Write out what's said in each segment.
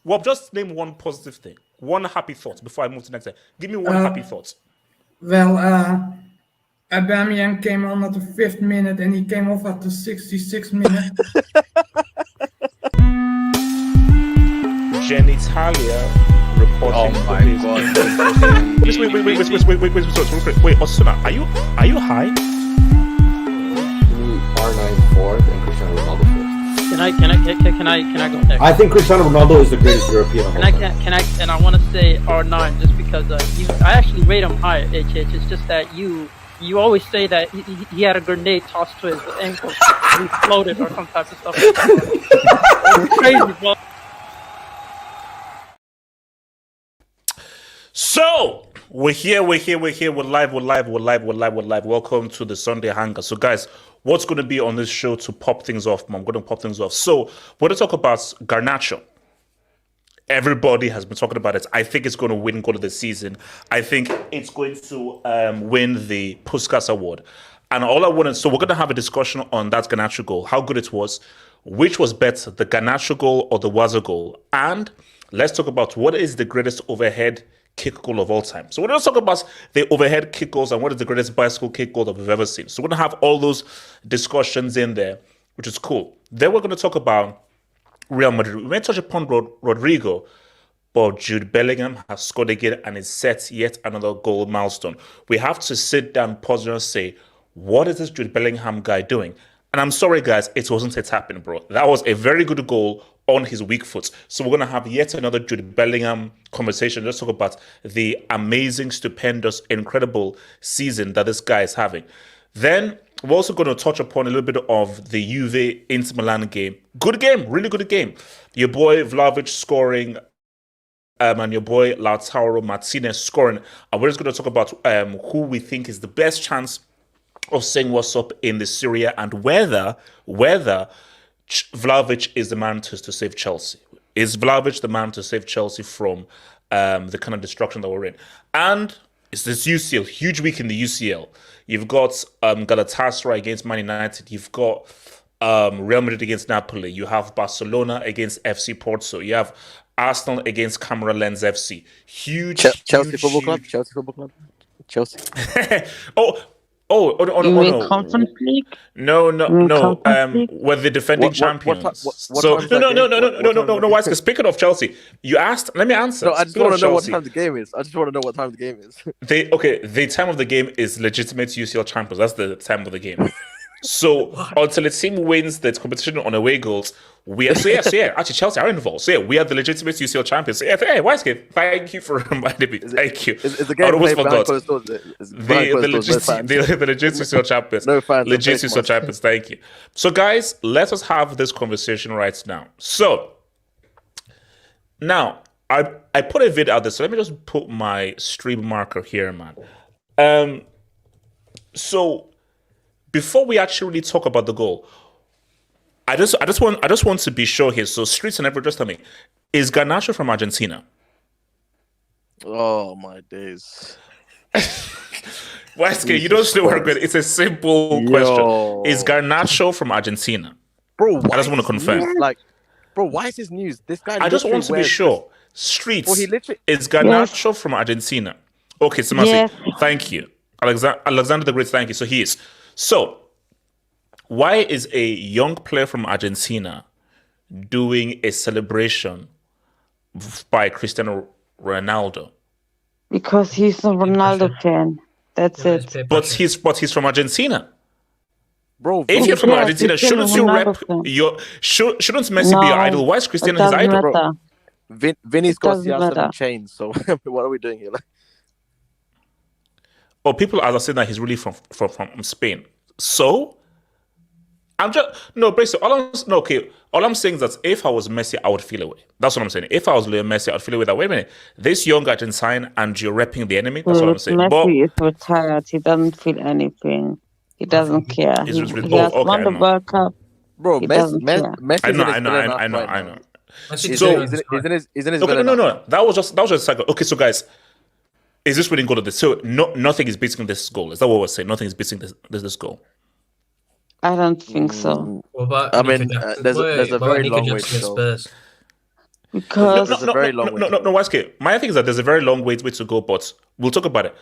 Well, just name one positive thing, one happy thought before I move to the next thing. Give me one happy thought. Well, Aubameyang came on at the 5th minute and he came off at the 66th minute. Genitalia reporting. Oh my god. Wait, Osuna, are you high? R9 4th and Cristiano Ronaldo 5th. Can I go next? I think Cristiano Ronaldo is the greatest European of all time. And I want to say R9 just because I actually rate him high. It's just that you always say that he had a grenade tossed to his ankle, and he floated or some type of stuff. Like that. It's crazy, bro. So we're here, we're live. Welcome to the Sunday Hangout. So guys, what's going to be on this show to pop things off? I'm going to pop things off. So we're going to talk about Garnacho. Everybody has been talking about it. I think it's going to win goal of the season. I think it's going to win the Puskas Award. And all I wanted, so we're going to have a discussion on that Garnacho goal, how good it was, which was better, the Garnacho goal or the Waza goal. And let's talk about what is the greatest overhead kick goal of all time. So we're going to talk about the overhead kick goals and what is the greatest bicycle kick goal that we've ever seen. So we're going to have all those discussions in there, which is cool. Then we're going to talk about Real Madrid. We may touch upon Rodrigo, but Jude Bellingham has scored again and is set yet another goal milestone. We have to sit down, pause, and say, what is this Jude Bellingham guy doing? And I'm sorry, guys, it wasn't a tap-in, bro. That was a very good goal on his weak foot. So we're going to have yet another Jude Bellingham conversation. Let's talk about the amazing, stupendous, incredible season that this guy is having. Then we're also going to touch upon a little bit of the Juve Inter Milan game. Good game, really good game. Your boy Vlahovic scoring and your boy Lautaro Martinez scoring. And we're just going to talk about who we think is the best chance of saying what's up in the Serie and whether Vlahovic is the man to save Chelsea. Is Vlahovic the man to save Chelsea from the kind of destruction that we're in? And it's this UCL, huge week in the UCL. You've got Galatasaray against Man United. You've got Real Madrid against Napoli. You have Barcelona against FC Porto. You have Arsenal against Camera Lens FC. Huge Chelsea Football Club. Chelsea Football Club. Chelsea. No. Conference League? No. We're the defending champions. No. Why? Speaking of Chelsea, you asked. Let me answer. No, I just want to know what time the game is. The time of the game is legitimate UCL champions. That's the time of the game. So until a team wins the competition on away goals, we are actually Chelsea are involved. So we are the legitimate UCL champions. So hey, Wisecape, thank you for reminding me. Thank you. Is the game I almost forgot. The legit UCL champions. No fans. Legit UCL champions. Thank you. So guys, let us have this conversation right now. So now I put a video out there. So let me just put my stream marker here, man. So before we actually really talk about the goal, I just want to be sure here. So Streets and everyone, just tell me, is Garnacho from Argentina? Oh my days. You don't still work with it. It's a simple question. Is Garnacho from Argentina? Bro, I just want to confirm. Why is this news? This guy. I just want to be sure. Streets, is Garnacho from Argentina? Okay, Samasi, thank you. Alexander the Great, thank you. So he is. So, why is a young player from Argentina doing a celebration by Cristiano Ronaldo? Because he's a Ronaldo fan. That's Yeah, it. it's peer But pressure. he's from Argentina. Bro, If you're from Yes, Argentina, he's still a shouldn't you rep Ronaldo fan. your shouldn't Messi be your No, idol? Why is it Cristiano his doesn't idol? matter. Vinny's It got doesn't CR7 matter. chains, so what are we doing here? Like, Oh, people are saying that he's really from Spain. So I'm just basically all I'm saying is that if I was Messi, I would feel away. That's what I'm saying. If I was Leo Messi, I'd feel away that wait a minute, this young guy didn't sign and you're repping the enemy. That's what I'm saying. But Messi is retired. He doesn't feel anything. He doesn't care. he's He just has okay, won I the know. World Cup. bro, He doesn't care. Messi's I know, in his villain I know. right now. Messi He's So- in his Okay, villain no. That was just a cycle. Okay, so guys, is this winning goal of this? So nothing is beating this goal. Is that what we're saying? Nothing is beating this goal. I don't think so. What about I mean, Nico Jackson? there's a What about very Nico long way Jackson to at go. Spurs? Because There's a very long way to go. No, Waske. My thing is that there's a very long way to go, but we'll talk about it.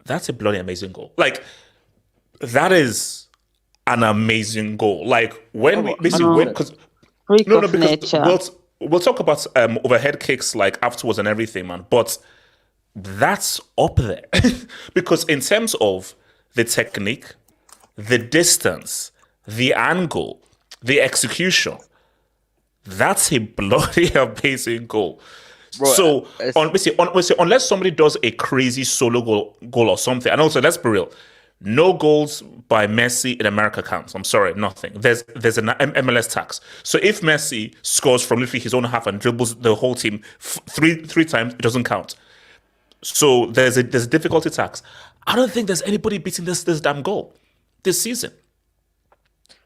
That's a bloody amazing goal. Like, that is an amazing goal. Like, when we basically because freak no, of because nature. we'll talk about overhead kicks like afterwards and everything, man. But that's up there because in terms of the technique, the distance, the angle, the execution, that's a bloody amazing goal. Bro, So it's- unless somebody does a crazy solo goal or something, and also let's be real, no goals by Messi in America counts. I'm sorry, nothing. There's an MLS tax. So if Messi scores from literally his own half and dribbles the whole team three times, it doesn't count. So there's a difficulty tax. I don't think there's anybody beating this damn goal this season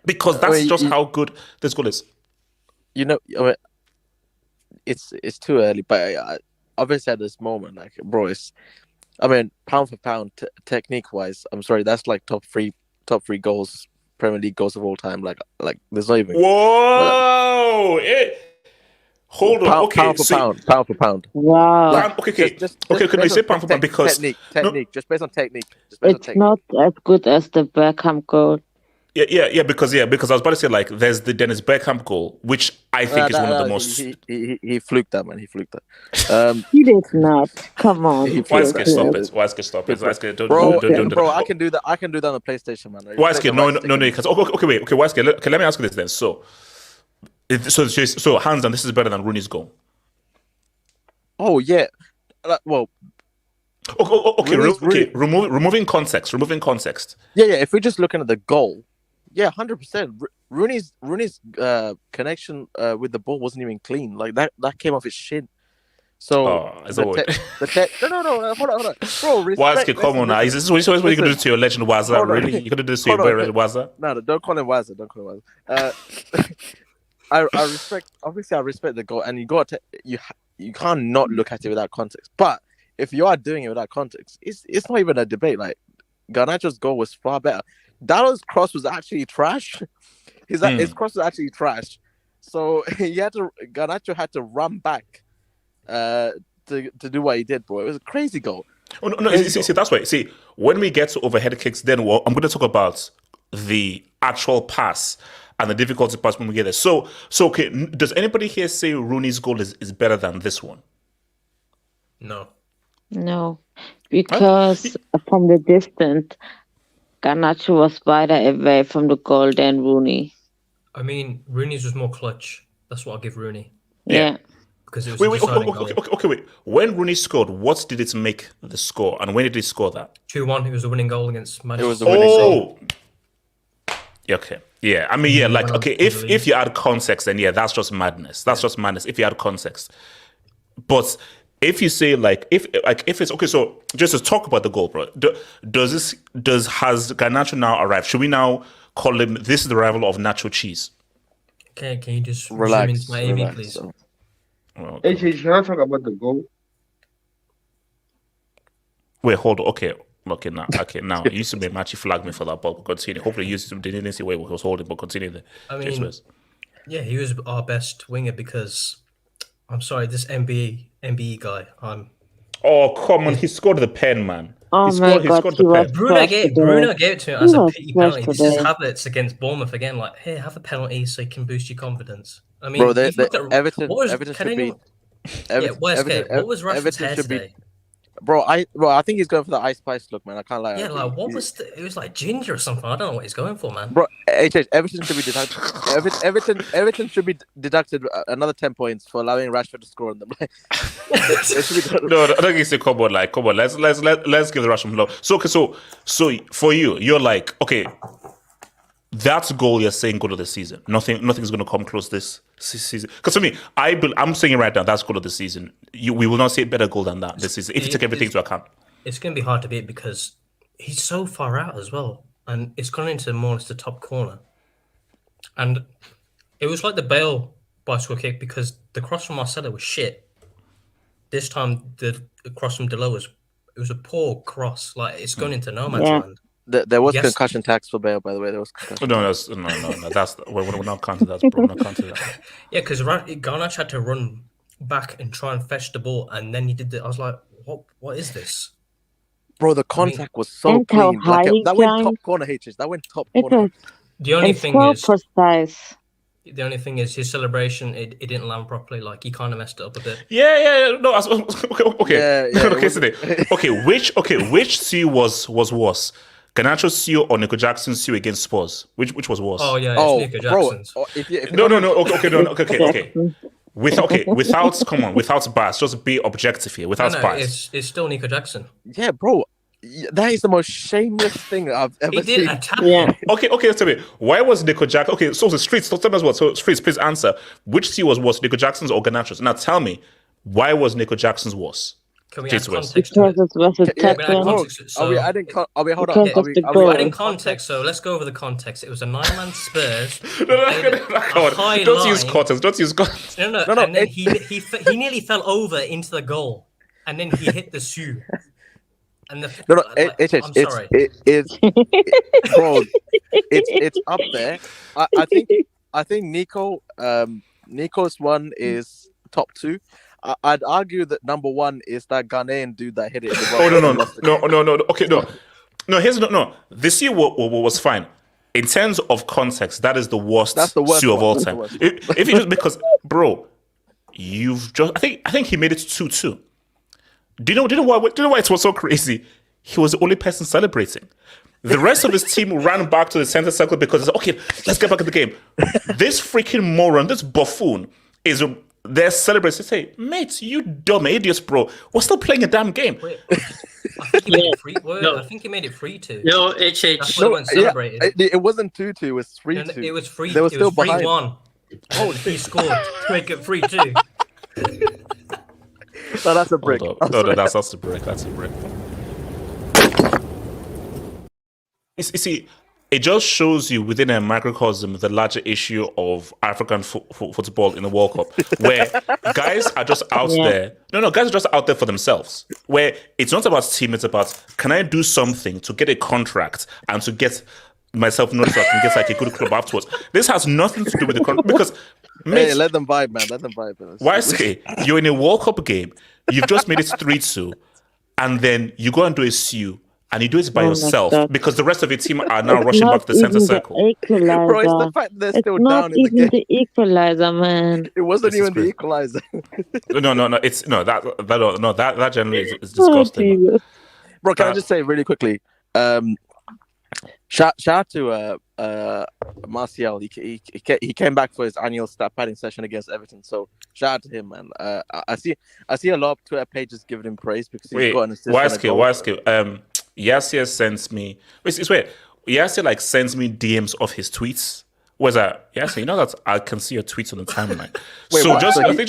because that's just how good this goal is. You know, I mean, it's too early, but obviously at this moment, like, bro, I mean, pound for pound, technique wise, I'm sorry, that's like top three goals, Premier League goals of all time. Like there's not even. Whoa! Hold on. Pound, Okay, pound for pound. Wow. Okay. Can I say pound for pound because technique, just based on technique. It's not as good as the Beckham goal. Yeah, because I was about to say like there's the Dennis Bergkamp goal, which I think is one of the most. He fluked that, man. He fluked that. He did not. Come on. Waske, stop it. Waske, don't. Bro, I can do that. I can do that on the PlayStation, man. Waske, no. Okay, wait. Okay, Waske, let me ask you this then. So hands down, this is better than Rooney's goal. Oh yeah. Well. Okay. Removing context. Yeah. If we're just looking at the goal, yeah, 100%. Rooney's connection with the ball wasn't even clean. Like that came off his shin. So no, hold on. Bro, Waske, come on now. Is this what you're gonna do to your legend Waza? Really? You're gonna do this to your boy Waza? No, don't call him Waza. I respect the goal, and you can't not look at it without context. But if you are doing it without context, it's not even a debate. Like Garnacho's goal was far better. Dallo's cross was actually trash. His cross was actually trash. So Garnacho had to run back to do what he did, bro. It was a crazy goal. Oh, no, see, that's why. See, when we get to overhead kicks, then I'm going to talk about the actual pass and the difficulty pass when we get there. So okay, does anybody here say Rooney's goal is better than this one? No, because from the distance, Garnacho was wider away from the goal than Rooney. I mean, Rooney's was more clutch. That's what I'll give Rooney. Yeah. Because it was wait. When Rooney scored, what did it make the score? And when did he score that? 2-1. It was a winning goal against Manchester. It was a winning goal. Okay. Yeah. I mean, yeah, like, okay, if you add context, then yeah, that's just madness. That's just madness if you add context. But if you say if it's okay, so just to talk about the goal, bro. Has Garnacho now arrived? Should we now call him? This is the rival of Nacho Cheese. Okay, can you just relax into my AV, please? Oh, Should I talk about the goal? wait, hold on. Okay, now. You used to be Machi flag me for that, but continue. Hopefully, you didn't see where he was holding, but continue. I mean, yeah, he was our best winger because I'm sorry, this MBE guy. Oh, come on. He scored the pen, man. Oh he my scored God, the pen. Bruno gave it to him as a pity penalty. This is today. Havertz against Bournemouth again. Like, hey, have a penalty so you can boost your confidence. I mean, Bro, Everton should be. what was Rashford's hair today? Bro, I think he's going for the Ice Spice look, man. I can't lie. Yeah, like what was it was like ginger or something. I don't know what he's going for, man. Bro, Everton should be deducted. Everton should be deducted another 10 points for allowing Rashford to score on them. No, I don't say come on, like come on. Let's give the Rashford love. So okay, so for you, you're like okay. That's goal you're saying goal of the season. Nothing's going to come close this season. Because for me, I'm saying it right now. That's goal of the season. We will not see a better goal than that this season if you take everything into account. It's going to be hard to beat because he's so far out as well, and it's gone into more or less the top corner. And it was like the Bale bicycle kick because the cross from Marcelo was shit. This time the cross from Delo was a poor cross. Like it's gone into no man's land. There was concussion tax for Bale, by the way. There was concussion. No. That's we're not counting that, bro. We're not counting that. Yeah, because Garnacho had to run back and try and fetch the ball, and then he did I was like, what is this? Bro, the contact was so clean. That went top corner, HS. That went top corner. The only thing is precise. The only thing is his celebration. It didn't land properly. Like he kind of messed it up a bit. Yeah. No. Okay. Yeah, Okay. Which C was worse? Garnacho's seal or Nico Jackson's seal against Spurs? Which was worse? Oh yeah, it's Nico Jackson's. Bro, Okay. Without bias, just be objective here. Without bias, it's still Nico Jackson. Yeah, bro, that is the most shameless thing I've ever seen. He did attack. Yeah. Okay. Tell me, why was Nico Jackson? Okay, so the Streets. Tell me as well. So Streets, please answer. Which seal was worse, Nico Jackson's or Garnacho's? Now tell me, why was Nico Jackson's worse? Can we add context? Because it was a tackle. Are we adding context? So let's go over the context. It was a 9-man Spurs. Don't use context. No. And then he nearly fell over into the goal, and then he hit the shoe. And it's up there. I think Nico's one is top 2. I'd argue that number 1 is that Ghanaian dude that hit it. No. Okay, no. This year was fine. In terms of context, that is the worst. That's the worst of all time. If you just because, bro, you've just. I think he made it 2-2. Do you know why it was so crazy? He was the only person celebrating. The rest of his team ran back to the center circle because it's okay. Let's get back in the game. This freaking moron, this buffoon, is. They're celebrating. They say, mate, you dumb idiots, bro. We're still playing a damn game. Wait, I think he made it free. I think he made it 3-2. No, HH. That's why went celebrated. It wasn't 2-2. It was 3-2. It was 3. They were still 3-1. Oh, he scored to make it 3-2. No, that's a brick. No, that's a brick. That's a brick. You see, it just shows you within a microcosm the larger issue of African football in the World Cup, where guys are just out there. No, guys are just out there for themselves. Where it's not about team, it's about can I do something to get a contract and to get myself noticed so I can get like a good club afterwards. This has nothing to do with the contract because hey, let them vibe, man. Let them vibe. Why say you're in a World Cup game, you've just made it 3-2, and then you go and do a CU. And you do it by yourself because the rest of your team are now rushing back to the center circle. Bro, it's the fact they're still down in the game. It's not even the equalizer, man. It wasn't even the equalizer. No. It's that generally is disgusting. Bro, can I just say really quickly? Shout out to Martial. He came back for his annual stat padding session against Everton. So shout out to him, man. I see a lot of Twitter pages giving him praise because he's got an assist. Why skill? Yasir sends me. It's weird. Yasir sends me DMs of his tweets. Was that Yasir? You know that I can see your tweets on the timeline. Hold on. We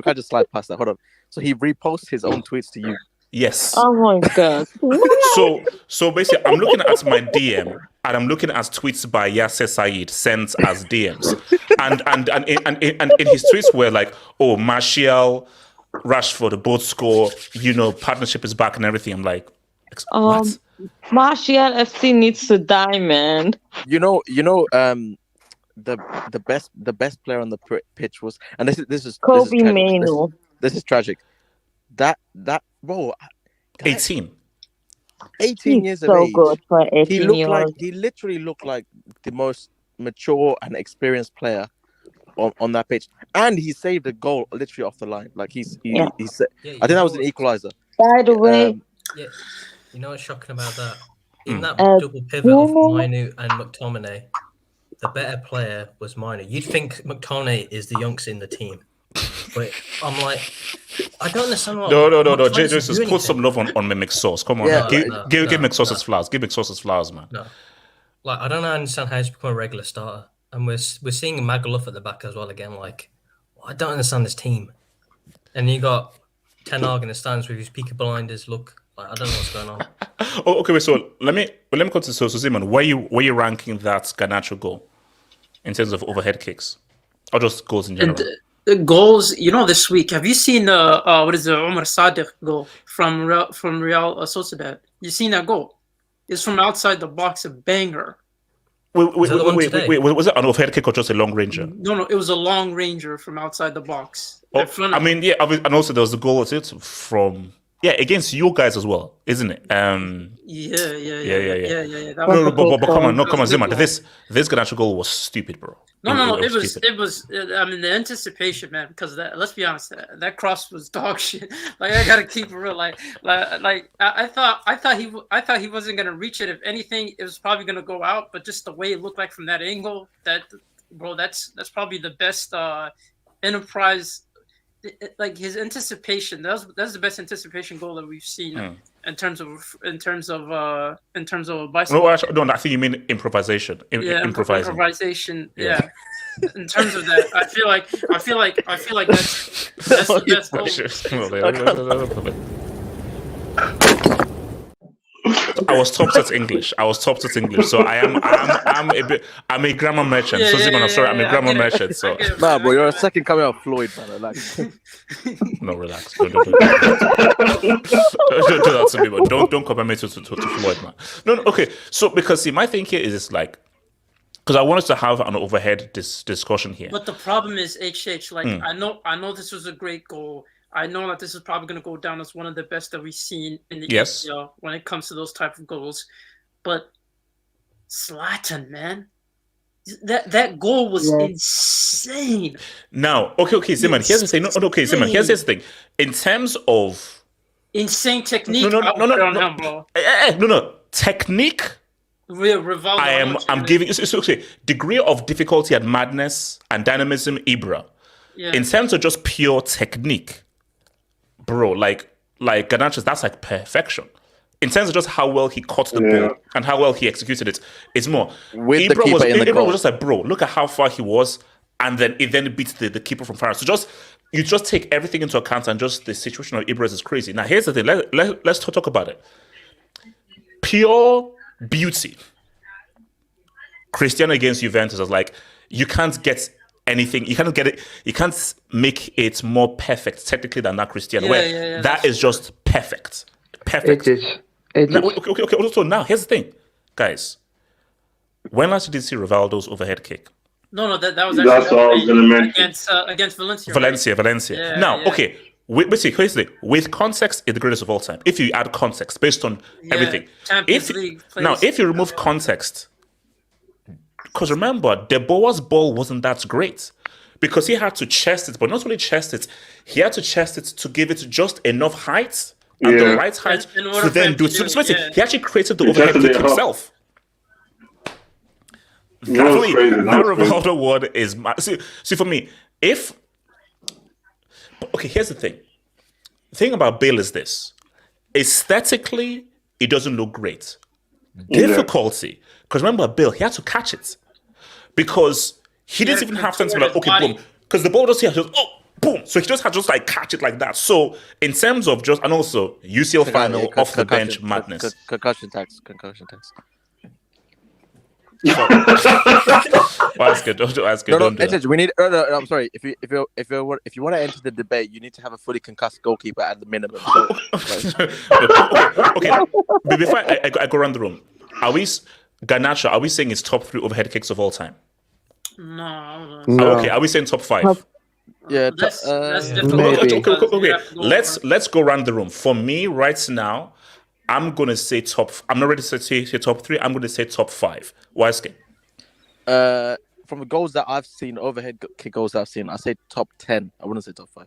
can't just slide past that. Hold on. So he reposts his own tweets to you. Yes. Oh my god. So basically, I'm looking at my DM and I'm looking at tweets by Yasser Saeed sent as DMs, and in his tweets were like, "Oh, Martial, Rashford, both score. Partnership is back and everything." I'm like, what? Martial FC needs to die, man. The best player on the pitch was, and this is Kobe Mainoo. This is tragic. That bro, 18 years of so age. Good for 18 He literally looked like the most mature and experienced player on that pitch, and he saved a goal literally off the line. Like he Yeah. I think Yeah, that was an equalizer. By the way, Yeah, you know what's shocking about that? In that Uh, double pivot of Bruno- Mainu and McTominay, the better player was Mainu. You'd think McTominay is the youngster in the team, but I'm like, I don't understand what. No. what tries to Jesus, do put anything. some love on Mimic Sauce. Come on, Yeah, man. Give no, Mimic Sauce no. his flowers. Give Mimic Sauce his flowers, man. No, like I don't understand how he's become a regular starter, and we're seeing Magaluf at the back as well again. Like, I don't understand this team. And you got Ten Hag in the stands with his Peaky Blinders look. Like, I don't know what's going on. Oh, okay. Wait, so let me come to so Simon. Where you ranking that Garnacho goal in terms of overhead kicks, or just goals in general? And the goals, this week, have you seen what is the Omar Sadiq goal from Real Sociedad? You seen that goal? It's from outside the box, a banger. Wait, that the one today? was it an overhead kick or just a long ranger? No, it was a long ranger from outside the box. Oh, In front of- I mean, yeah, and also there was the goal from against you guys as well, isn't it? Yeah. That was- But come on, That was a Zima, good this Garnacho goal was stupid, bro. No, it stupid. was. I mean, the anticipation, man. Because let's be honest, that cross was dog shit. Like I gotta keep it real. Like I thought he wasn't gonna reach it. If anything, it was probably gonna go out. But just the way it looked like from that angle, that's probably the best enterprise. Like his anticipation, that's the best anticipation goal that we've seen in terms of bicycle. No, actually, no, I think you mean improvisation. Improvising. Improvisation. Yeah. In terms of that, I feel like that's the best goal. I was taught at English. So I'm a grammar merchant. Yeah, so Simon, I'm sorry, I'm a I grammar get it. merchant. So I get it. Nah, bro, you're a second coming of Floyd, man. Relax. no, relax. Don't do that to me, but don't compare me to Floyd, man. No, okay. So because see, my thing here is like, because I wanted to have an overhead discussion here. But the problem is HH. Like I know this was a great goal. I know that this is probably going to go down as one of the best that we've seen in the UCL when it comes to those type of goals. But Zlatan, man, that goal was insane. Now, okay, Simon. Here's the thing. Here's the thing. In terms of insane technique, no. Technique. Rivaldo. I'm giving it's okay. Degree of difficulty and madness and dynamism, Ibra. Yeah. In terms of just pure technique, bro, like Garnacho, that's like perfection. In terms of just how well he caught the ball and how well he executed it, it's more. With the keeper in the Ibra goal. was just like, bro, look at how far he was, and then it beats the keeper from far. So you just take everything into account, and just the situation of Ibra is crazy. Now here's the thing. Let's talk about it. Pure beauty. Cristiano against Juventus was like, you can't get anything. You can't get it. You can't make it more perfect technically than that Cristiano. That is just perfect. Perfect. It is. Okay. So now here's the thing, guys. When last did you see Rivaldo's overhead kick? No, that was That's actually what I was gonna mention. against Valencia. Valencia. Yeah, now, yeah. okay. Here's the thing. With context, it's the greatest of all time. If you add context based on everything. Champions League Now, players. if you remove context, because remember, De Boer's ball wasn't that great because he had to chest it, but not only chest it, he had to chest it to give it just enough height and the right height In order to for then him do to it. do So it, he actually created the He overhead tested kick it up. himself. That was crazy. That Rivaldo one is see for me. Here's the thing. The thing about Bale is this: aesthetically, it doesn't look great. Difficulty, because remember, Bale, he had to catch it because he didn't even have time to be like, okay, boom, because the ball just here, just boom. So he just had to just like catch it like that. So in terms of just and also UCL final off the bench madness. Concussion tax. Well, that's good. Don't ask it. No, Don't do that. we need. No, I'm sorry. If you want to enter the debate, you need to have a fully concussed goalkeeper at the minimum. So, Okay. But before I go around the room, Garnacho? Are we saying it's top 3 overhead kicks of all time? No. Okay. Are we saying top 5? yeah. That's difficult. maybe. Okay. Let's go around the room. For me, right now, I'm gonna say top. I'm not ready to say top 3. I'm gonna say top 5. Why? For from the goals that I've seen, overhead kick goals I've seen, I say top 10. I wouldn't say top 5.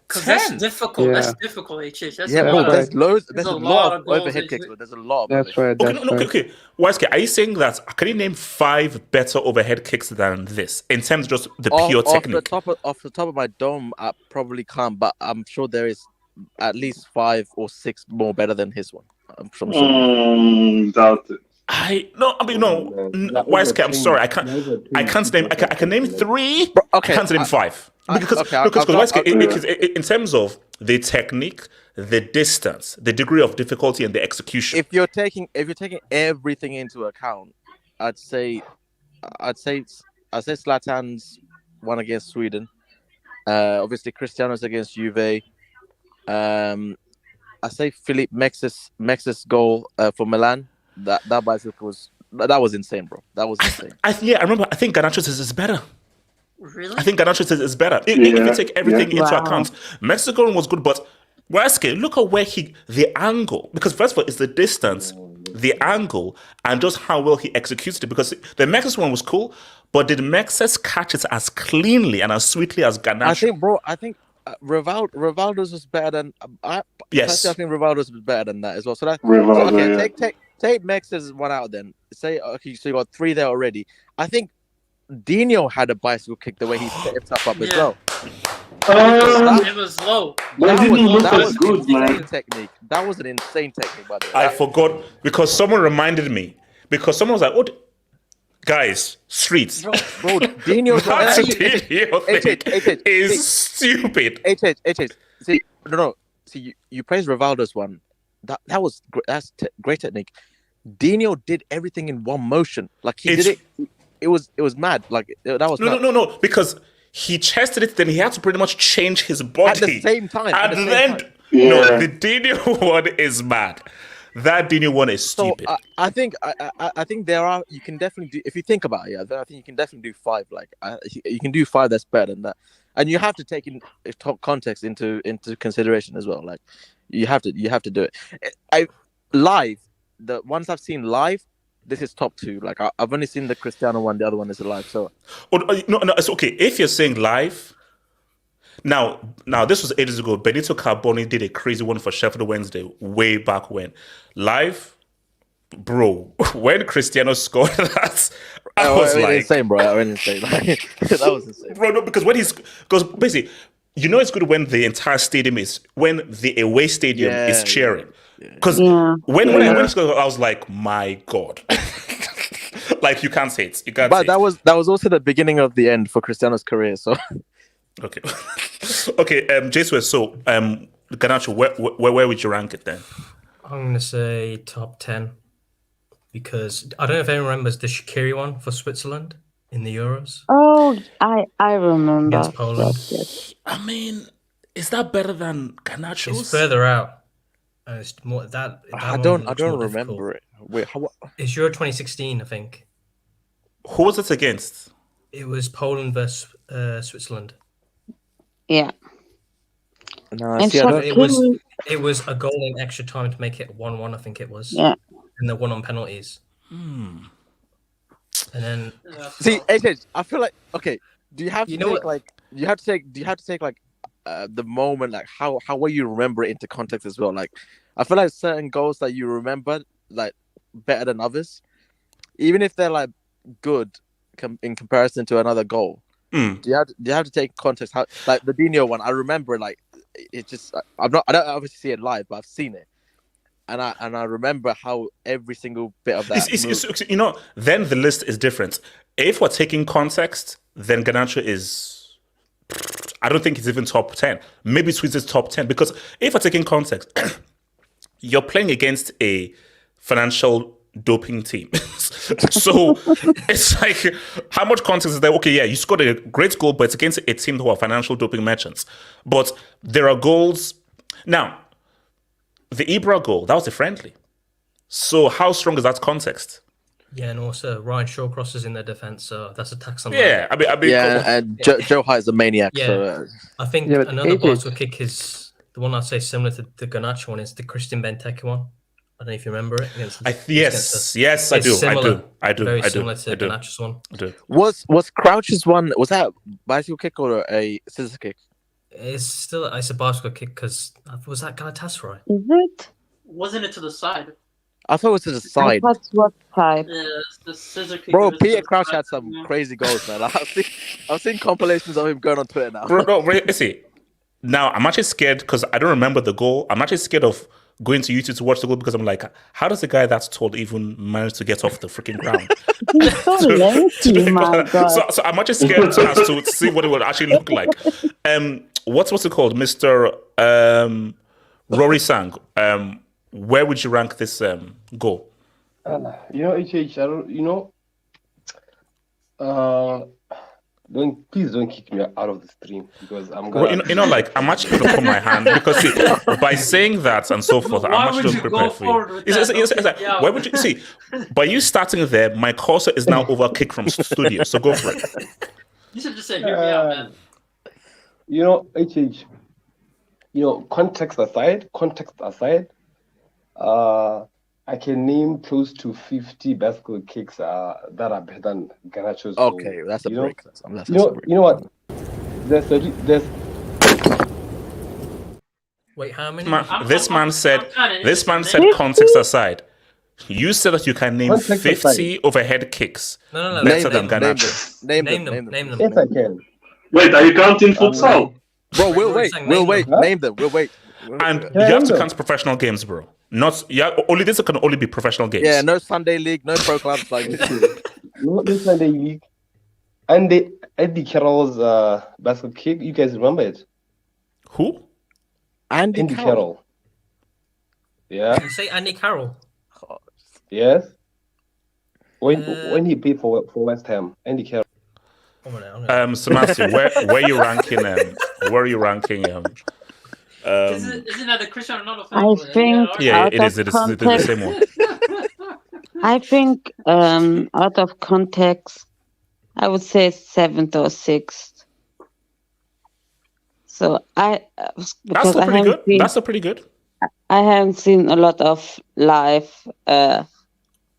Because that's 10? difficult. Yeah. That's difficult, HH. That's Yeah, a bro. lot. There's loads. There's a a lot lot of of goals overhead that kicks. you- But there's a lot of That's overhead. right. Okay, That's no, right. okay. Waiske, are you saying that? Can you name 5 better overhead kicks than this in terms of just the pure technique? Off the top of my dome, I probably can't, but I'm sure there is at least 5 or 6 more better than his one. I'm sure. Doubt it. Waiske, I'm sorry. I can't name. I can name 3. Bro, okay, I can't name 5 because Waiske, in terms of the technique, the distance, the degree of difficulty, and the execution. if you're taking everything into account, I'd say Zlatan's one against Sweden. Obviously Cristiano's against Juve. I say Philippe Mex's goal for Milan. That bicycle was insane, bro. That was insane. I remember. I think Garnacho's is better. Really? I think Garnacho's is better. If you take everything into account, Mexico was good, but Waiske, look at where the angle, because first of all, it's the distance, the angle, and just how well he executes it. Because the Mexican one was cool, but did Mexes catch it as cleanly and as sweetly as Garnacho? I think Rivaldo's was better than. Yes. I think Rivaldo's was better than that as well. So that Rivaldo, okay. yeah. Take Mex's one out then. Say okay, so you got 3 there already. I think Dino had a bicycle kick the way he set himself up as Yeah. well. It was low. But it didn't look that as was good, an insane man. technique. That was an insane technique, by the way. I forgot because someone reminded me. Because someone was like, "Oh, guys, streets." Bro, Dino's That Dino thing is stupid. HH. See, no. See, you praise Rivaldo's one. That's great technique. Dino did everything in one motion. Like he did it. It was mad. Like that was mad. No. Because he chested it, then he had to pretty much change his body At the same time. And then Yeah. the Dino one is mad. That Dino one is stupid. So I think there are. You can definitely do if you think about it. Yeah, I think you can definitely do 5. Like you can do 5 that's better than that, and you have to take in context into consideration as well. Like you have to do it. The ones I've seen live, this is top 2. Like I've only seen the Cristiano one. The other one is live. So No, it's okay. If you're saying live, now this was ages ago. Benito Carboni did a crazy one for Sheffield Wednesday way back when. Live, bro, when Cristiano scored that, I was like, insane, bro. I went insane. That was insane. bro, no, because because basically, it's good when the entire stadium when the away stadium is cheering. Because when he scored, I was like, my God. Like you can't say it. You can't. But that was also the beginning of the end for Cristiano's career. So okay, okay. Jason, so Garnacho, where would you rank it then? I'm gonna say top 10 because I don't know if anyone remembers the Shaqiri one for Switzerland in the Euros Oh, I remember. against Poland. Yes. I mean, is that better than Garnacho's? It's further out. And it's more that I one don't looks more remember difficult. it. Wait, how? It's Euro 2016, I think. Who was it against? It was Poland versus Switzerland. Yeah. No, And see, I don't. It was a goal in extra time to make it 1-1. I think it was. Yeah. And they won on penalties. And then See, AJ, I feel like okay. Do you have to You know take what- like? Do you have to take like the moment, like how well you remember it into context as well? Like, I feel like certain goals that you remember like better than others, even if they're like good in comparison to another goal. Do you have to take context? How like the Dino one? I remember like it just. I don't obviously see it live, but I've seen it, and I remember how every single bit of that. It's then the list is different. If we're taking context, then Garnacho is. I don't think it's even top 10. Maybe Switzerland's top 10 because if we're taking context, you're playing against a financial doping team. So it's like, how much context is there? Okay, yeah, you scored a great goal, but it's against a team who are financial doping merchants. But there are goals. Now, the Ibra goal, that was a friendly. So how strong is that context? yeah, and also Ryan Shawcross is in their defense, so that's a tax on Yeah, I mean, yeah, and Joe Hart is a maniac. Yeah. So, I think Yeah, but another AJ bicycle kick is the one I'd say similar to the Garnacho one is the Christian Benteke one I don't know if you remember it. Yes, I It's do. similar. I do. Very I do. similar to I do. Garnacho's one. I do. Was Crouch's one? Was that a bicycle kick or a scissor kick? It's a bicycle kick because was that Galatasaray? Is it? Wasn't it to the side? I thought it was to the I side. thought what side? Yeah, it's the scissor kick. Bro, was to Peter the Crouch side. had some crazy goals, man. I've seen compilations of him going on Twitter now. Bro, see, now I'm actually scared because I don't remember the goal. I'm actually scared of going to YouTube to watch the goal because I'm like, how does the guy that's tall even manage to get off the freaking ground? He's so lazy, my God. So I'm actually scared to see what it would actually look like. What's it called, Mr. Rory Sang? Where would you rank this goal? HH, I don't, please don't kick me out of the stream because I'm gonna. I'm actually gonna put my hand because see, by saying that and so forth, I'm actually just prepared for you. Why would you see? By you starting there, my cursor is now over kick from studio. So go for it. You should just say, "Hear me out, man." HH, context aside, I can name close to 50 bicycle kicks that are better than Garnacho's. Okay, goal. that's a break. That's a break. You know what? There's. Wait, how many? This man said context aside. You said that you can name Context 50 aside. overhead kicks No. better than Garnacho. Name them. Yes, I can. Wait, are you counting futsal? Bro, we'll wait. Huh? Name them. We'll wait. And you have to count professional games, bro. Only this can only be professional games. Yeah, no Sunday league, no pro clubs like this. No, this Sunday league. And Eddie Carroll's basket kick. You guys remember it? Who? Andy Carroll. Yeah. You say Andy Carroll. Yes. When he played for West Ham, Andy Carroll. So Matthew, where are you ranking? Where are you ranking? Isn't that the Cristiano Ronaldo fan? I think it is the same one. I think out of context, I would say 7th or 6th. So That's still pretty good. I haven't seen a lot of live,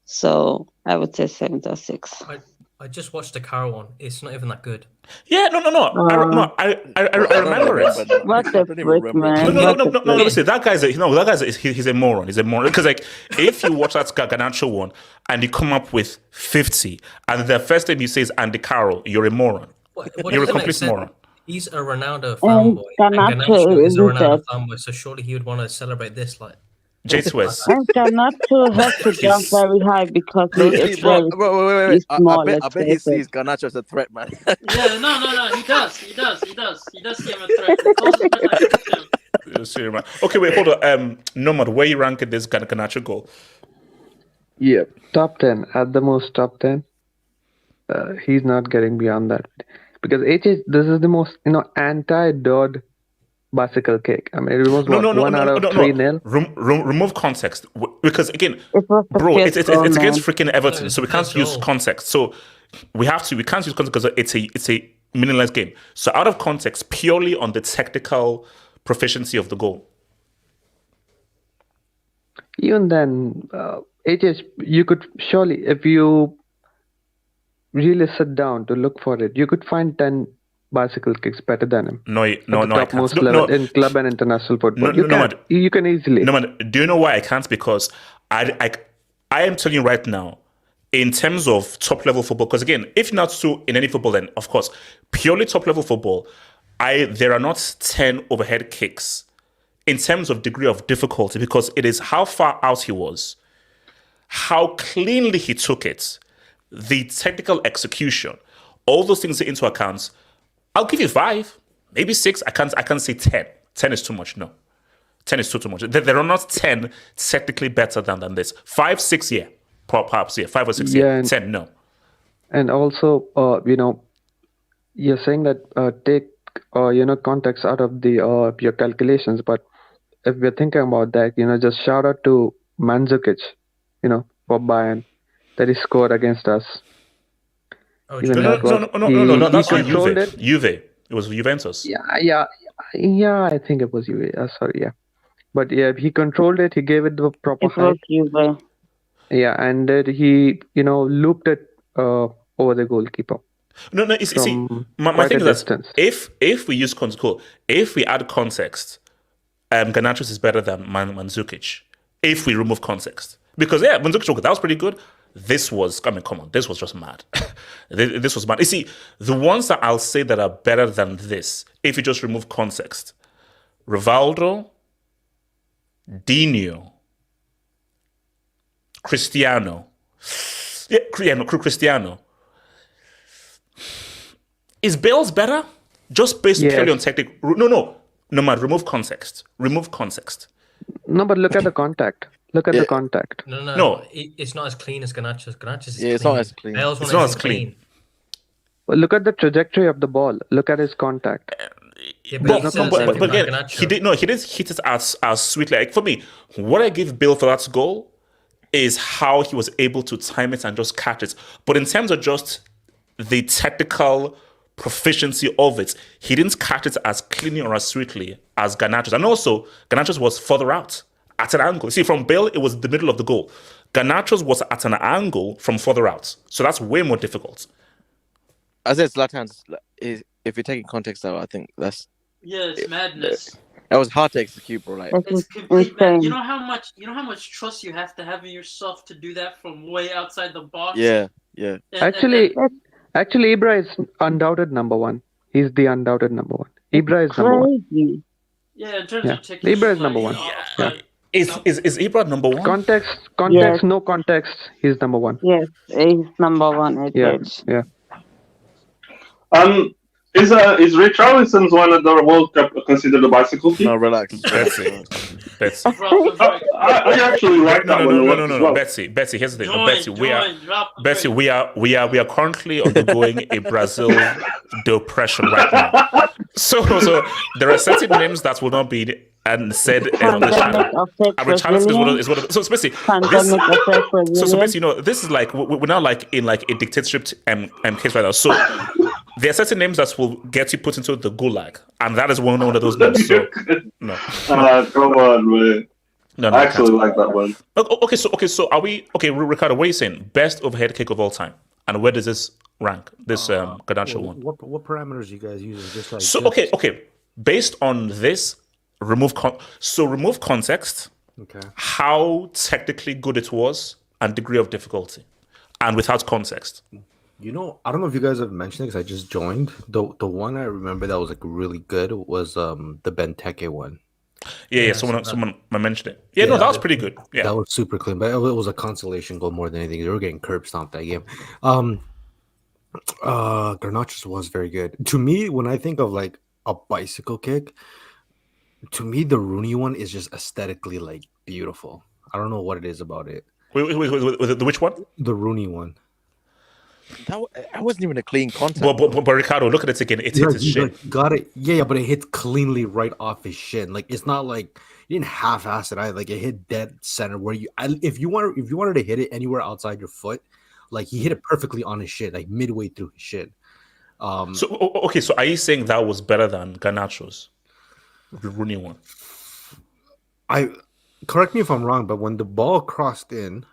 so I would say 7th or 6th. I just watched the Carroll one. It's not even that good. Yeah, no. I remember it. What the frick, man? No. See, that guy's he's a moron. He's a moron because if you watch that Garnacho one and you come up with 50, and the first thing you say is Andy Carroll, you're a moron. You're a complete moron. He's a Ronaldo fanboy. And Garnacho is a Ronaldo fanboy, so surely he would want to celebrate this like. J-Swiss. And Garnacho has to jump very high because he is very Wait. small. I bet he sees Garnacho as a threat, man. Yeah, no. He does see him a threat. The closest person I can Okay, wait, hold on. Nomad, where you ranking this Garnacho goal? Yeah, top 10 at the most. Top 10. He's not getting beyond that because this is the most anti-Dodd bicycle kick. I mean, it was 1 out of 3-0. Remove context because again, bro, it's against freaking Everton, so we can't use context. So we can't use context because it's a meaningless game. So out of context, purely on the technical proficiency of the goal. Even then, you could surely, if you really sit down to look for it, you could find 10 bicycle kicks better than him. No, topmost level in club and international football. You can easily. No, man. Do you know why I can't? Because I am telling you right now, in terms of top level football, because again, if not so in any football, then of course, purely top level football, there are not 10 overhead kicks in terms of degree of difficulty because it is how far out he was, how cleanly he took it, the technical execution, all those things into account. I'll give you 5, maybe 6. I can't say 10. 10 is too much. No, 10 is too much. There are not 10 technically better than this. 5, 6, yeah, perhaps 5 or 6, yeah. 10, no. And also, you're saying that take context out of the your calculations, but if we're thinking about that, just shout out to Mandzukic, for Bayern that he scored against us. No, that's not Juve. It was Juventus. Yeah, I think it was Juve. Sorry, yeah. But yeah, he controlled it. He gave it the proper It was height. Juve. Yeah, and then he, looped it over the goalkeeper. No, you see, From my quite thing a is that distance. if we use if we add context, Garnacho is better than Mandzukic. If we remove context, because Mandzukic, that was pretty good. This was, come on, this was just mad. This was mad. You see, the ones that I'll say that are better than this, if you just remove context, Rivaldo, Dino, Cristiano. Cristiano. Is Bale's better? Just based purely on technique? No, man, remove context. Remove context. No, but look at the contact. Look at the contact. No. It's not as clean as Garnacho's. Garnacho's is clean. It's not as clean. Bale's one It's not isn't as clean. Well, look at the trajectory of the ball. Look at his contact. Yeah, but again, he didn't hit it as sweetly. Like, for me, what I give Bale for that goal is how he was able to time it and just catch it. But in terms of just the technical proficiency of it, he didn't catch it as cleanly or as sweetly as Garnacho's. And also, Garnacho's was further out at an angle. See, from Bale, it was the middle of the goal. Garnacho's was at an angle from further out. So that's way more difficult. I said Zlatan's, if you're taking context out, I think that's... Yeah, it's madness. That was hard to execute, bro. Like, It's complete madness. You know how much trust you have to have in yourself to do that from way outside the box? Yeah. Actually, Ibra is undoubted number one. He's the undoubted number one. Ibra is number one. Yeah, in terms of technique. Ibra is number one. Yeah. Is Ibra number one? Context, Yes. no context. He's number one. Yes, he's number one. I Yeah, did. yeah. Is Richarlison's one at the World Cup considered a bicycle kick? No, relax. Betsy. I actually like that one. No. Betsy, here's the thing. Betsy, we are currently undergoing a Brazil depression right now. So there are certain names that will not be said on this channel. So basically, this is like we're now like in like a dictatorship case right now. So there are certain names that will get you put into the gulag, and that is one of those names. So no. Come on, man. No, I actually like that one. So are we okay, Ricardo? What are you saying? Best overhead kick of all time, and where does this rank? This Garnacho one. What parameters you guys using? Just like okay. Based on this, remove context. Okay. How technically good it was and degree of difficulty, and without context. I don't know if you guys have mentioned it because I just joined. The one I remember that was like really good was the Benteke one. Yeah. Someone mentioned it. Yeah, no, that was pretty good. Yeah, that was super clean, but it was a consolation goal more than anything. They were getting curb stomped that game. Garnacho's was very good. To me, when I think of like a bicycle kick, to me the Rooney one is just aesthetically like beautiful. I don't know what it is about it. Wait, which one? The Rooney one. That wasn't even a clean contact. But Ricardo, look at it again. It hit his shin. Got it. Yeah, but it hit cleanly right off his shin. Like it's not like you didn't half-ass it either. Like it hit dead center where if you wanted to hit it anywhere outside your foot, like he hit it perfectly on his shin, like midway through his shin. So are you saying that was better than Garnacho's, the Rooney one? Correct me if I'm wrong, but when the ball crossed in,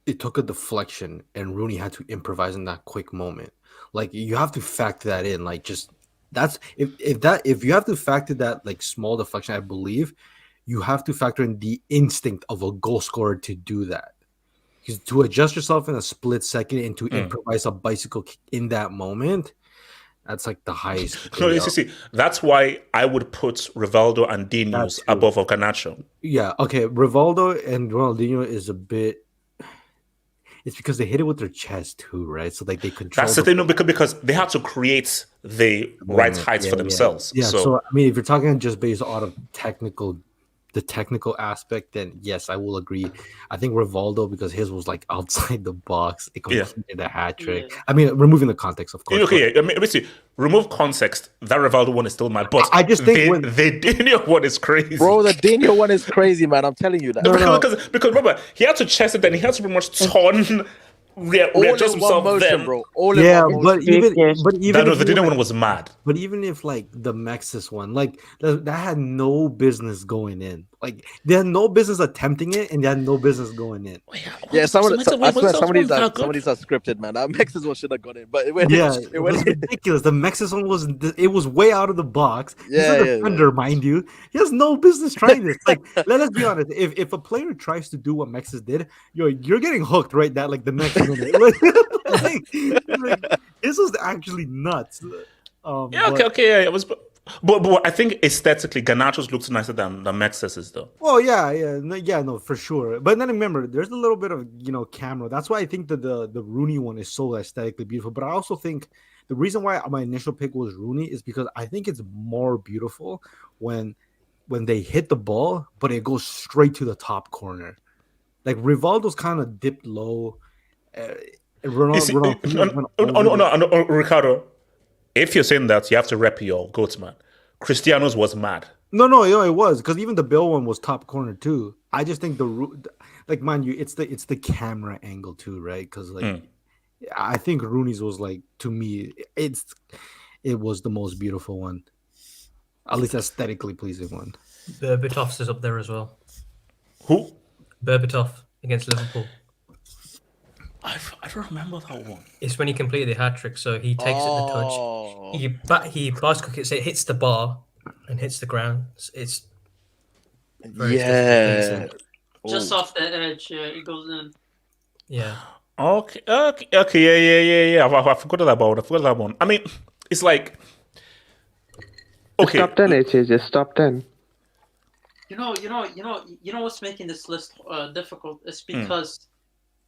it took a deflection, and Rooney had to improvise in that quick moment. Like you have to factor that in. Like just that's if you have to factor that like small deflection, I believe you have to factor in the instinct of a goal scorer to do that. Because to adjust yourself in a split second and to improvise a bicycle kick in that moment, that's like the highest. No, you see, that's why I would put Rivaldo and Dino's above Garnacho. Yeah, okay. Rivaldo and Ronaldinho is a bit. It's because they hit it with their chest too, right? So like they control. That's the thing, because they had to create the right heights for themselves. Yeah. So I mean, if you're talking just based out of the technical aspect, then yes, I will agree. I think Rivaldo, because his was like outside the box, it completed a hat trick. Yeah. I mean, removing the context, of course. Okay, I mean, obviously, remove context. That Rivaldo one is still mine, but I just think the Dino one is crazy, bro. The Dino one is crazy, man. I'm telling you that. Because remember, he had to chest it, then he had to pretty much turn in readjust himself one motion, then. bro. All in one but motion. even No, if the you Dino like- one was mad. But even if like the Mexis one, like that had no business going in. Like they had no business attempting it, and they had no business going in. Yeah, I swear some of these that are good? scripted, man. That Mexis one should have gone in, but it went. It was ridiculous. The Mexis one was way out of the box. He's Yeah, a yeah, defender, mind you. He has no business trying this. Like, let us be honest. If a player tries to do what Mexis did, you're getting hooked right that like the next minute. like, this was actually nuts. Okay, yeah. It was, but I think aesthetically, Garnacho's looks nicer than Mexis's though. Well, no, for sure. But then remember, there's a little bit of camera. That's why I think that the Rooney one is so aesthetically beautiful. But I also think the reason why my initial pick was Rooney is because I think it's more beautiful when they hit the ball, but it goes straight to the top corner. Like Rivaldo's kind of dipped low. Ricardo. If you're saying that, you have to rep your goats, man. Cristiano's was mad. No, it was because even the Bill one was top corner too. I just think mind you, it's the camera angle too, right? Because I think Rooney's was like, to me, it was the most beautiful one, at least aesthetically pleasing one. Berbatov's is up there as well. Who? Berbatov against Liverpool. I don't remember that one. It's when he completed the hat trick. So he takes it the touch. He bicycle kicks it, hits the bar, and hits the ground. It's very just off the edge. Yeah, it goes in. Yeah. Okay. Yeah. I forgot that one. I mean, it's like okay. Top 10, just top 10. You know what's making this list difficult? It's because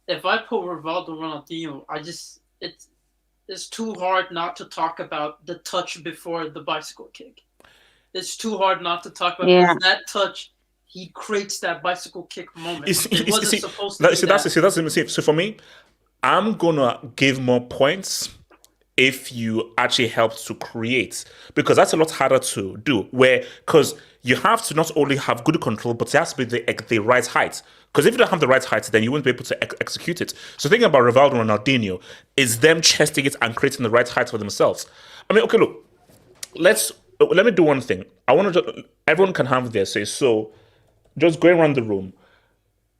if I put Rivaldo, Ronaldinho, it's too hard not to talk about the touch before the bicycle kick. It's too hard not to talk about that touch. He creates that bicycle kick moment. It wasn't supposed to be that. So for me, I'm gonna give more points if you actually help to create, because that's a lot harder to do. Because you have to not only have good control, but it has to be the right height. Because if you don't have the right height, then you won't be able to execute it. So thinking about Rivaldo and Ronaldinho is them chesting it and creating the right height for themselves. I mean, okay, look, let me do one thing. I want to. Everyone can have their say. So, just going around the room.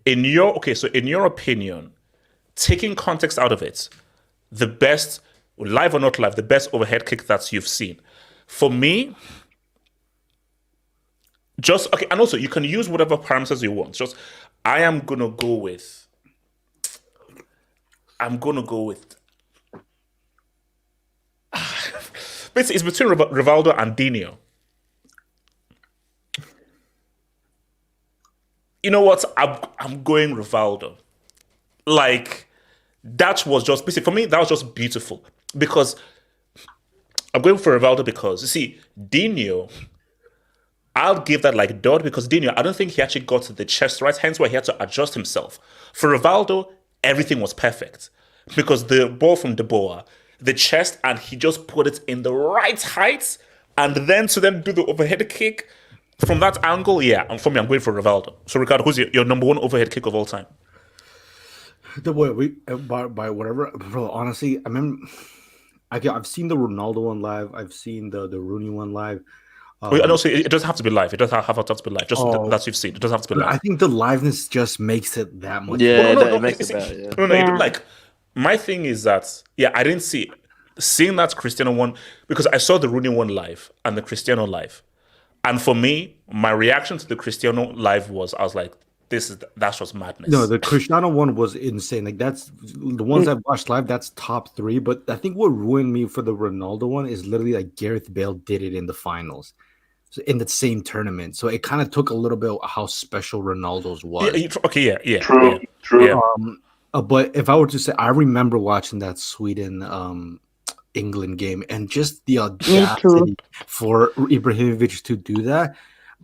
In your opinion, taking context out of it, the best, live or not live, the best overhead kick that you've seen. For me, and also you can use whatever parameters you want. I'm gonna go with. Basically, it's between Rivaldo and Dino. You know what? I'm going Rivaldo. Like, that was just basically for me. That was just beautiful because I'm going for Rivaldo because you see Dino. I'll give that like Dodd because Dino, I don't think he actually got to the chest right, hence why he had to adjust himself. For Rivaldo, everything was perfect because the ball from De Boer, the chest, and he just put it in the right height, and then to then do the overhead kick from that angle. Yeah, and for me, I'm going for Rivaldo. So Ricardo, who's your number one overhead kick of all time? The way by whatever, bro. Honestly, I remember I've seen the Ronaldo one live. I've and Rooney one live. And also, it doesn't have to be live. It doesn't have to be live. Just that you've seen. It doesn't have to be live. I think the liveness just makes it that much. Yeah, it makes it better. Yeah. Like my thing is that I didn't seeing that Cristiano one because I saw the Rooney one live and the Cristiano live, and for me, my reaction to the Cristiano live was I was like, that's just madness. No, the Cristiano one was insane. Like that's the ones I've watched live. That's top 3. But I think what ruined me for the Ronaldo one is literally like Gareth Bale did it in the finals. So in the same tournament, so it kind of took a little bit of how special Ronaldo's was. Yeah. True. But if I were to say, I remember watching that Sweden England game and just the audacity for Ibrahimovic to do that.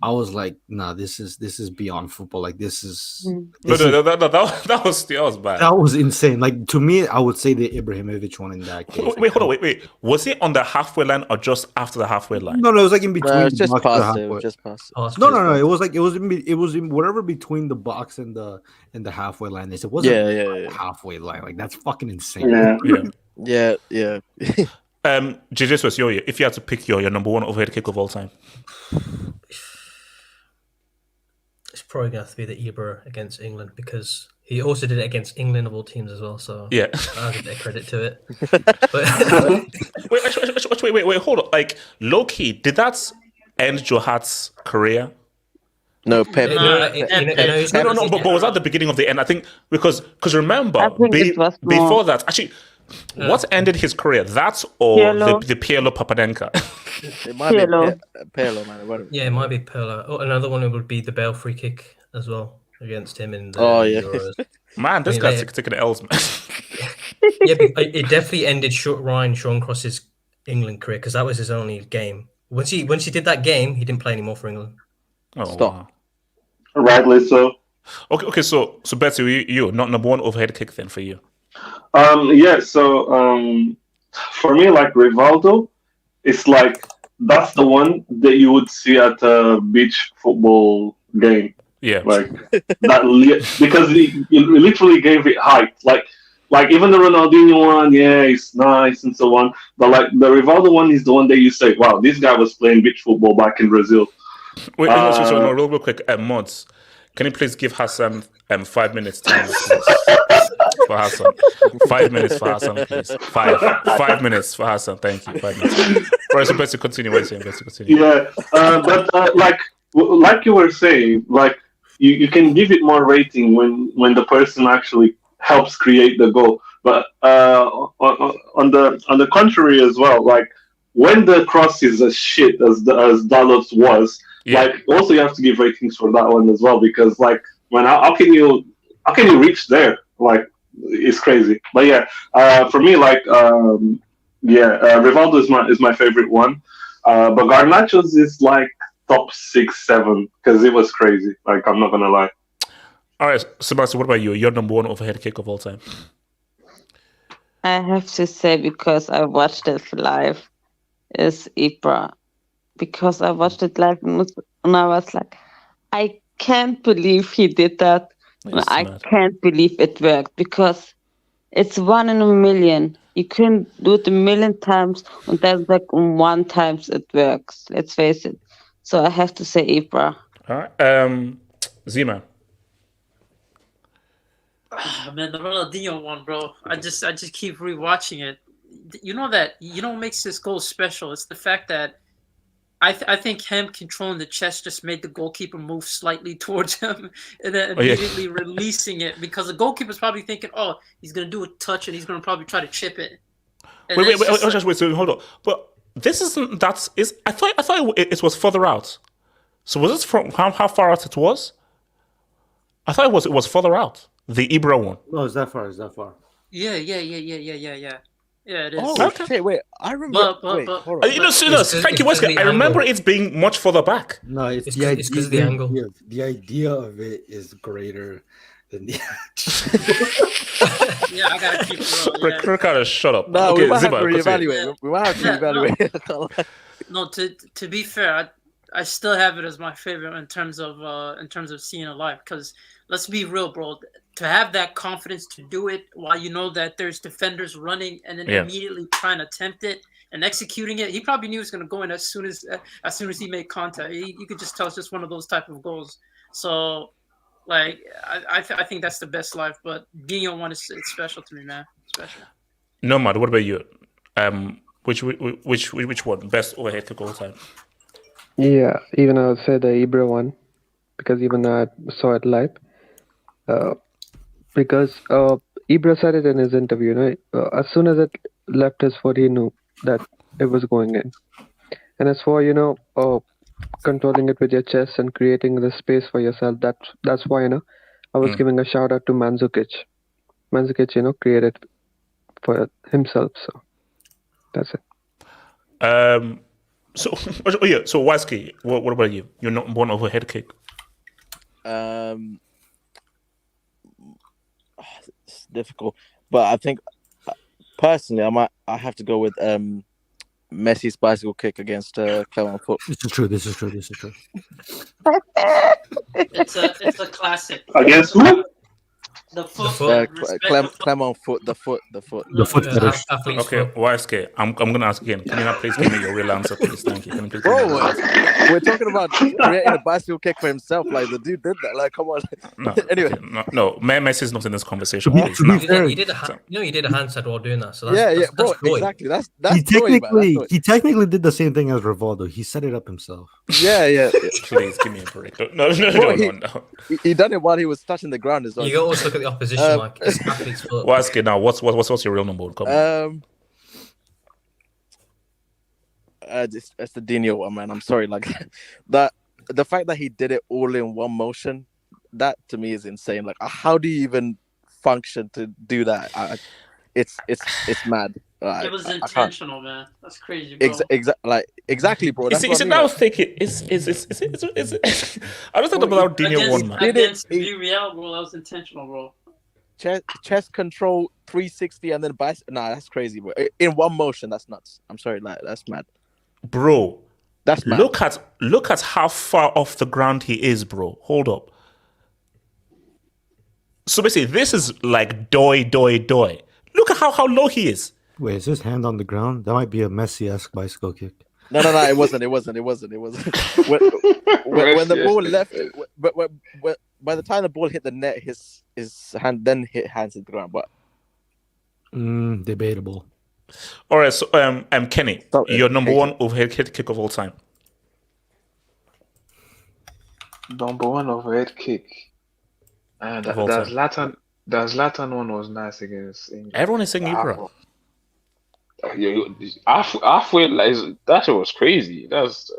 I was like, nah, this is beyond football. Like this is that was bad. That was insane. Like to me, I would say the Ibrahimovic one in that case. Wait, hold on, wait. Was it on the halfway line or just after the halfway line? No, it was like in between. No, it's just box and the past it. halfway. Just past it. No. It was like it was in whatever between the box and the halfway line. They said, wasn't Yeah. halfway line. Like that's fucking insane. Yeah. JJ, if you had to pick your number one overhead kick of all time, It's probably going to have to be the Ibra against England because he also did it against England of all teams as well. So yeah, I'll give a credit to it. Wait, hold on. Like low key, did that end Joe Hart's career? No, Pep. No, but was that the beginning of the end? I think because remember before that, actually, what ended his career? That or the Pirlo Papadenka? It might be Pirlo, man. Yeah, it might be Pirlo. Oh, another one would be the Bale free kick as well against him in the Euros. Man, this guy's taking the L's, man. Yeah, but it definitely ended Ryan Shawcross's England career because that was his only game. Once he did that game, he didn't play anymore for England. Oh, stop. Wow. Rightly so. Okay. So Betsy, you not number one overhead kick then for you? So for me, like Rivaldo, it's like that's the one that you would see at a beach football game. Yeah, like that because he literally gave it height. Like even the Ronaldinho one, yeah, it's nice and so on. But like the Rivaldo one is the one that you say, wow, this guy was playing beach football back in Brazil. Wait, real quick, Mods, can you please give Hassan 5 minutes time for Hassan? 5 minutes for Hassan, please. 5 minutes for Hassan. Thank you. 5 minutes. Right, so best to continue. Yeah, but like you were saying, like you can give it more rating when the person actually helps create the goal. But on the contrary as well, like when the cross is as shit as Dalot's was. Yeah. Like also you have to give ratings for that one as well because like how can you reach there? Like it's crazy. But yeah, for me like Rivaldo is my favorite one. But Garnacho's is like top 6, 7 because it was crazy. Like I'm not gonna lie. All right, Sebastian, what about you? Your number one overhead kick of all time? I have to say because I watched it live is Ibra. Because I watched it live and I was like, I can't believe he did that. I can't believe it worked because it's 1 in a million. You can do it a million times and that's like 1 time it works. Let's face it. So I have to say Ibra. All right. Zima. Man, the Ronaldinho one, bro. I just keep rewatching it. You know what makes this goal special? It's the fact that I think him controlling the chest just made the goalkeeper move slightly towards him and then immediately releasing it because the goalkeeper's probably thinking, oh, he's going to do a touch and he's going to probably try to chip it. And wait, so hold on. But this isn't that is I thought it was further out. So was this from how far out it was? I thought it was further out. The Ibra one. No, it's that far. Yeah. Yeah, it is. Oh, okay. Wait, I remember. But thank you, Wesker. I remember it being much further back. No, it's because of the angle. The idea of it is greater than the Yeah, I gotta keep it real. Kind of shut up. No, okay, we might Ziba, have to reevaluate. We might have to reevaluate. No, to be fair, I still have it as my favorite in terms of seeing it live. Because let's be real, bro. To have that confidence to do it while you know that there's defenders running and then immediately trying to attempt it and executing it, he probably knew he was going to go in as soon as he made contact. You could just tell it's just one of those type of goals. So, like, I think that's the best life. But Dino one it's special to me, man. Special. Nomad, what about you? Which one? Best overhead kick of all time? Yeah, even I would say the Ibra one because even I saw it live. Because Ibra said it in his interview, as soon as it left his foot, he knew that it was going in. And as for, controlling it with your chest and creating the space for yourself, that's why, I was giving a shout out to Mandzukic. Mandzukic, created for himself, so that's it. So Waski, what about you? You're not one overhead kick. It's difficult, but I think personally, I have to go with Messi's bicycle kick against Clermont Foot. This is true. It's a classic. Against who? The foot. Clermont Foot. The foot. The foot fetish. Okay, YSK, I'm gonna ask again. Can you not please give me your real answer, please? Thank you. Can you please give Bro, me your real answer? we're talking about creating a bicycle kick for himself. Like the dude did that. Like, come on. No, Anyway. okay, no, Messi's not in this conversation. Yeah, Please. to be No. fair, You did a handstand while doing that. So that's, Yeah, that's, bro. that's joy. Exactly. That's he joy, man. technically That's joy. he technically did the same thing as Rivaldo. He set it up himself. Yeah. Please give me a break. No. He done it while he was touching the ground as well. You got to also look at the opposition. Like it's athlete's foot. YSK, now what's your real number? Come on. It's the Dino one, man. I'm sorry, like that. The fact that he did it all in one motion, that to me is insane. Like, how do you even function to do that? It's mad. It was intentional, man. That's crazy, bro. Exactly, bro. You see, now I was thinking, I was thinking about Dino one, man. Against Villarreal, bro, that was intentional, bro. Chest control 360 and then bicycle. Nah, that's crazy, bro. In one motion, that's nuts. I'm sorry, like that's mad, bro. That's mad. Look at how far off the ground he is, bro. Hold up. So basically, this is like doi. Look at how low he is. Wait, is his hand on the ground? That might be a Messi-esque bicycle kick. No, it wasn't. when the ball left, by the time the ball hit the net, his hand then hit hands at the ground. But debatable. All right, so Kenny, your number one overhead kick of all time. Number one overhead kick. And that Zlatan one was nice against England. Everyone is saying Ibra. Halfway, like that shit was crazy. That was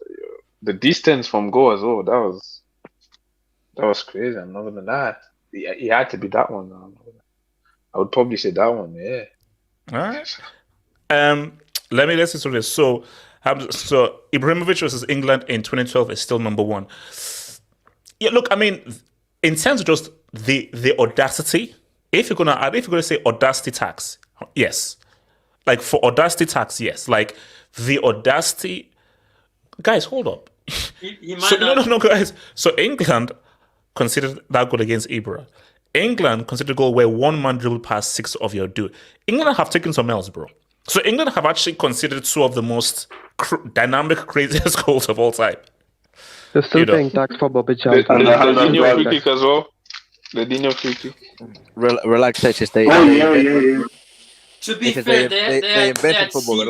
the distance from goal as well. That was crazy. I'm not gonna lie. He had to be that one. I would probably say that one. Yeah. All right. Let's do this. So Ibrahimovic versus England in 2012 is still number one. Yeah. Look, I mean, in terms of just the audacity, if you're gonna say audacity tax, yes. Like for audacity tax, yes. Like the audacity, guys. Hold up. No, guys. So England considered that goal against Ibra. England considered a goal where one man dribbled past six of your dude. England have taken some else, bro. So England have actually considered two of the most dynamic, craziest goals of all time. They're still paying tax for Bobby The Dino free kick as well. The Dino free kick. Relax, HSD. Yeah. To be fair, they invented football.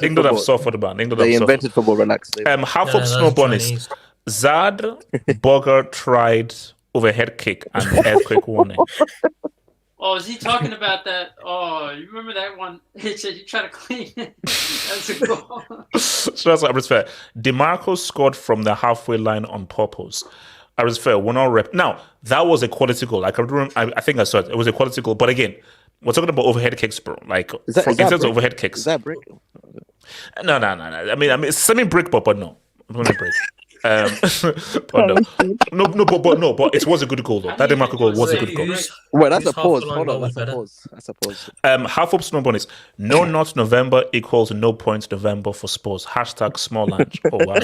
England have suffered, man. They invented football. Relax. Half up snow bonus. Zad Bogger tried overhead kick and earthquake warning. Oh, is he talking about that? Oh, you remember that one? He said you try to clean it. That's a goal. So that's what I was fair. DeMarco scored from the halfway line on purpose. I was fair. We're not rep. Now that was a quality goal. Like I think I saw it. It was a quality goal. But again, we're talking about overhead kicks, bro. Like in terms of overhead kicks. Is that brick? No. I mean, it's semi-brick, but no, not brick. But but it was a good goal though. That DeMarco goal was a good goal. Well, that's a pause. Hold on, that's a pause. Half up snow bonus. No not November equals no points November for Spurs. # small lunch. Oh wow.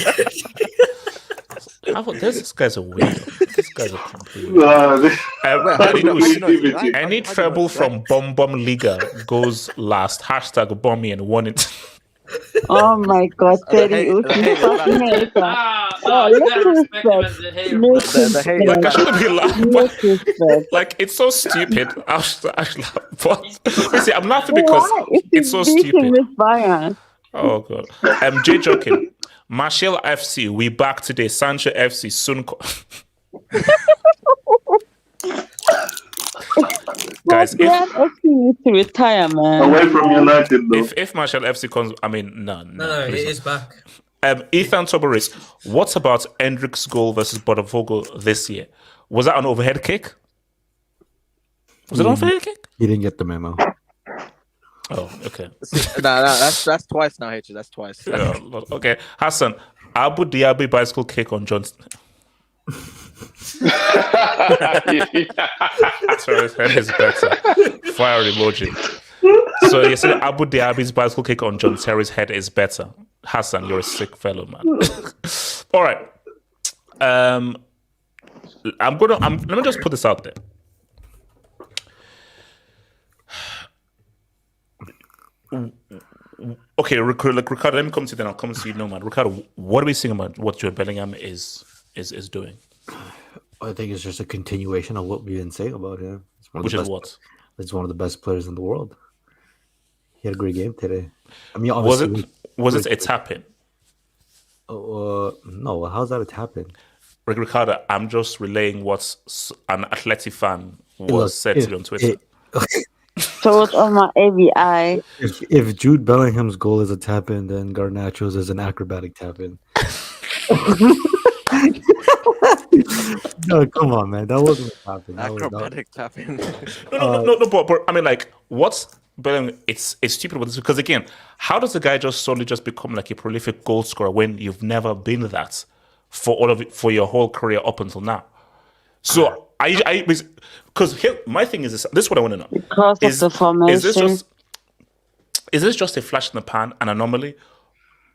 This guy's a weirdo. This guy's a complete weirdo. Any treble from Bum Liga goes last. # Bommy and won it. Oh my God, Terry! You gotta respect him as a hater. Like I shouldn't be laughing, but like it's so stupid. See, I'm laughing because it's so stupid. Oh God. Jay joking. Martial FC, we back today. Sancho FC soon. Guys, if FC needs to retire, man. Away from United, though. If Martial FC comes, I mean, no, it is back. Ethan Tobaris, what about Hendrick's goal versus Botafogo this year? Was that an overhead kick? Was it an overhead kick? He didn't get the memo. Oh, okay. Nah, that's twice now, H. That's twice. Yeah, okay, Hassan, Abu Dhabi bicycle kick on Johnson. Sorry, that is better. Fire emoji. So you said Abu Dhabi's bicycle kick on John Terry's head is better. Hassan, you're a sick fellow, man. All right. Let me just put this out there. Okay, Ricardo, let me come to you then. I'll come to you, no man. Ricardo, what are we seeing about what Jude Bellingham is doing? I think it's just a continuation of what we've been saying about him. Which is what? It's one of the best players in the world. He had a great game today. I mean, was it a tap-in? No. How's that a tap-in? Ricardo, I'm just relaying what an Atleti fan said to you on Twitter. So it's on my AVI. If Jude Bellingham's goal is a tap-in, then Garnacho's is an acrobatic tap-in. No, come on, man. That wasn't a tap-in. Acrobatic tap-in. No, but I mean, like, what's Bellingham? It's stupid with this because again, how does the guy just suddenly just become like a prolific goal scorer when you've never been that for your whole career up until now? So because my thing is this is what I want to know. Because of the formation. Is this just a flash in the pan, an anomaly?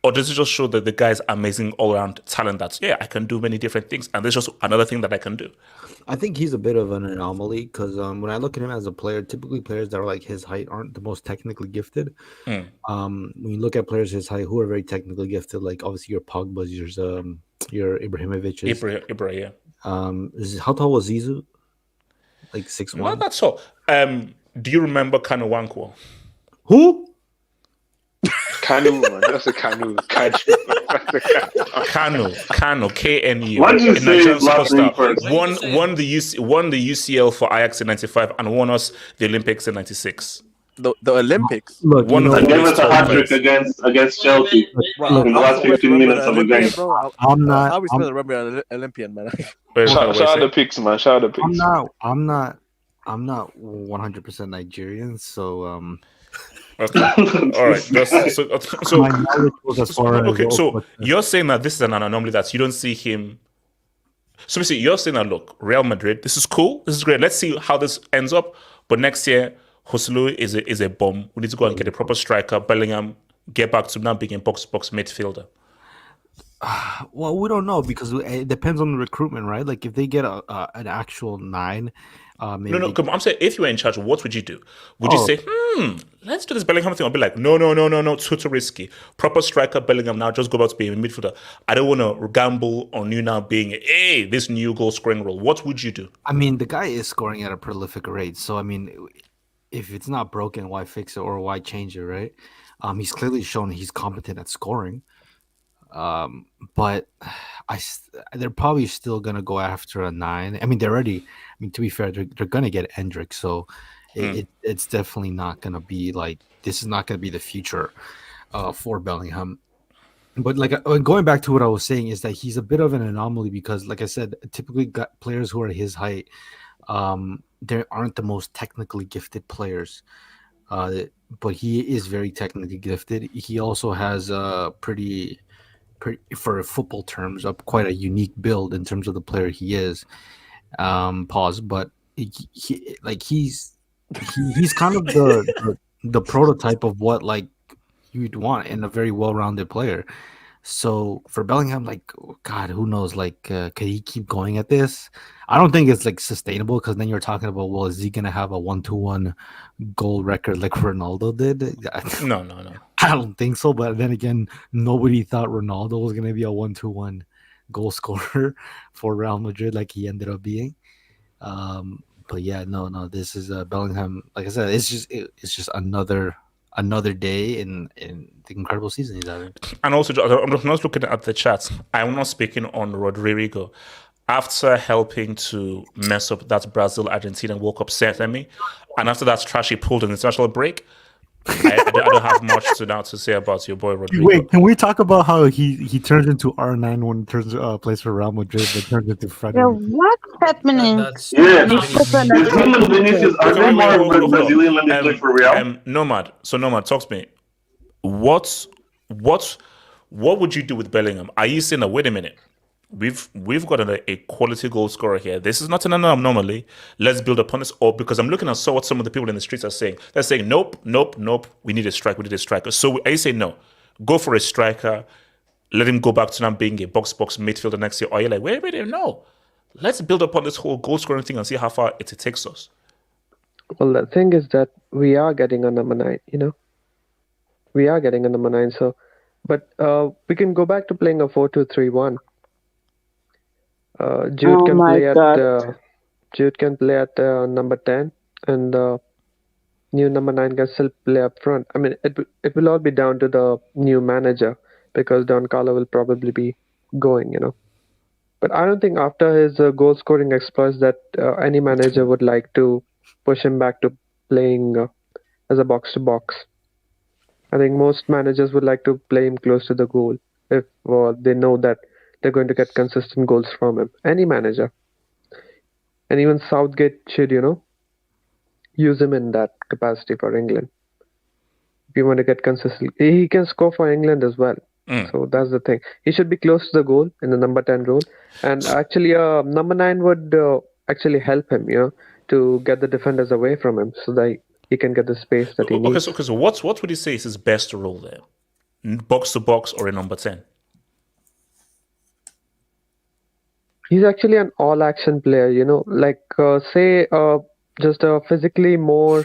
Or does it just show that the guy's amazing all-around talent that's, I can do many different things, and there's just another thing that I can do? I think he's a bit of an anomaly because when I look at him as a player, typically players that are like his height aren't the most technically gifted. When you look at players his height who are very technically gifted, like obviously your Pogba's, your Ibrahimovic. Yeah. How tall was Zizou? Like 6'1"? Not that tall. Do you remember Kanu Wankwo? Who? Kanu, man. That's a Kanu. Kanu, KNU. Why did you say his last name first? Won the UCL for Ajax in '95 and won us the Olympics in '96. The Olympics. Look, and gave us a hat trick against Chelsea in the last 15 minutes of the game. I'm not. How are we supposed to remember an Olympian, man? Shout out the picks, man. Shout out the picks. I'm not 100% Nigerian, so Okay. All right. So you're saying that this is an anomaly that you don't see him. So basically, you're saying that look, Real Madrid, this is cool, this is great. Let's see how this ends up. But next year, Joselu is a bomb. We need to go and get a proper striker. Bellingham, get back to now being a box midfielder. Well, we don't know because it depends on the recruitment, right? Like if they get an actual 9. Maybe... No. Come on, I'm saying if you were in charge, what would you do? Would you say, let's do this Bellingham thing? I'll be like, no, too risky. Proper striker Bellingham now, just go back to being a midfielder. I don't want to gamble on you now being, this new goal scoring role. What would you do? I mean, the guy is scoring at a prolific rate. So, I mean, if it's not broken, why fix it or why change it, right? He's clearly shown he's competent at scoring. But they're probably still gonna go after a 9. I mean, to be fair, they're gonna get Endrick, so it's definitely not gonna be like this is not gonna be the future for Bellingham. But like going back to what I was saying is that he's a bit of an anomaly because, like I said, typically players who are his height, they aren't the most technically gifted players. But he is very technically gifted. He also has a pretty for football terms, quite a unique build in terms of the player he is. But he's kind of the prototype of what like you'd want in a very well-rounded player. So for Bellingham, like God, who knows? Like, could he keep going at this? I don't think it's like sustainable because then you're talking about, well, is he gonna have a 1-1 goal record like Ronaldo did? No. I don't think so. But then again, nobody thought Ronaldo was gonna be a 1-1 goal scorer for Real Madrid like he ended up being. But yeah, no. This is Bellingham. Like I said, it's just another day in the incredible season he's having. And also, I'm not looking at the chat. I'm not speaking on Rodrigo. After helping to mess up that Brazil-Argentina World Cup semi, and after that trash he pulled an international break, I don't have much to say about your boy Rodrigo. Wait, can we talk about how he turns into R9 when he plays for Real Madrid, but turns into Fred? Yeah, what's happening? Is him and Vinicius, are they more Brazilian when they play for Real? Nomad, talk to me. What would you do with Bellingham? Are you saying that, wait a minute, we've got a quality goal scorer here. This is not an anomaly. Let's build upon this. Or because I'm looking at what some of the people in the streets are saying. They're saying, nope. We need a striker. So I say no. Go for a striker. Let him go back to not being a box midfielder next year. Or you're like, wait, no. Let's build upon this whole goal scoring thing and see how far it takes us. Well, the thing is that we are getting a number 9, you know. We are getting a number 9. So, but we can go back to playing a 4-2-3-1. Jude can play at number 10, and new number 9 can still play up front. I mean, it will all be down to the new manager, because Don Carlo will probably be going, you know. But I don't think after his goal scoring exploits that any manager would like to push him back to playing as a box to box. I think most managers would like to play him close to the goal if they know that they're going to get consistent goals from him. Any manager. And even Southgate should, you know, use him in that capacity for England. If you want to get consistent. He can score for England as well. So that's the thing. He should be close to the goal in the number 10 role. And actually, number 9 would actually help him, you know, to get the defenders away from him so that he can get the space that he needs. Okay, so what would you say is his best role there? Box to box or a number 10? He's actually an all-action player, you know, like just a physically more,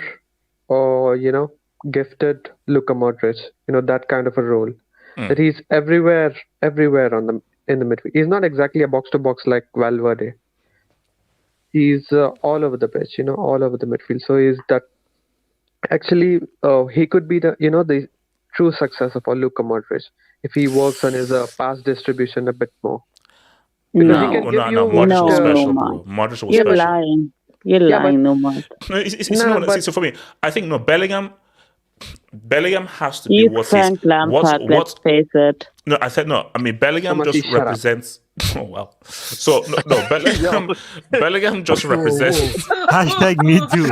you know, gifted Luka Modric, you know, that kind of a role. That he's everywhere in the midfield. He's not exactly a box-to-box like Valverde. He's all over the pitch, you know, all over the midfield. So he's that. Actually, he could be the true successor for Luka Modric if he works on his pass distribution a bit more. Modric was special, bro. Modric was You're special. lying. You're lying, no more. So for me, I think Bellingham has to be what Frank Lampard, let's face it. No, I said no. I mean, Bellingham just represents. Oh wow. So no, Bellingham just represents. Hashtag me too.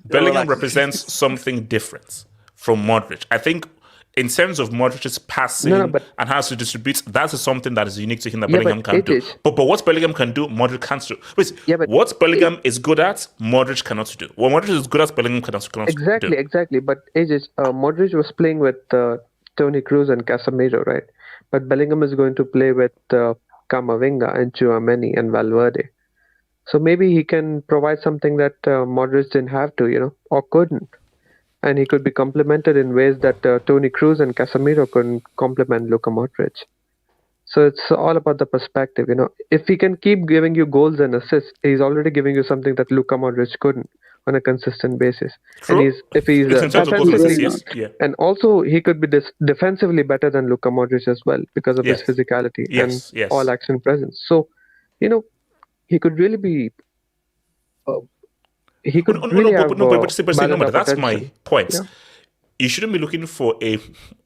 Bellingham represents something different from Modric. I think in terms of Modric's passing and how to distribute, that is something that is unique to him that Bellingham can do. But what Bellingham can do, Modric can't do. What Bellingham is good at, Modric cannot do. What Modric is good at, Bellingham cannot do. Exactly. But Modric was playing with Toni Kroos and Casemiro, right? But Bellingham is going to play with Camavinga and Tchouaméni and Valverde. So maybe he can provide something that Modric didn't have to, you know, or couldn't. And he could be complemented in ways that Toni Kroos and Casemiro couldn't complement Luka Modric. So it's all about the perspective, you know. If he can keep giving you goals and assists, he's already giving you something that Luka Modric couldn't on a consistent basis. True. And if he's and also he could be defensively better than Luka Modric as well because of his physicality and all action presence. So, you know, he could really be. He could that's my point. Yeah. You shouldn't be looking for a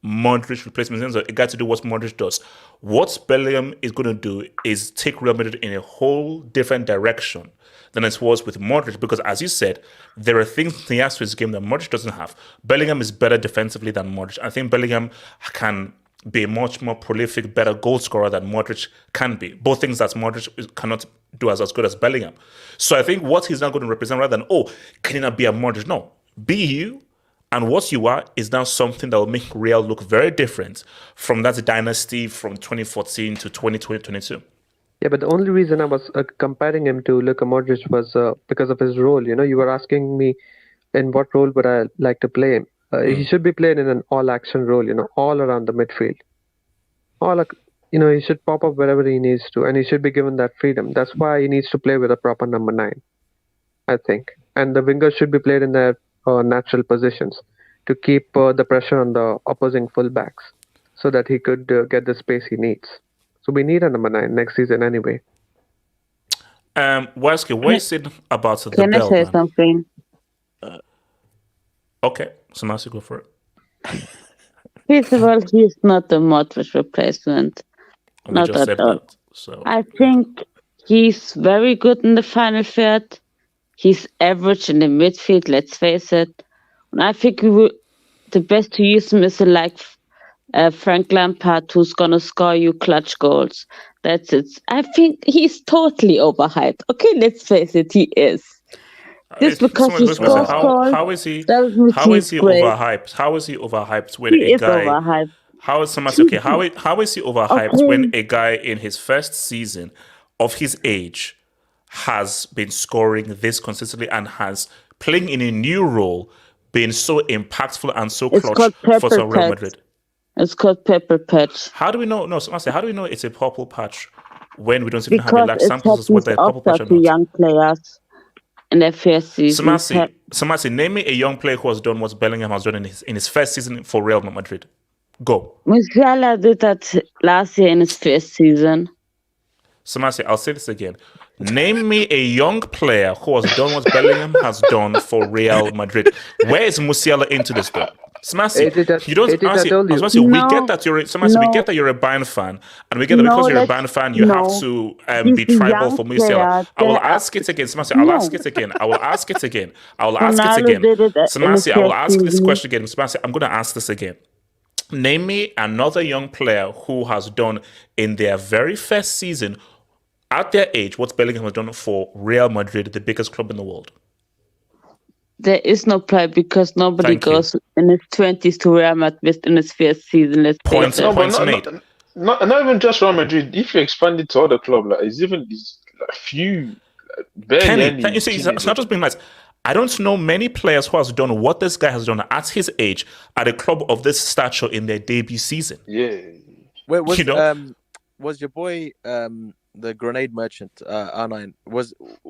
Modric replacement, a guy to do what Modric does. What Bellingham is going to do is take Real Madrid in a whole different direction than it was with Modric, because as you said, there are things he has to his game that Modric doesn't have. Bellingham is better defensively than Modric. I think Bellingham can be a much more prolific, better goal scorer than Modric can be. Both things that Modric cannot do as good as Bellingham. So I think what he's now going to represent, rather than, can he not be a Modric? No. Be you, and what you are is now something that will make Real look very different from that dynasty from 2014 to 2022. Yeah, but the only reason I was comparing him to Luka Modric was because of his role. You know, you were asking me in what role would I like to play him. He should be played in an all-action role, you know, all around the midfield. He should pop up wherever he needs to, and he should be given that freedom. That's why he needs to play with a proper number 9, I think. And the wingers should be played in their natural positions to keep the pressure on the opposing fullbacks so that he could get the space he needs. So we need a number 9 next season anyway. Wesley, what is it about the Can I say something? Okay, so now go for it. First of all, he's not the Modric replacement. We Not just at said all. that. So I think he's very good in the final third. He's average in the midfield, let's face it. And I think the best to use him is like Frank Lampard, who's going to score you clutch goals. That's it. I think he's totally overhyped. Okay, let's face it, he is. Just because he scores goals, how is he great. overhyped? How is he overhyped when He a is guy? overhyped. How is somebody okay? How is he overhyped Okay. when a guy in his first season of his age has been scoring this consistently and has playing in a new role, been so impactful and so It's clutch called for Pepper Real Patch. Madrid? It's called Pepper Patch. How do we know? No, so I say, how do we know it's a purple patch when we don't even have a Because large it samples as whether a happens purple patch after or to not? young players in their first season. Samasi, name me a young player who has done what Bellingham has done in his first season for Real Madrid. Go. Musiala did that last year in his first season. Samasi, I'll say this again. Name me a young player who has done what Bellingham has done for Real Madrid. Where is Musiala into this though? Samasi, you don't. Samasi, we get that you're. Samasi, we get that you're a Bayern fan, and we get that because you're a Bayern fan, you have to be tribal for Musiala. I will ask it again, Samasi. I will ask it again. I will ask it again. I will ask it again. Samasi, I will ask this question again. Samasi, I'm going to ask this again. Name me another young player who has done in their very first season at their age what Bellingham has done for Real Madrid, the biggest club in the world. There is no player because nobody goes in his 20s to Real Madrid in his first season. Points made. Not even just Real Madrid. If you expand it to other clubs, like it's even like few. Kenny, you see, it's not just being nice. I don't know many players who has done what this guy has done at his age at a club of this stature in their debut season. Yeah. Wait, was your boy the grenade merchant R9?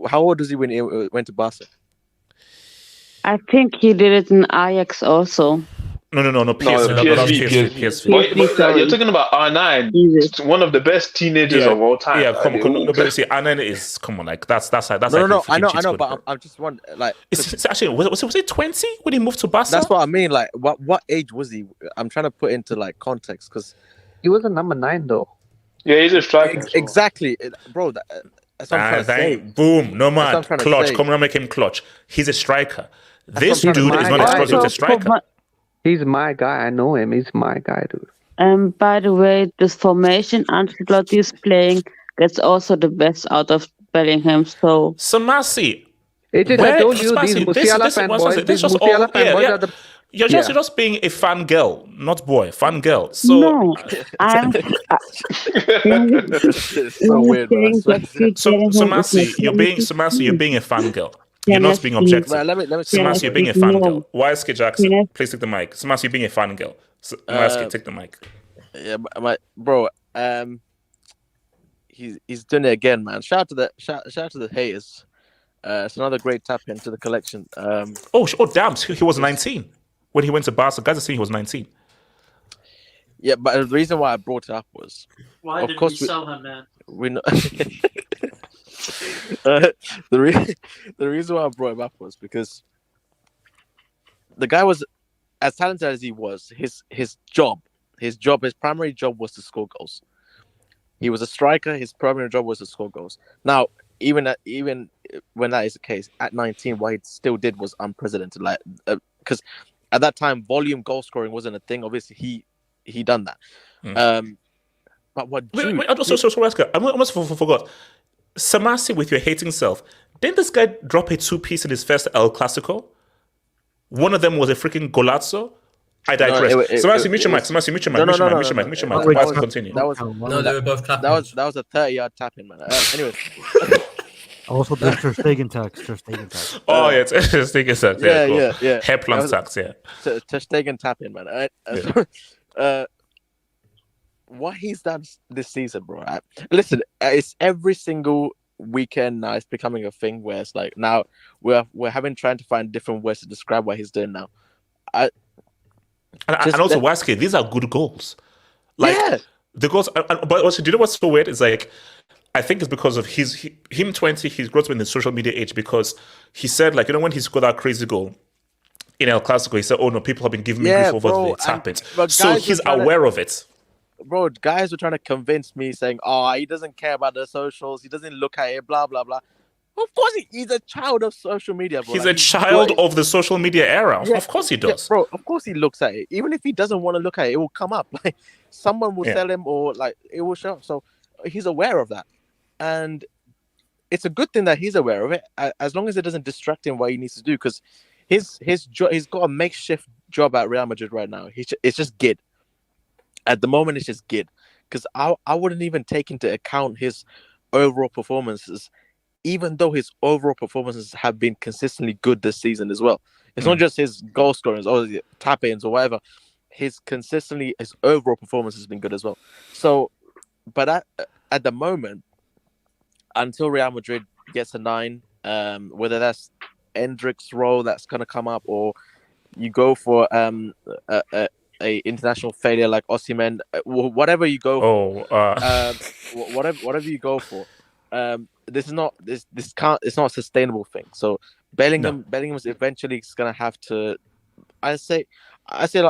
How old was he when he went to Barca? I think he did it in Ajax also. No, PSV. But you're talking about R9, one of the best teenagers of all time. Yeah, come on. No, but see, R9 is like that's no. I know, but I'm just wondering, like, it's actually was it 20 when he moved to Barca? That's what I mean. Like, what age was he? I'm trying to put into like context because he was a number 9 though. Yeah, he's a striker. Exactly, bro. That's what I'm trying to say. Boom, no man, clutch. Come on, make him clutch. He's a striker. This dude is not explosive as a striker. He's my guy. I know him. He's my guy, dude. By the way, this formation Ancelotti is playing gets also the best out of Bellingham. So Samasi, I told you these Musiala fanboys. These Musiala fanboys are the. You're just being a fan girl, not boy, fan girl. So no, I'm. so weird, man. So Samasi, you're being a fan girl. You're not being objective. Let me Samasi, you're being a fan girl. YSK Jackson, please take the mic. Samasi, you're being a fan girl. YSK, take the mic. Yeah, bro. He's doing it again, man. Shout out to the haters. It's another great tap into the collection. Oh damn! He was 19 when he went to Barca. Guys are saying he was 19. Yeah, but the reason why I brought it up was, why did we sell him, man? We know. The reason why I brought him up was because the guy was as talented as he was. His primary job was to score goals. He was a striker. His primary job was to score goals. Now, even when that is the case, at 19, what he still did was unprecedented. Like, because at that time, volume goal scoring wasn't a thing. Obviously, he done that. But what? Jude, wait, I almost forgot. Samasi, with your hating self, didn't this guy drop a 2-piece in his first El Clasico? One of them was a freaking golazo. I digress. Samasi, mute your mic. Samasi, mute your mic. Continue. That was they were both tapping. That was a 30-yard tap-in, man. Anyway. Also, the Ter Stegen tax. Oh, yeah, Ter Stegen tax. Yeah. Hair plant tax, yeah. Ter Stegen tap-in, man. What he's done this season, bro. Listen, it's every single weekend now. It's becoming a thing where it's like now we're trying to find different words to describe what he's doing now. And also, Waske, these are good goals. Like the goals, but also, do you know what's so weird? It's like I think it's because of him 20. He's grown up in the social media age because he said, like, when he scored that crazy goal, in El Clasico, he said, "Oh no, people have been giving me Yeah, grief over bro, the tap-ins." but So guys he's were trying to- aware of it. Bro, guys were trying to convince me, saying, "Oh, he doesn't care about the socials. He doesn't look at it. Blah blah blah." Of course, he's a child of social media, bro. He's Like, a child of the social media era. Yeah, Of course he yeah, does. bro. Of course he looks at it. Even if he doesn't want to look at it, it will come up. Like someone will Yeah. tell him, or like it will show up. So he's aware of that, and it's a good thing that he's aware of it, as long as it doesn't distract him what he needs to do. Because he's got a makeshift job at Real Madrid right now. It's just good. At the moment, it's just good. Because I wouldn't even take into account his overall performances, even though his overall performances have been consistently good this season as well. It's not just his goal scorings or tap-ins or whatever. His overall performance has been good as well. So, but at the moment, until Real Madrid gets a 9, whether that's Endrick's role that's going to come up, or you go for a international failure like Osimhen, whatever you go for, whatever you go for, this is not it's not a sustainable thing. So Bellingham's eventually going to have to. I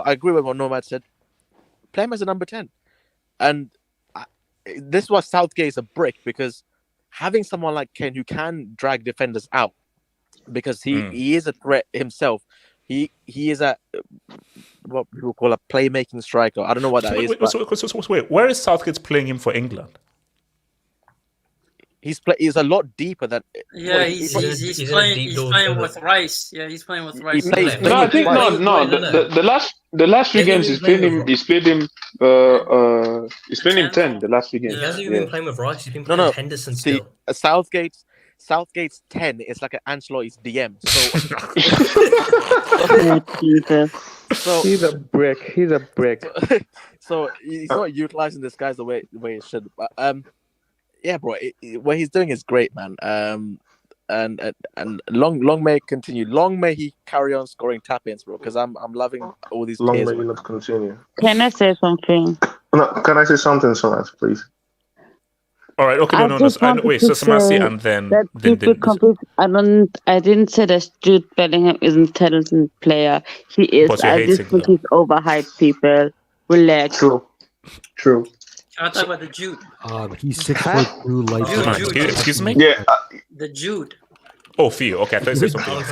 agree with what Nomad said. Play him as a number 10, and this was Southgate is a brick, because having someone like Kane who can drag defenders out, because he is a threat himself. He is a what people call a playmaking striker. I don't know what that is. Wait, where is Southgate playing him for England? He's a lot deeper than. Yeah, he's playing with Rice. Yeah, he's playing with Rice. No, I think no. The last few games he's played him 10. The last few games. He hasn't even been playing with Rice. He's been playing with Henderson still. Southgate's 10 is like an Ancelotti's DM. So he's a brick. So he's not utilizing this guy the way it should. But yeah, bro, what he's doing is great, man. And long may it continue. Long may he carry on scoring tap-ins, bro. Because I'm loving all these. Long players, may he not continue. Can I say something? No, can I say something, Sonas, please? All right, okay, no. Wait, so Samasi and then. I didn't say that Jude Bellingham is an intelligent player. He is. I just think he's overhyped, people. Relax. True. I'm talking about the Jude. He's 6'2", light. Excuse me? Yeah. The Jude. Oh, for you. Okay, I thought you said something. Well,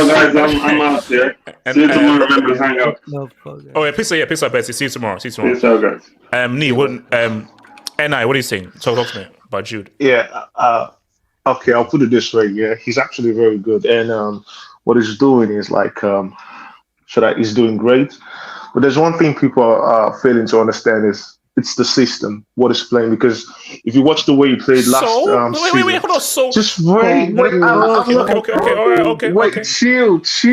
guys, I'm out there. See you tomorrow. Remember to hang out. Oh, yeah, peace out, Bessie. See you tomorrow. Peace out, guys. Ni, Ni, what are you saying? Talk to me about Jude. Yeah. Okay, I'll put it this way. Yeah, he's actually very good, and what he's doing is like, he's doing great. But there's one thing people are failing to understand is it's the system, what is playing. Because if you watch the way he played last season, wait, hold on. So just wait. Okay. Chill. Take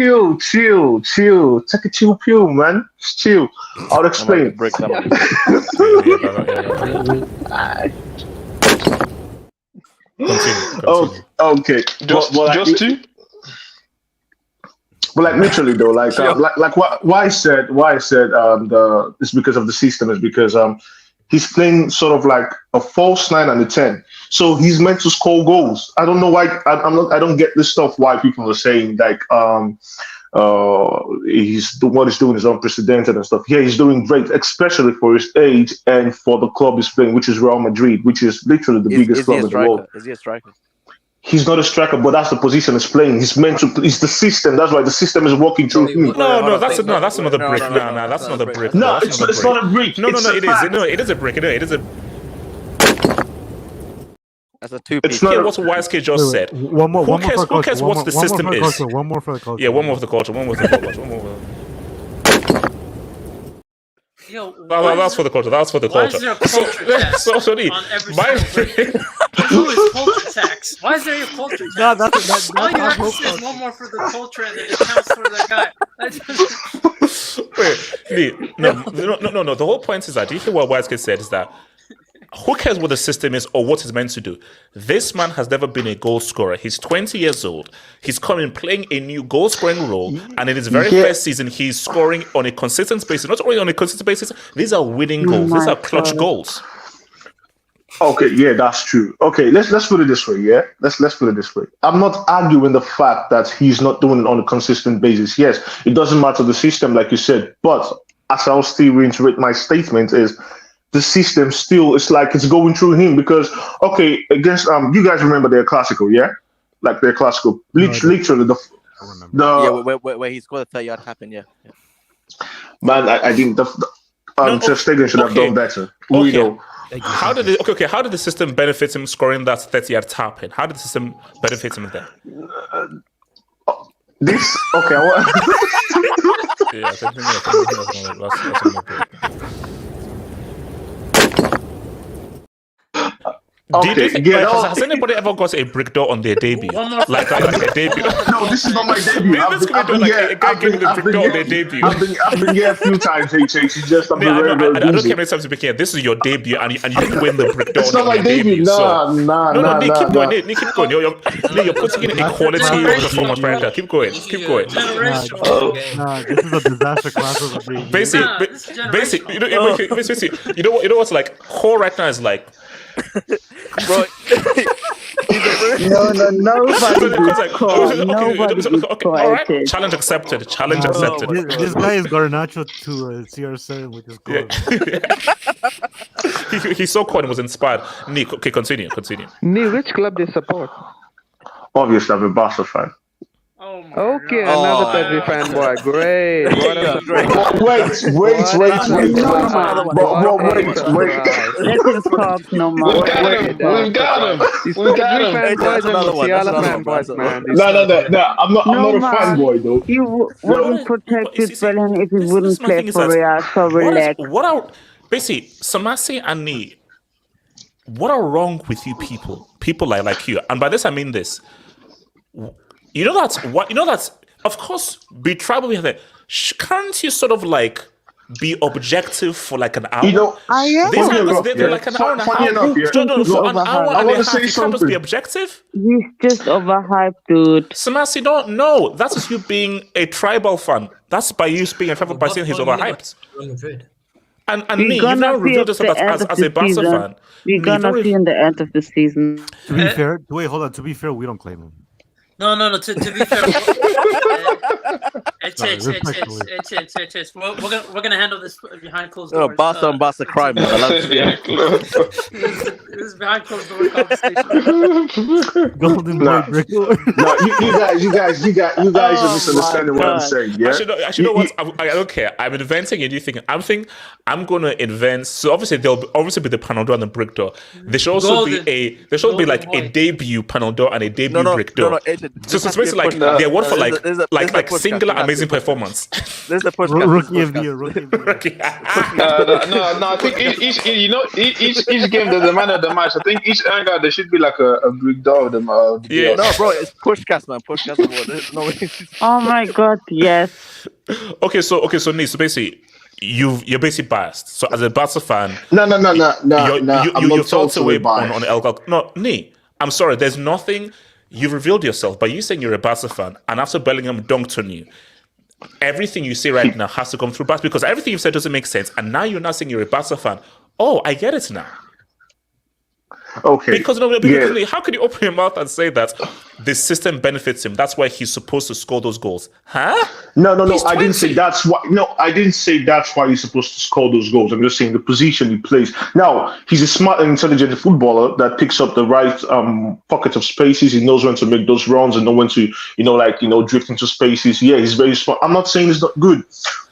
a chill pill, man. Just chill. I'll explain. Continue. Okay. Just two. But like literally though, like why I said it's because of the system is because he's playing sort of like a false 9 and a 10, so he's meant to score goals. I don't know why I don't get this stuff. Why people are saying like what he's doing is unprecedented and stuff. Yeah, he's doing great, especially for his age and for the club he's playing, which is Real Madrid, which is literally the biggest club in the world. Is he a striker? He's not a striker, but that's the position he's playing. He's meant to. It's the system. That's why the system is working through him. No, that's another brick. No, that's another brick. No, it's not a brick. No, it is. No, it is a brick. It is a. That's a two-piece. Hear what YSK just said. One more. Who cares what the system is? One more for the culture. Yeah, one more for the culture. Yo, that's for the culture. That's for the why culture. Is there a culture tax on every Who is culture tax? Why is there a culture tax? No, that's all you have to say is one more for the culture, and then it counts for the guy. Wait, no. The whole point is that, do you hear what YSK said? Is that who cares what the system is or what it's meant to do? This man has never been a goal scorer. He's 20 years old. He's coming playing a new goal scoring role, and in his very first season, he's scoring on a consistent basis. Not only on a consistent basis, these are winning goals. These are clutch goals. Okay, yeah, that's true. Okay, let's put it this way, yeah. Let's put it this way. I'm not arguing the fact that he's not doing it on a consistent basis. Yes, it doesn't matter the system, like you said, but as I'll still reiterate my statement is the system still it's like it's going through him because against you guys remember their classical, yeah? Like their classical. Literally the where he scored a 30-yard tap in, yeah. Man, I think Ter Stegen should have done better. We know. How did the system benefit him scoring that 30-yard tap in? How did the system benefit him there? This okay. Yeah, I think has anybody ever got a brick door on their debut? Like a debut? No, this is not my debut. I've been here a few times. I don't care how many times you've been here. This is your debut, and you didn't win the brick door. It's not my debut. No. Keep going. You're putting in a quality performance right there. Keep going. This is a disaster class of the Basically, you know what's like? Core right now is like. Bro, Nobody. Challenge accepted. This guy is Garnacho to CR7 with his goal. He saw Coin was inspired. Nick, okay, continue. Nee, which club do you support? Obviously, I'm a Barca fan. Okay, another Pedri fanboy. Great. Wait. Let him talk no more. We got him. No. I'm not a fanboy though. You wouldn't protect Jude Bellingham if he wouldn't play for Real, so relax. Basically, Samasi and Nee, what are wrong with you people? People like you. And by this I mean this. You know that's of course be tribal with it. Can't you sort of like be objective for like an hour? You know, they're like an hour and a half. For an hour and a half, you can't just be objective. He's just overhyped, dude. Samasi, no, that's you being a tribal fan. That's by you being a fan by saying he's overhyped. And me, you've now revealed yourself as a Barca fan. We're gonna see in the end of the season. To be fair, hold on. To be fair, we don't claim him. No. To be fair, we're gonna handle this behind closed doors. Barca and Barca crime. This is behind closed door conversation. Golden boy brick. No, you guys are misunderstanding what I'm saying. Yeah. Actually, you know what? I don't care. I'm inventing a new thing. I'm gonna invent. So obviously there'll be the panel door and the brick door. There should also be a debut panel door and a debut brick door. So it's basically like they're one for like singular amazing performance. There's the rookie of the year. No. I think each game there's a man of the match. I think each Hangout there should be like a brick door of them. No, bro, it's Pushcast, man. Pushcast. No. Oh my God, yes. Okay, so Nee, so basically. You're basically biased. So as a Barca fan, no. You felt away on El. No, Nee, I'm sorry. There's nothing. You've revealed yourself, but you saying you're a Barca fan, and after Bellingham dunked on you, everything you say right now has to come through Barca because everything you've said doesn't make sense, and now you're not saying you're a Barca fan. Oh, I get it now. Okay. Because how can you open your mouth and say that the system benefits him? That's why he's supposed to score those goals, huh? No. I didn't say that's why. No, I didn't say that's why he's supposed to score those goals. I'm just saying the position he plays. Now he's a smart and intelligent footballer that picks up the right pocket of spaces. He knows when to make those runs and know when to drift into spaces. Yeah, he's very smart. I'm not saying it's not good,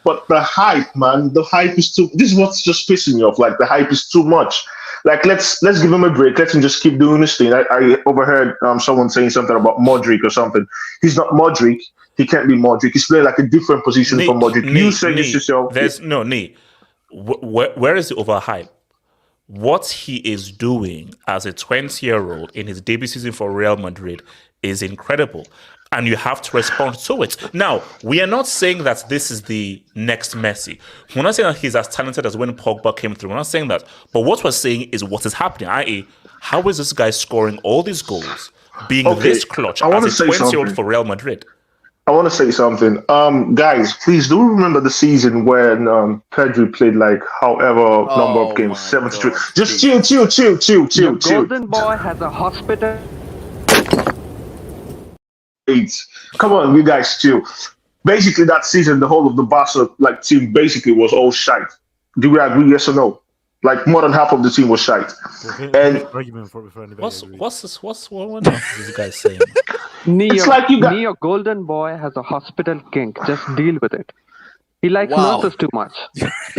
but the hype, man, is too. This is what's just pissing me off. Like the hype is too much. Like let's give him a break. Let him just keep doing this thing. I overheard someone saying something about Modric or something. He's not Modric. He can't be Modric. He's playing like a different position from Modric. You say this yourself. There's no Nee. Where is the overhype? What he is doing as a 20-year-old in his debut season for Real Madrid is incredible. And you have to respond to it. Now, we are not saying that this is the next Messi. We're not saying that he's as talented as when Pogba came through. We're not saying that. But what we're saying is what is happening, i.e., how is this guy scoring all these goals, being this clutch as a 20-year-old for Real Madrid? I want to say something. Guys, please do remember the season when Pedri played like however number of games, 73. Just chill. Golden boy has a hospital. Come on, you guys, chill. Basically, that season, the whole of the Barca team basically was all shite. Do we agree? Yes or no? Like more than half of the team was shite. And argument for anybody What's agrees. what else is this guy saying? Neo, like you got- Neo Golden Boy has a hospital kink. Just deal with it. He likes nurses too much.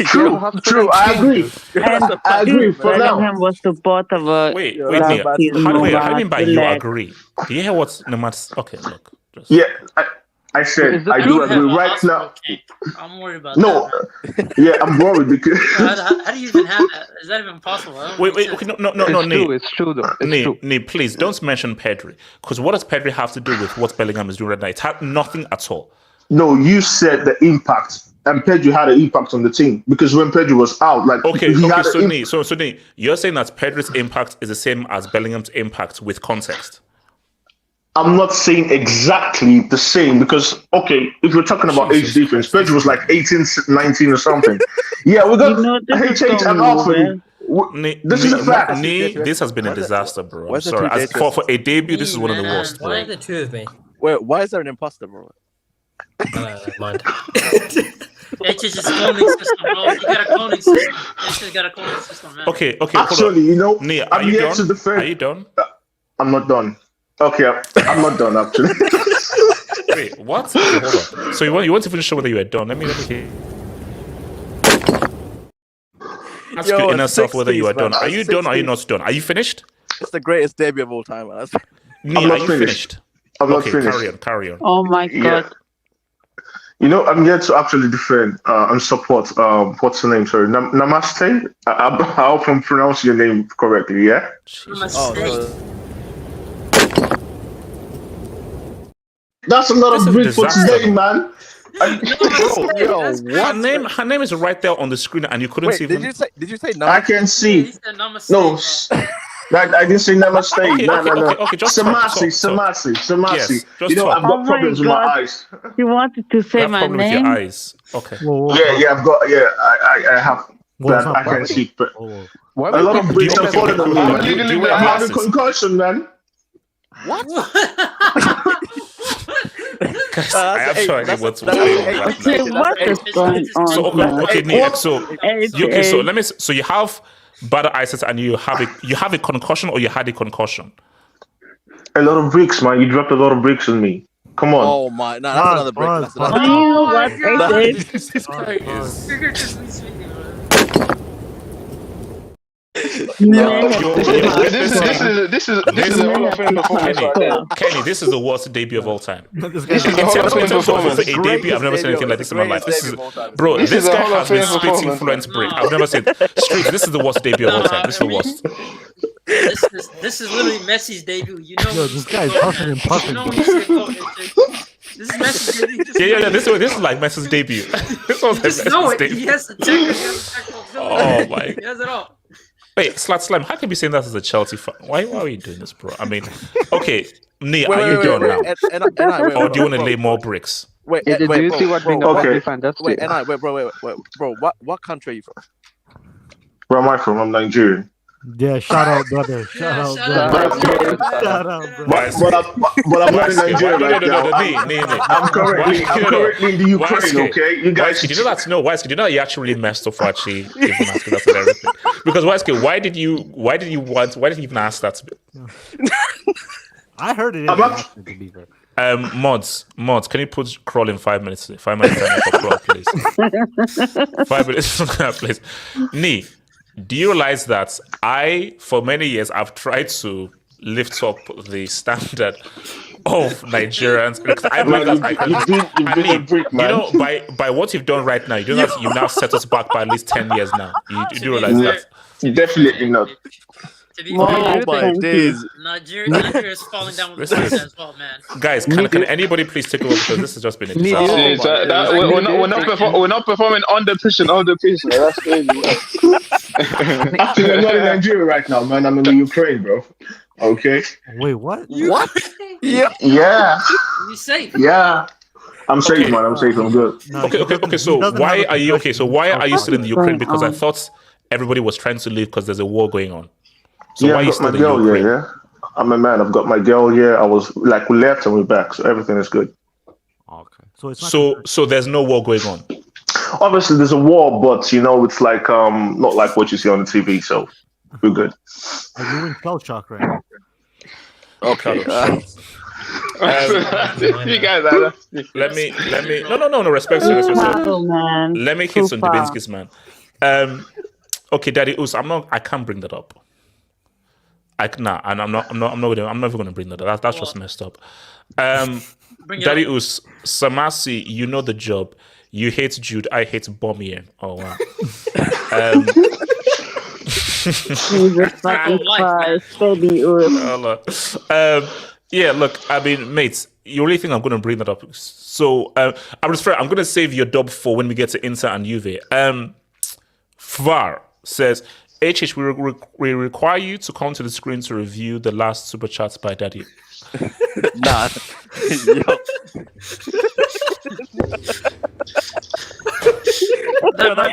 True. I agree. And I agree for now. Bellingham was supporter of Wait, last Nia, season. how do you mean by you Relax. agree? Do you hear what Nemat's... Okay, look. Just... Yeah, I said I do agree right now. I'm worried about No, that. yeah, I'm worried because How do you even have that? Is that even possible? Wait, okay, no, It's true though. It's true. Nee, please don't mention Pedri. Because what does Pedri have to do with what Bellingham is doing right now? It had nothing at all. no, you said the impact, and Pedri had an impact on the team because when Pedri was out, So Nee, you're saying that Pedri's impact is the same as Bellingham's impact with context. I'm not saying exactly the same because, okay, if we're talking about age difference, Pedri was like 18, 19 or something. Yeah, we got HH and Alfred. This is a fact. This has been a disaster, bro. I'm sorry. For a debut, this is one of the worst, Why bro. are the two of me? Wait, why is there an imposter, bro? Mind. HH's cloning system, bro. You got a cloning system. HH's got a cloning system, man. Okay. Actually, you know, Nia, I'm here to done? defend. Are you done? I'm not done. Okay, I'm not done actually. Wait, what? Okay, hold on. So you want to finish whether you are done? Let me hear. Ask your inner self whether you are done. Are you done or are you not done? Are you finished? It's the greatest debut of all time, man. Nia, are you finished? I'm not Okay, finished. carry on. Oh my god. You know, I'm here to actually defend and support. What's the name? Sorry, Namaste. I hope I'm pronouncing your name correctly. Yeah. That's a lot of grit for today, man. Her name is right there on the screen, and you couldn't Wait, see. did you say I can see. No, I didn't say namaste. Okay, just Samasi. Yes, You know, talk. I've got problems with my eyes. You wanted to say You have my problem with name? your eyes. Okay. Yeah, I've got. Yeah, I have. That I can see. But a lot of bricks are falling on me. I'm having concussion, man. What? I have no idea what's going on right now. What is going on? So let me. So you have bad eyesight and you have a concussion or you had a concussion. A lot of bricks, man. You dropped a lot of bricks on me. Come on. Oh my! No, that's another brick. That's another brick. Oh what is This is a Hall of Fame performance right there. Kenny, this is the worst debut of all time. This is the Hall of Fame performance. A debut, I've never seen anything like this in my life. This guy Hall of has been Fame spitting performance. influence break. I've never seen Street. This is the worst debut of all time. This is the worst. This is literally Messi's debut. You know, Yo, this guy is puffing and puffing. You know when you say, "Oh, this is Messi's debut." Yeah. This is like Messi's debut. This was like Just know Messi's it. debut. He has the checker. He has the checker. Oh my! He has it all. Wait, Slam, how can you be saying that as a Chelsea fan? Why are you doing this, bro? I mean, okay, Nia, are you done now? Or do you want to lay more bricks? Do you see what being a Burnley fan does to you? Bro, what country are you from? Where am I from? I'm Nigerian. Yeah, shout out, brother. Shout out, brother. Shout out, bro. But I'm not in Nigeria right now. I'm currently in the Ukraine, okay? You guys... Did you know that? No, Weisky, did you know you actually really messed up for actually even asking that and everything? Because Weisky, why did you even ask that? I heard it. To be fair. Mods, can you put Crawl in 5 minutes? 5 minutes for Crawl, please. 5 minutes for Crawl, please. Nee, do you realize that for many years, I've tried to lift up the standard of Nigerians? I believe that you know, by what you've done right now, you know that you've now set us back by at least 10 years now. You do realize that? Definitely not. To be Oh my days. Nigeria is falling down with Barca as well, man. Guys, can anybody please take over because this has just been a disaster. We're not performing on the pitch and on the pitch. That's crazy. Actually, I'm not in Nigeria right now, man. I'm in the Ukraine, bro. Okay. Wait, what? What? Yeah. You safe? Yeah. I'm safe, man. I'm safe. I'm good. Okay. So why are you okay? So why are you still in the Ukraine? Because I thought everybody was trying to leave because there's a war going on. So why are you I've got still my in girl Ukraine? here. Yeah, I'm a man. I've got my girl here. I was like, we left and we're back, so everything is good. Okay. So it's not So there's no war going on. Obviously, there's a war, but it's like not like what you see on the TV. So we're good. Are you in shell shock right now? Okay. You guys are. Let me. No. Respect. man. Let me hit some Dubinsky's, man. Okay, Daddy Us, I can't bring that up. I'm not even gonna bring that up. That's just messed up. Daddy Us, Samasi, you know the job. You hate Jude, I hate Bomier. Oh wow. Jesus fucking Christ, baby. Yeah, look, I mean, mates, you really think I'm going to bring that up? So, I'm going to save your dub for when we get to Inter and Juve. Fvar says, HH, we require you to come to the screen to review the last super chats by Daddy. Nah. That's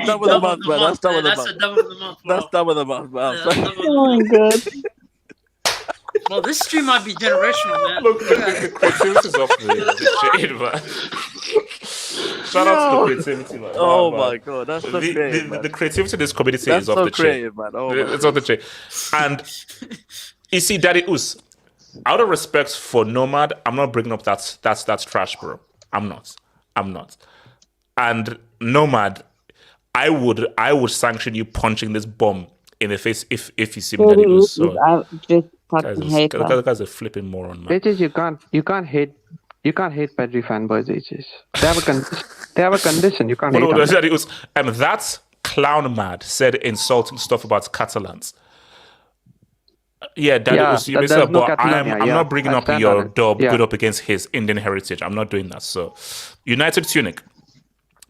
done with the month, man. That's done with the month. That's a dub of the month. That's done with the month, man. Oh my god. Well, this stream might be generational, man. Look, the creativity's off the shade, man. Shout out to the creativity, man. Oh man. My god, that's so creative, man. The creativity of this community That's is off so the chain. creative, man. Oh my It's off the chain. And you see, Daddy Us, out of respect for Nomad, I'm not bringing up that's trash, bro. I'm not. And Nomad, I would sanction you punching this bomb in the face if you see me, Daddy Us. So guys are flipping moron, man. Ages, you can't hate Pedri fanboys. Ages, they have a condition. You can't hate them. Daddy Us, that clown mad said insulting stuff about Catalans. Yeah, Daddy Us, you may say, but I'm not bringing up your dub good up against his Indian heritage. I'm not doing that. So, United Tunic.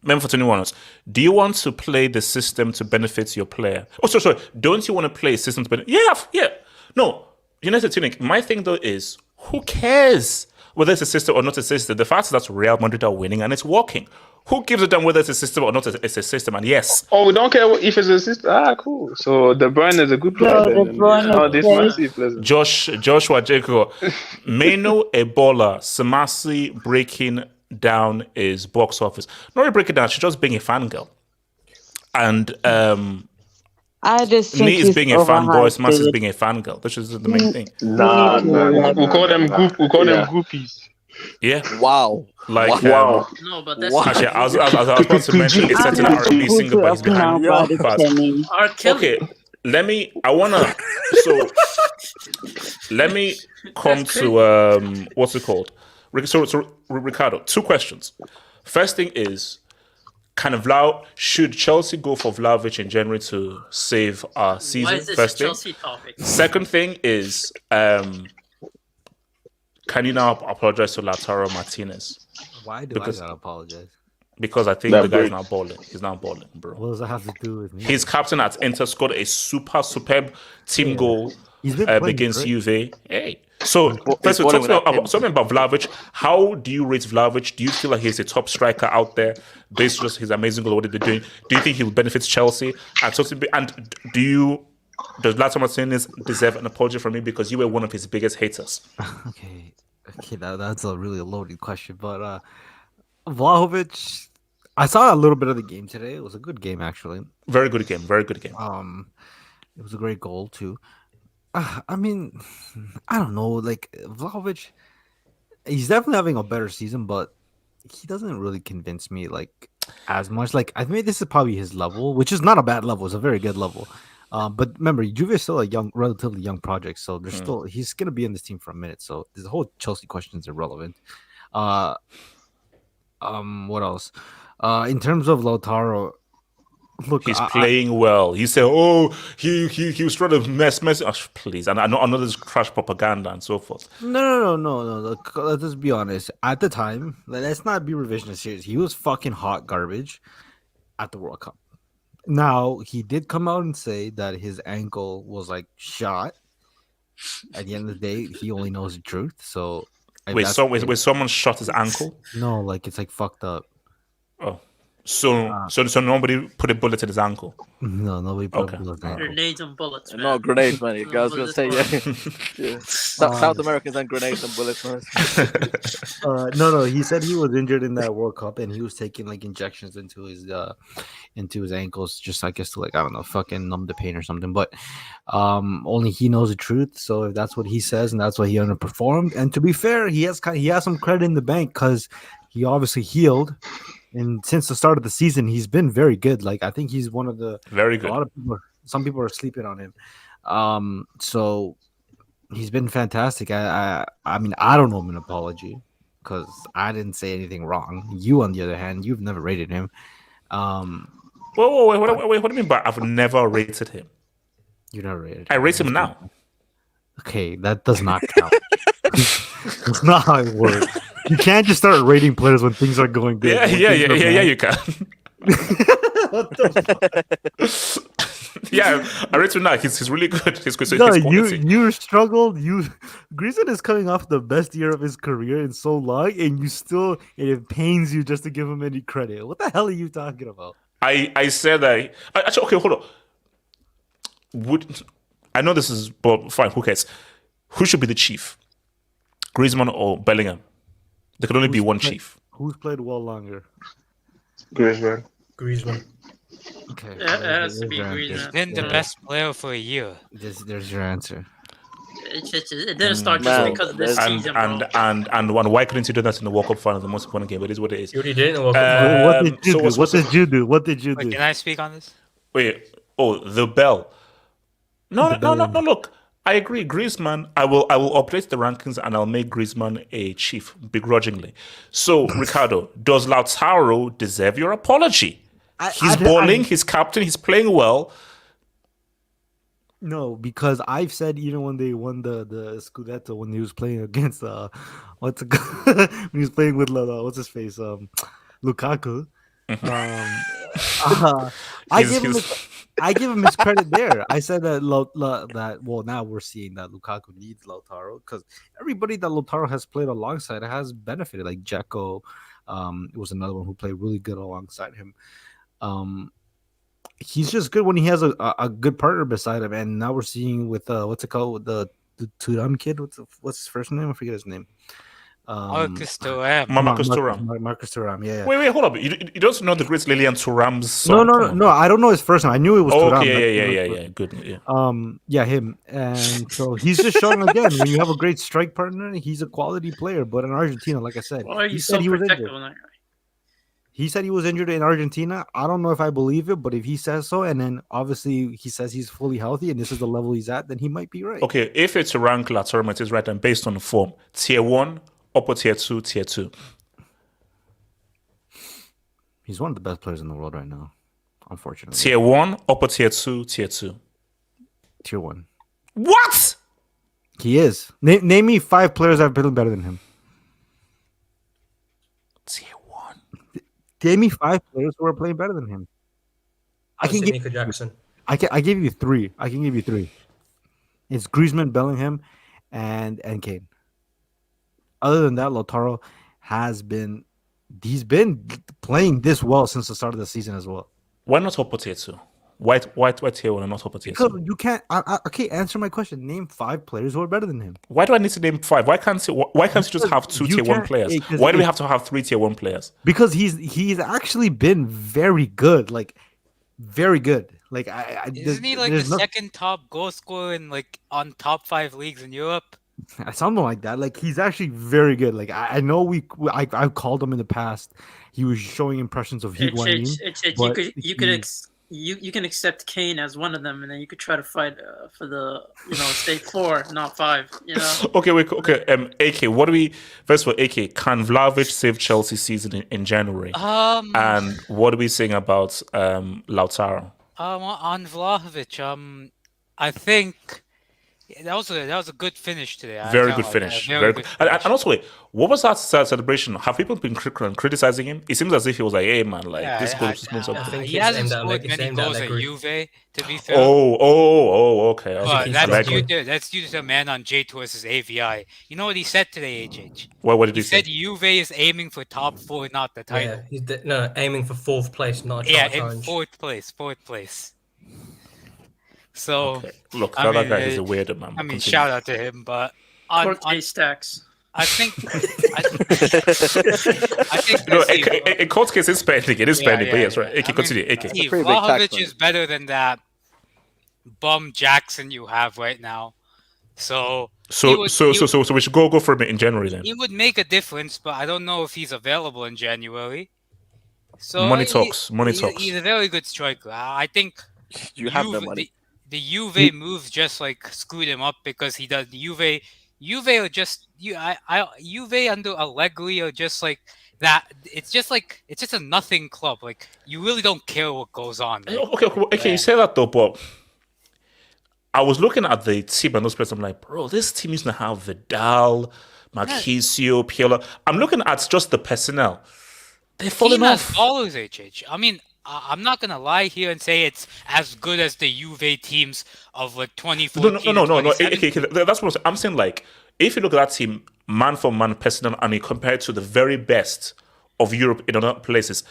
Remember for 21, do you want to play the system to benefit your player? Oh, sorry. Don't you want to play a system to benefit? Yeah. No, United Tunic. My thing though is, who cares whether it's a system or not a system? The fact is that Real Madrid are winning and it's working. Who gives a damn whether it's a system or not? It's a system, and yes. Oh, we don't care if it's a system. Cool. So De Bruyne is a good player. Joshua Jacob, Meno Ebola, Samasi breaking down is box office. Not really breaking down. She's just being a fangirl, and I just think me is being a fanboy. Samasi is dude. being a fangirl. This is the main thing. Nah, man. We call them groupies. Yeah. Wow. Like wow. No, but that's actually, I was about to mention a certain R&B singer, but he's behind. Okay, let me come to what's it called? So Ricardo, 2 questions. First thing is, should Chelsea go for Vlahovic in January to save our season? Why is this First a thing. Chelsea topic? Second thing is, can you now apologize to Lautaro Martinez? Why do I gotta apologize? Because I think the guy's not balling. He's not balling, bro. What does that have to do with me? His captain at Inter scored a superb team goal against Juve. Hey. So, first of all, talking about Vlahovic, how do you rate Vlahovic? Do you feel like he's a top striker out there based on just his amazing goal, what they're doing? Do you think he'll benefit Chelsea? And does Lautaro Martinez deserve an apology from me because you were one of his biggest haters? Okay, that's a really loaded question, but Vlahovic, I saw a little bit of the game today. It was a good game, actually. Very good game. It was a great goal too. I mean, I don't know. Like Vlahovic, he's definitely having a better season, but he doesn't really convince me like as much. Like I mean, this is probably his level, which is not a bad level. It's a very good level. But remember, Juve is still a relatively young project, so there's he's gonna be in this team for a minute. So the whole Chelsea question is irrelevant. What else? In terms of Lautaro, look, he's playing well. You say, oh, he was trying to mess. Oh, please, and I know this crash propaganda and so forth. No. Look, let's just be honest. At the time, let's not be revisionist here. He was fucking hot garbage at the World Cup. Now, he did come out and say that his ankle was like shot. At the end of the day, he only knows the truth. So Wait, someone shot his ankle? No, like it's like fucked up. Oh, so nobody put a bullet in his ankle? No, nobody put a bullet in his ankle. Grenades and bullets, man. No grenades, man. I was gonna say yeah. South Americans and grenades and bullets, man. No. He said he was injured in that World Cup, and he was taking like injections into his ankles, just I guess to like I don't know, fucking numb the pain or something. But only he knows the truth. So if that's what he says, and that's why he underperformed. And to be fair, he has some credit in the bank because he obviously healed. And since the start of the season, he's been very good. Like I think he's one of the very good. Some people are sleeping on him. So he's been fantastic. I mean, I don't owe him an apology because I didn't say anything wrong. You, on the other hand, you've never rated him. Wait, what do you mean by I've never rated him? You never rated him. I rate him now. Okay, that does not count. That's not how it works. You can't just start rating players when things are going good. Yeah, you can. What the fuck? Yeah, I rate him now. He's really good. He's good. No, you struggled. Griezmann is coming off the best year of his career in so long, and it pains you just to give him any credit. What the hell are you talking about? I said that. Actually, okay, hold on. I know this is, but fine. Who cares? Who should be the chief? Griezmann or Bellingham? There could only be one chief. Who's played well longer? Griezmann. Okay. It has to be Griezmann. He's been the best player for a year. There's your answer. It didn't start just because of this season, bro. And why couldn't you do that in the World Cup final, the most important game? It is what it is. You already did in the World Cup. What did you do? What did you do? Wait, can I speak on this? Wait. Oh, the bell. No. Look, I agree. Griezmann. I will update the rankings and I'll make Griezmann a chief begrudgingly. So, Ricardo, does Lautaro deserve your apology? He's balling. He's captain. He's playing well. No, because I've said even when they won the Scudetto, when he was playing against when he was playing with what's his face Lukaku, I give him his credit there. I said that now we're seeing that Lukaku needs Lautaro because everybody that Lautaro has played alongside has benefited. Like Dzeko was another one who played really good alongside him. He's just good when he has a good partner beside him, and now we're seeing with what's it called, the Thuram kid. What's his first name? I forget his name. Marcus Thuram. Marcus Thuram. Marcus Thuram. Yeah. Wait, hold up. You don't know the great Lilian Thuram's son? No. I don't know his first name. I knew it was Thuram. Okay, yeah. Good. Yeah. Yeah, him. And so he's just showing again when you have a great strike partner, he's a quality player. But in Argentina, like I said, Why are you so protective on that guy? He said he was injured in Argentina. I don't know if I believe it, but if he says so, and then obviously he says he's fully healthy and this is the level he's at, then he might be right. Okay, if it's a rank Lautaro Martinez right, and based on the form, tier 1, upper tier 2, tier 2. He's one of the best players in the world right now, unfortunately. Tier 1, upper tier 2, tier 2. Tier 1. What? He is. Name me 5 players that have been better than him. Tier 1. Name me 5 players who are playing better than him. I can give Nico Jackson. I give you 3. I can give you 3. It's Griezmann, Bellingham, and Kane. Other than that, Lautaro he's been playing this well since the start of the season as well. Why not upper tier 2? Why tier 1 and not upper tier 2? Because you can't. Okay, answer my question. Name 5 players who are better than him. Why do I need to name 5? Why can't you just have 2 tier 1 players? Why do we have to have 3 tier 1 players? Because he's actually been very good. Like very good. Like isn't he like the second top goal scorer in like on top 5 leagues in Europe? Something like that. Like he's actually very good. Like I know I've called him in the past. He was showing impressions of Higuain. You can accept Kane as one of them, and then you could try to fight for the state 4, not 5. Okay. AK. What do we first of all? AK, can Vlahovic save Chelsea season in January? And what are we saying about Lautaro? On Vlahovic, I think That was a good finish today. I Very can't good lie. finish. Yeah, Very good. And also, wait, what was that celebration? Have people been criticizing him? It seems as if he was like, "Hey, man, like this goal just means something." He hasn't scored many goals at Juve, to be fair. Okay. But Allegri. that's due to the man on J Tours' AVI. You know what he said today, HH? What did he said? say? Juve is aiming for top 4, not the title. Yeah, he's aiming for 4th place, not a Yeah, challenge. in 4th place. So look, I that mean, guy is a weirdo, man. I mean, shout out to him, but on stacks. I think in court case, it's pending. It is pending, but yes, right. AK, continue. AK. Vlahovic is better than that bum Jackson you have right now. So we should go for him in January then. He would make a difference, but I don't know if he's available in January. So money talks. He's a very good striker. I think you have the money. The Juve move just like screwed him up because he does Juve are just Juve under Allegri are just like that. It's just a nothing club. Like you really don't care what goes on. Okay, you say that though, but I was looking at the team and those players. I'm like, bro, this team used to have Vidal, Marquisio, Pirlo. I'm looking at just the personnel. They're falling off. Ballers, HH. I mean, I'm not gonna lie here and say it's as good as the Juve teams of like 2014. No. Okay, that's what I'm saying. Like, if you look at that team, man for man, personnel, and you compare it to the very best of Europe in other places,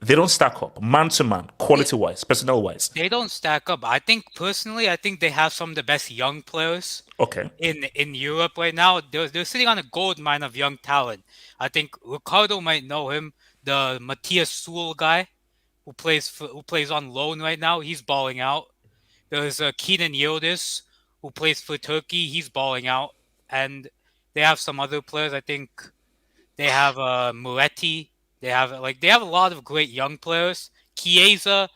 they don't stack up, man to man, quality wise, personnel wise. They don't stack up. I think they have some of the best young players. Okay. In Europe right now, they're sitting on a gold mine of young talent. I think Ricardo might know him, the Matthias Sewell guy. Who plays on loan right now? He's balling out. There's Kenan Yildiz who plays for Turkey. He's balling out, and they have some other players. I think they have Moretti. They have a lot of great young players. Chiesa,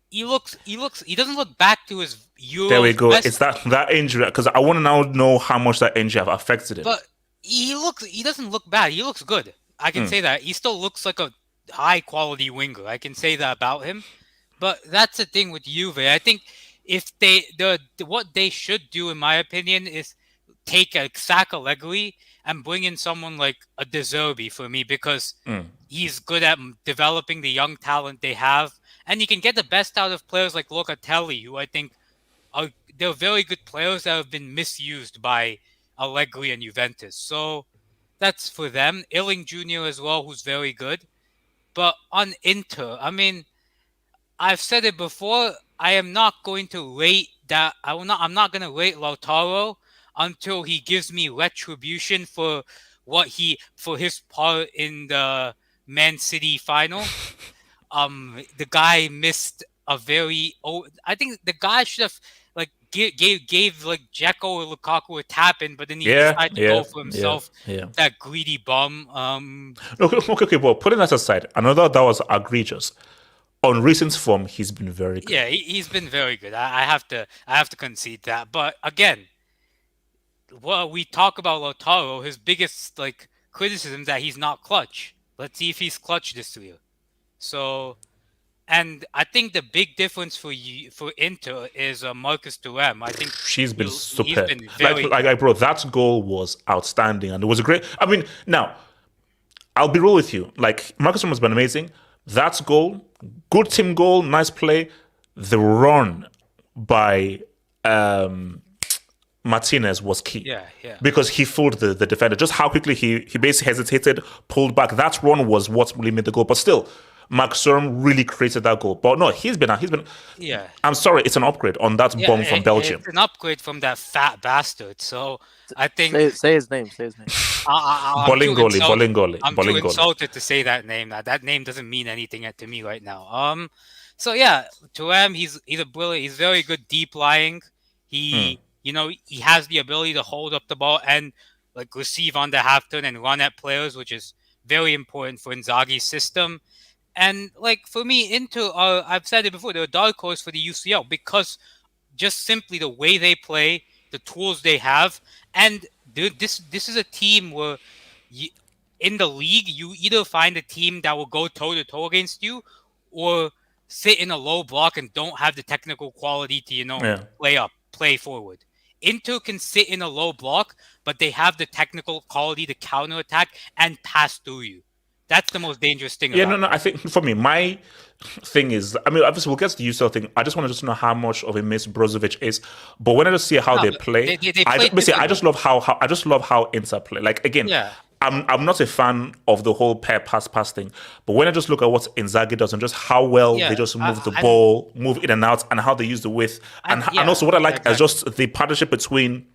he doesn't look back to his Euro. There we go. It's that injury because I want to now know how much that injury have affected him. But he doesn't look bad. He looks good. I can say that. He still looks like a high quality winger. I can say that about him. But that's the thing with Juve. I think if what they should do, in my opinion, is sack Allegri and bring in someone like a De Zerbi for me because he's good at developing the young talent they have, and he can get the best out of players like Locatelli, who I think they're very good players that have been misused by Allegri and Juventus. So that's for them. Illing Jr. as well, who's very good. But on Inter, I mean, I've said it before. I am not going to rate that. I'm not going to rate Lautaro until he gives me retribution for his part in the Man City final. The guy missed a very. I think the guy should have gave like Dzeko or Lukaku a tap in, but then he decided to go for himself. That greedy bum. Okay, well, putting that aside, another that was egregious. On recent form, he's been very good. Yeah, he's been very good. I have to concede that. But again, we talk about Lautaro, his biggest criticism is that he's not clutch. Let's see if he's clutch this year. So. And I think the big difference for Inter is Marcus Thuram. I think he's been superb. Bro, that goal was outstanding, and it was a great. I mean, now I'll be real with you. Like Marcus Thuram has been amazing. That goal, good team goal, nice play. The run by Martinez was key. Yeah. Because he fooled the defender. Just how quickly he basically hesitated, pulled back. That run was what really made the goal. But still. Mark Sturm really created that goal. But no, he's been. Yeah. I'm sorry, it's an upgrade on that bomb from Belgium. It's an upgrade from that fat bastard. So I think say his name. Bolingoli. I'm too insulted to say that name. That name doesn't mean anything to me right now. So yeah, Thuram, he's a brilliant. He's very good deep lying. He has the ability to hold up the ball and receive on the half turn and run at players, which is very important for Inzaghi's system. And for me, Inter I've said it before, they're a dark horse for the UCL because just simply the way they play, the tools they have, and this is a team where in the league you either find a team that will go toe to toe against you, or sit in a low block and don't have the technical quality to play forward. Inter can sit in a low block, but they have the technical quality to counter attack and pass through you. That's the most dangerous thing. Yeah, about no. I think for me, my thing is, I mean, obviously we'll get to the UCL thing. I just want to know how much of a miss Brozovic is. But when I just see how they play, I just love how Inter play. Like again, I'm not a fan of the whole pass thing. But when I just look at what Inzaghi does and just how well they just move the ball, move in and out, and how they use the width, and also what I like is just the partnership between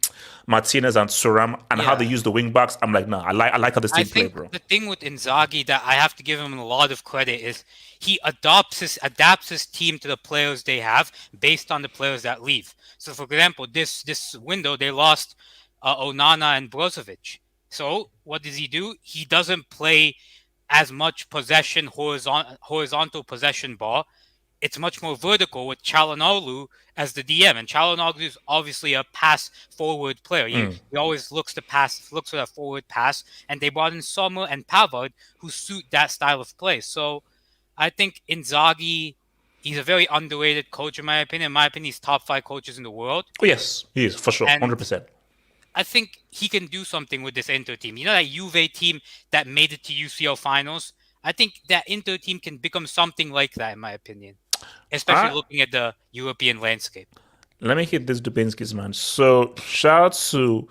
Martinez and Thuram and how they use the wing backs. I'm like, no, I like how this team play, bro. The thing with Inzaghi that I have to give him a lot of credit is he adapts his team to the players they have based on the players that leave. So, for example, this window they lost Onana and Brozovic. So what does he do? He doesn't play as much possession, horizontal possession ball. It's much more vertical with Çalhanoğlu as the DM, and Çalhanoğlu is obviously a pass-forward player. He always looks for that forward pass, and they brought in Sommer and Pavard who suit that style of play. So I think Inzaghi, he's a very underrated coach in my opinion. In my opinion, he's top 5 coaches in the world. Oh, yes, he is, for sure, 100%. I think he can do something with this Inter team. You know that Juve team that made it to UCL finals? I think that Inter team can become something like that, in my opinion. Especially looking at the European landscape. Let me hit this Dubinsky's, man. So, shout out to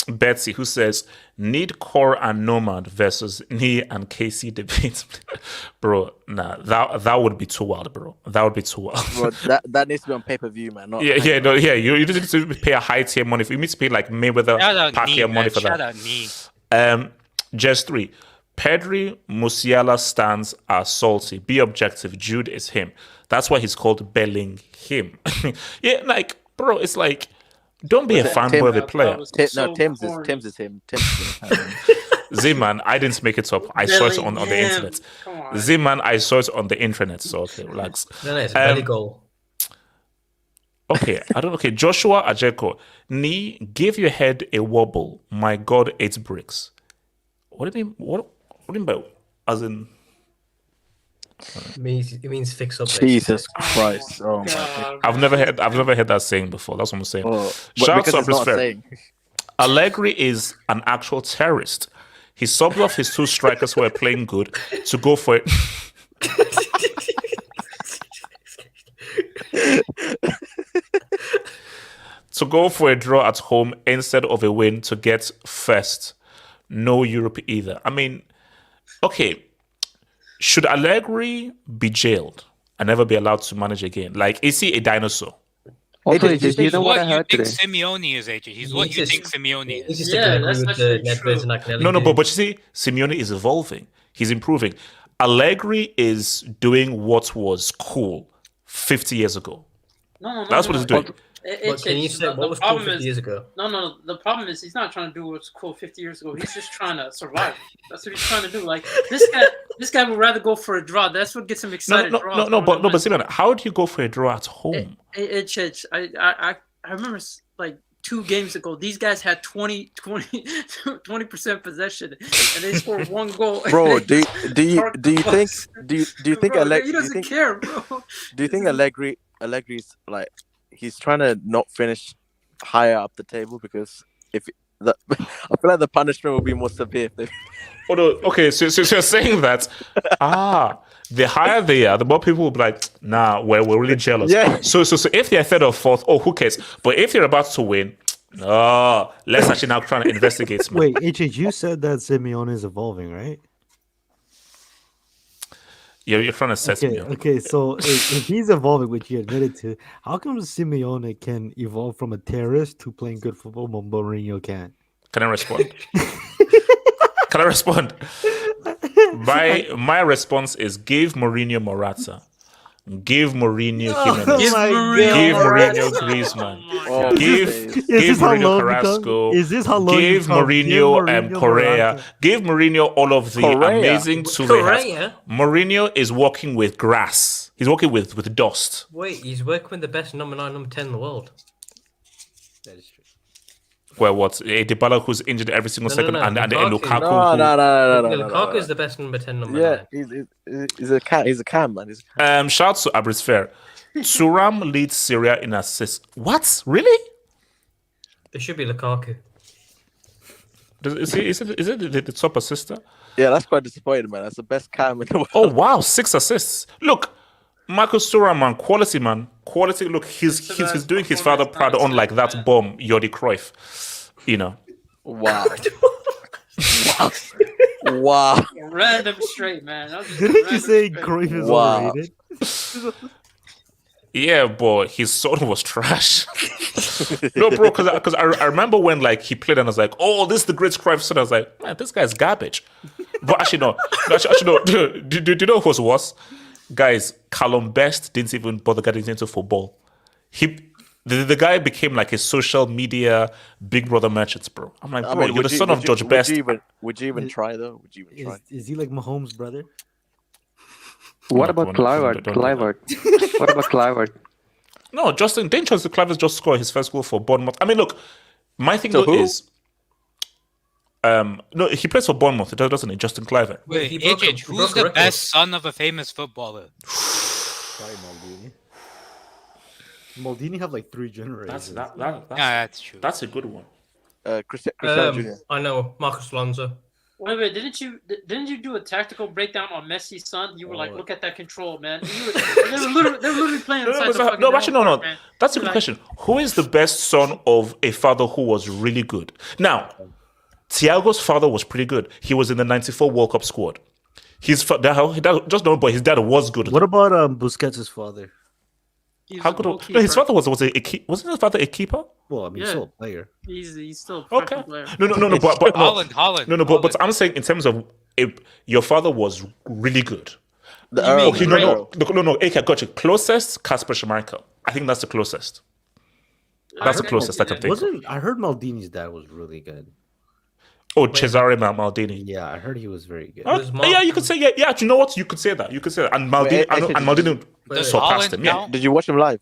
Betsy, who says, need Core and Nomad versus Ni and KC debate. Bro, nah, that would be too wild, bro. That would be too wild. Bro, that needs to be on pay-per-view, man. You need to pay a high tier money. You need to pay like Mayweather Pacquiao money for that. Just 3. Pedri, Musiala stands are salty. Be objective. Jude is him. That's why he's called Bellingham. Yeah, like, bro, it's like, don't be a fanboy of a player. Tim's is him. Z-Man, I didn't make it up. I saw it on the internet. Z-Man, I saw it on the internet. So, okay, relax. No, it's a belly goal. Okay, Joshua Ajeko. Ni, give your head a wobble. My God, 8 bricks. What do you mean? What do you mean by, as in? It means fix up. Jesus Christ! Oh my God. I've never heard that saying before. That's what I'm saying. Shout out to Abrisfair. Allegri is an actual terrorist. He subbed off his 2 strikers who were playing good to go for it. To go for a draw at home instead of a win to get first. No Europe either. I mean, okay, should Allegri be jailed and never be allowed to manage again? Like, is he a dinosaur? Also, you know what I heard today? Simeone is, AJ. He's what you think Simeone is. That's actually true. No, but you see, Simeone is evolving. He's improving. Allegri is doing what was cool 50 years ago. No, that's what he's doing. But can you say what was cool 50 years ago? No. The problem is he's not trying to do what's cool 50 years ago. He's just trying to survive. That's what he's trying to do. Like this guy would rather go for a draw. That's what gets him excited. But Simon, how do you go for a draw at home? I remember like 2 games ago, these guys had 20% possession and they scored 1 goal. Bro, do you think Allegri? He doesn't care, bro. Do you think Allegri's like he's trying to not finish higher up the table because I feel like the punishment will be more severe. Okay, so you're saying that the higher they are, the more people will be like, nah, we're really jealous. Yeah. So if they're 3rd or 4th, who cares? But if you're about to win, let's actually now try to investigate. Wait, HH, you said that Simeone is evolving, right? You're trying to set me up. Okay, so if he's evolving, which you admitted to, how come Simeone can evolve from a terrorist to playing good football, but Mourinho can't? Can I respond? My response is give Mourinho Morata. Give Mourinho Jimenez. Give Mourinho Griezmann. Give Mourinho Carrasco. Give Mourinho Correa. Give Mourinho all of the amazing tools they have. Mourinho is working with grass. He's working with dust. Wait, he's working with the best number 9, number 10 in the world. That is true. Well, what? A Dybala who's injured every single second, and Lukaku. No. Lukaku is the best number 10 number 9. He's a cam, man. Shout out to Abrisfair. Thuram leads Serie in assists. What? Really? It should be Lukaku. Is it the top assister? Yeah, that's quite disappointing, man. That's the best cam in the world. Oh wow, 6 assists. Look, Marcus Thuram, man, quality, man, quality. Look, he's doing his father proud on like that bomb, Jordi Cruyff. You know. Wow. Wow. Random straight, man. Didn't you say Cruyff is overrated? Yeah, boy, his son was trash. No, bro, because I remember when like he played and I was like, oh, this is the great Cruyff son. I was like, man, this guy's garbage. But actually, no. Actually, no. Do you know who was worse? Guys, Callum Best didn't even bother getting into football. The guy became like a social media Big Brother merchant, bro. I'm like, bro, you're the son of George Best. Would you even try though? Would you even try? Is he like Mahomes' brother? What about Clivert? What about Clivert? No, Justin, didn't Clivert just score his first goal for Bournemouth? I mean, look, my thing though is, no, he plays for Bournemouth, doesn't he? Justin Clivert. Wait, AJ, who's the best son of a famous footballer? Probably Maldini. Maldini have like 3 generations. That's true. That's a good one. Cristiano Jr. I know, Marcus Alonso. Wait, didn't you do a tactical breakdown on Messi's son? You were like, look at that control, man. They were literally playing inside the fucking No. man. That's a good question. Who is the best son of a father who was really good? Now, Thiago's father was pretty good. He was in the '94 World Cup squad. His dad was good. What about Busquets' father? How good? No, his father wasn't his father a keeper? Well, I mean, still a player. He's still a professional player. No, but Holland. No, but I'm saying in terms of your father was really good. No, I got you. Closest, Kasper Schmeichel. I think that's the closest. That's the closest I can think. I heard Maldini's dad was really good. Oh, Cesare Maldini. Yeah, I heard he was very good. Yeah, you could say yeah. Do you know what? You could say that. And Maldini, Maldini surpassed him. Yeah. Did you watch him live?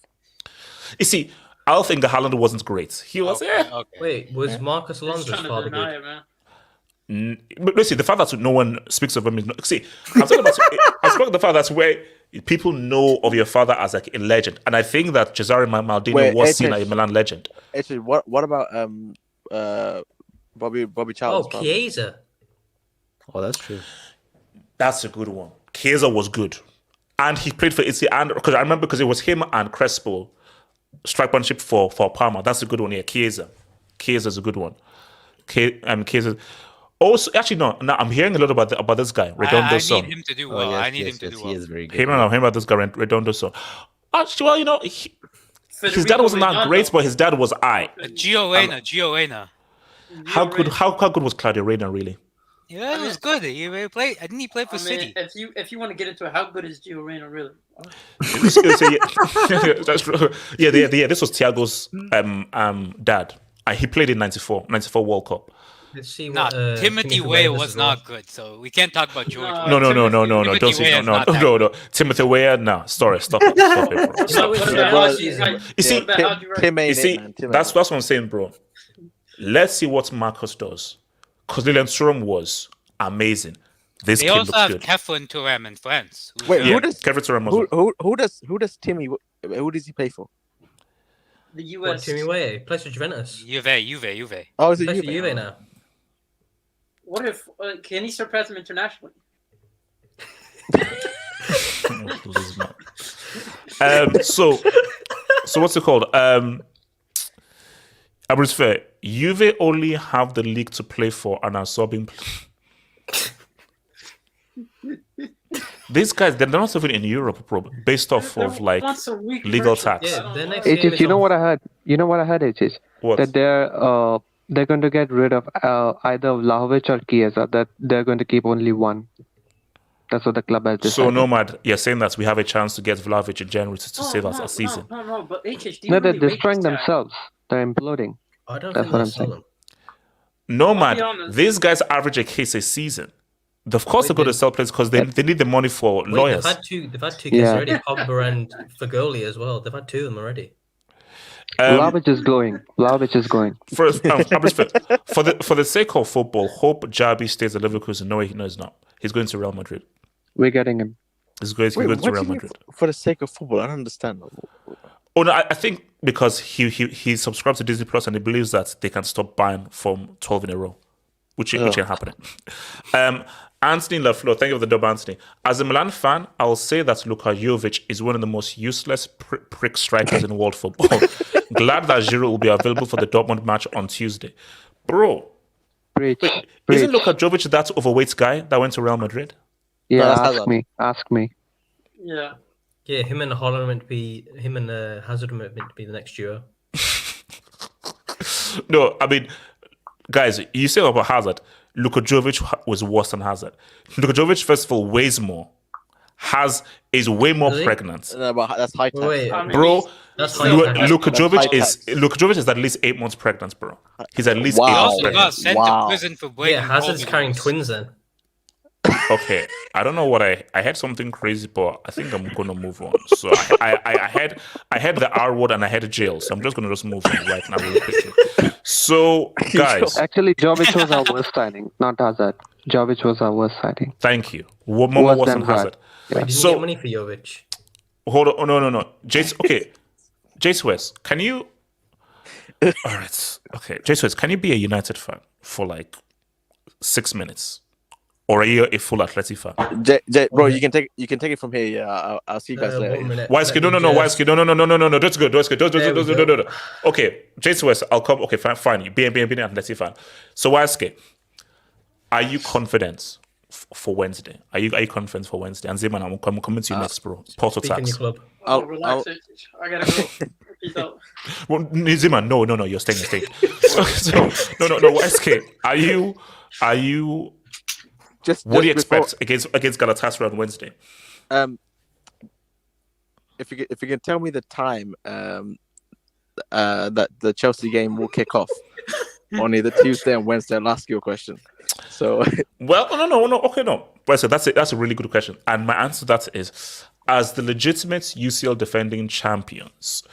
You see, I don't think Haaland wasn't great. He was. Wait, was Marcus Alonso's father good? But listen, the fact that no one speaks of him is not. See, I'm talking about. I spoke of the fact that's where people know of your father as like a legend, and I think that Cesare Maldini was seen as a Milan legend. Actually, what about Bobby Charles? Oh, Chiesa. Oh, that's true. That's a good one. Chiesa was good, and he played for Italy. And because I remember, because it was him and Crespo, strike partnership for Parma. That's a good one. Yeah, Chiesa's a good one. Chiesa. Also, actually, no. I'm hearing a lot about this guy, Redondo. I need him to do well. I need him to do well. He is very good. Him about this guy, Redondo. So, actually, well, his dad wasn't that great, but his dad was Gio. How good was Claudio Reyna really? Yeah, it was good. He played. Didn't he play for City? If you want to get into it, how good is Gio Reyna really? That's true. Yeah. This was Thiago's dad. He played in '94 World Cup. Let's see Timothy Weah was not good, so we can't talk about George. No. Don't say no. Timothy Weah, no. Sorry, stop it, bro. You see, that's what I'm saying, bro. Let's see what Marcus does, because Lilian Thuram was amazing. This they kid also looks have good. Kevin Thuram in France. Wait, Kevin Thuram. Who does Timmy? Who does he play for? The US. Timmy Weah plays for Juventus. Juve. Oh, is it plays Juve? for Juve now? What if can he surpass him internationally? So what's it called? Abri's fair. Juve only have the league to play for and are subbing. These guys, they're not even in Europe, bro, based off of like legal tax. HS, you know what I heard? HS? What? That they're going to get rid of either Vlahovic or Chiesa. That they're going to keep only one. That's what the club has decided. So Nomad, you're saying that we have a chance to get Vlahovic in January to save us a season. No, but HH, No, they're destroying themselves. They're imploding. I don't That's think what I'm that's saying. Nomad, these guys average a case a season. Of course, they're going to sell players because they need the money for lawyers. They've had two cases already, Pogba and Fagoli as well. They've had 2 of them already. Vlahovic is going. For the sake of football, hope Jabi stays at Leverkusen. No, he's not. He's going to Real Madrid. We're getting him. He's going Wait, to what Real do you mean Madrid. for the sake of football? I don't understand. Oh no, I think because he subscribes to Disney Plus and he believes that they can stop buying from 12 in a row, which ain't happening. Anthony LaFleur, thank you for the dub, Anthony. As a Milan fan, I'll say that Luka Jovic is one of the most useless prick strikers in world football. Glad that Giroud will be available for the Dortmund match on Tuesday. Bro, wait, isn't Luka Jovic that overweight guy that went to Real Madrid? Yeah, that's ask Hazard. me. Ask me. Yeah. Yeah, him and Holland meant to be him and Hazard meant to be the next duo. No, I mean, guys, you say about Hazard. Luka Jovic was worse than Hazard. Luka Jovic, first of all, weighs more. Is way more pregnant. No, but that's high tax. Wait, Bro, that's Luka high Jovic is at least 8 months pregnant, bro. He's at least 8 Wow. months Also got pregnant. sent to prison for breaking. Yeah, Hazard's COVID carrying rules. twins then. Okay, I don't know what I had something crazy, but I think I'm gonna move on. So I had the R word and I had jail, so I'm just gonna move on right now really quickly. So guys, Actually, Jovic was our worst signing, not Hazard. Jovic was our worst signing. thank you. More worse than Hazard. Yeah. Wait, didn't you So get money for Jovic? hold on, oh, no. Jace, okay, Jace West, can you? All right, okay, Jace West, can you be a United fan for like 6 minutes? Or are you a full Athletic fan? Bro, you can take it from here. Yeah, I'll see you guys later. 1 minute. Wisky, no, that's good. Don't. Okay, Jason West, I'll come. Okay, fine. You be an Athletic fan. So Wisky, are you confident for Wednesday? Are you confident for Wednesday? And Zeman, I'm coming to you next, bro. Porto Speak in tax. your club. Relax. I gotta go. Peace out. Well, Zeman, no, you're staying. So, no, Wisky, are you? What do you expect against Galatasaray on Wednesday? If you can tell me the time that the Chelsea game will kick off on either Tuesday and Wednesday, I'll ask you a question. So well, no. Okay, no. But so that's a really good question, and my answer to that is, as the legitimate UCL defending champions,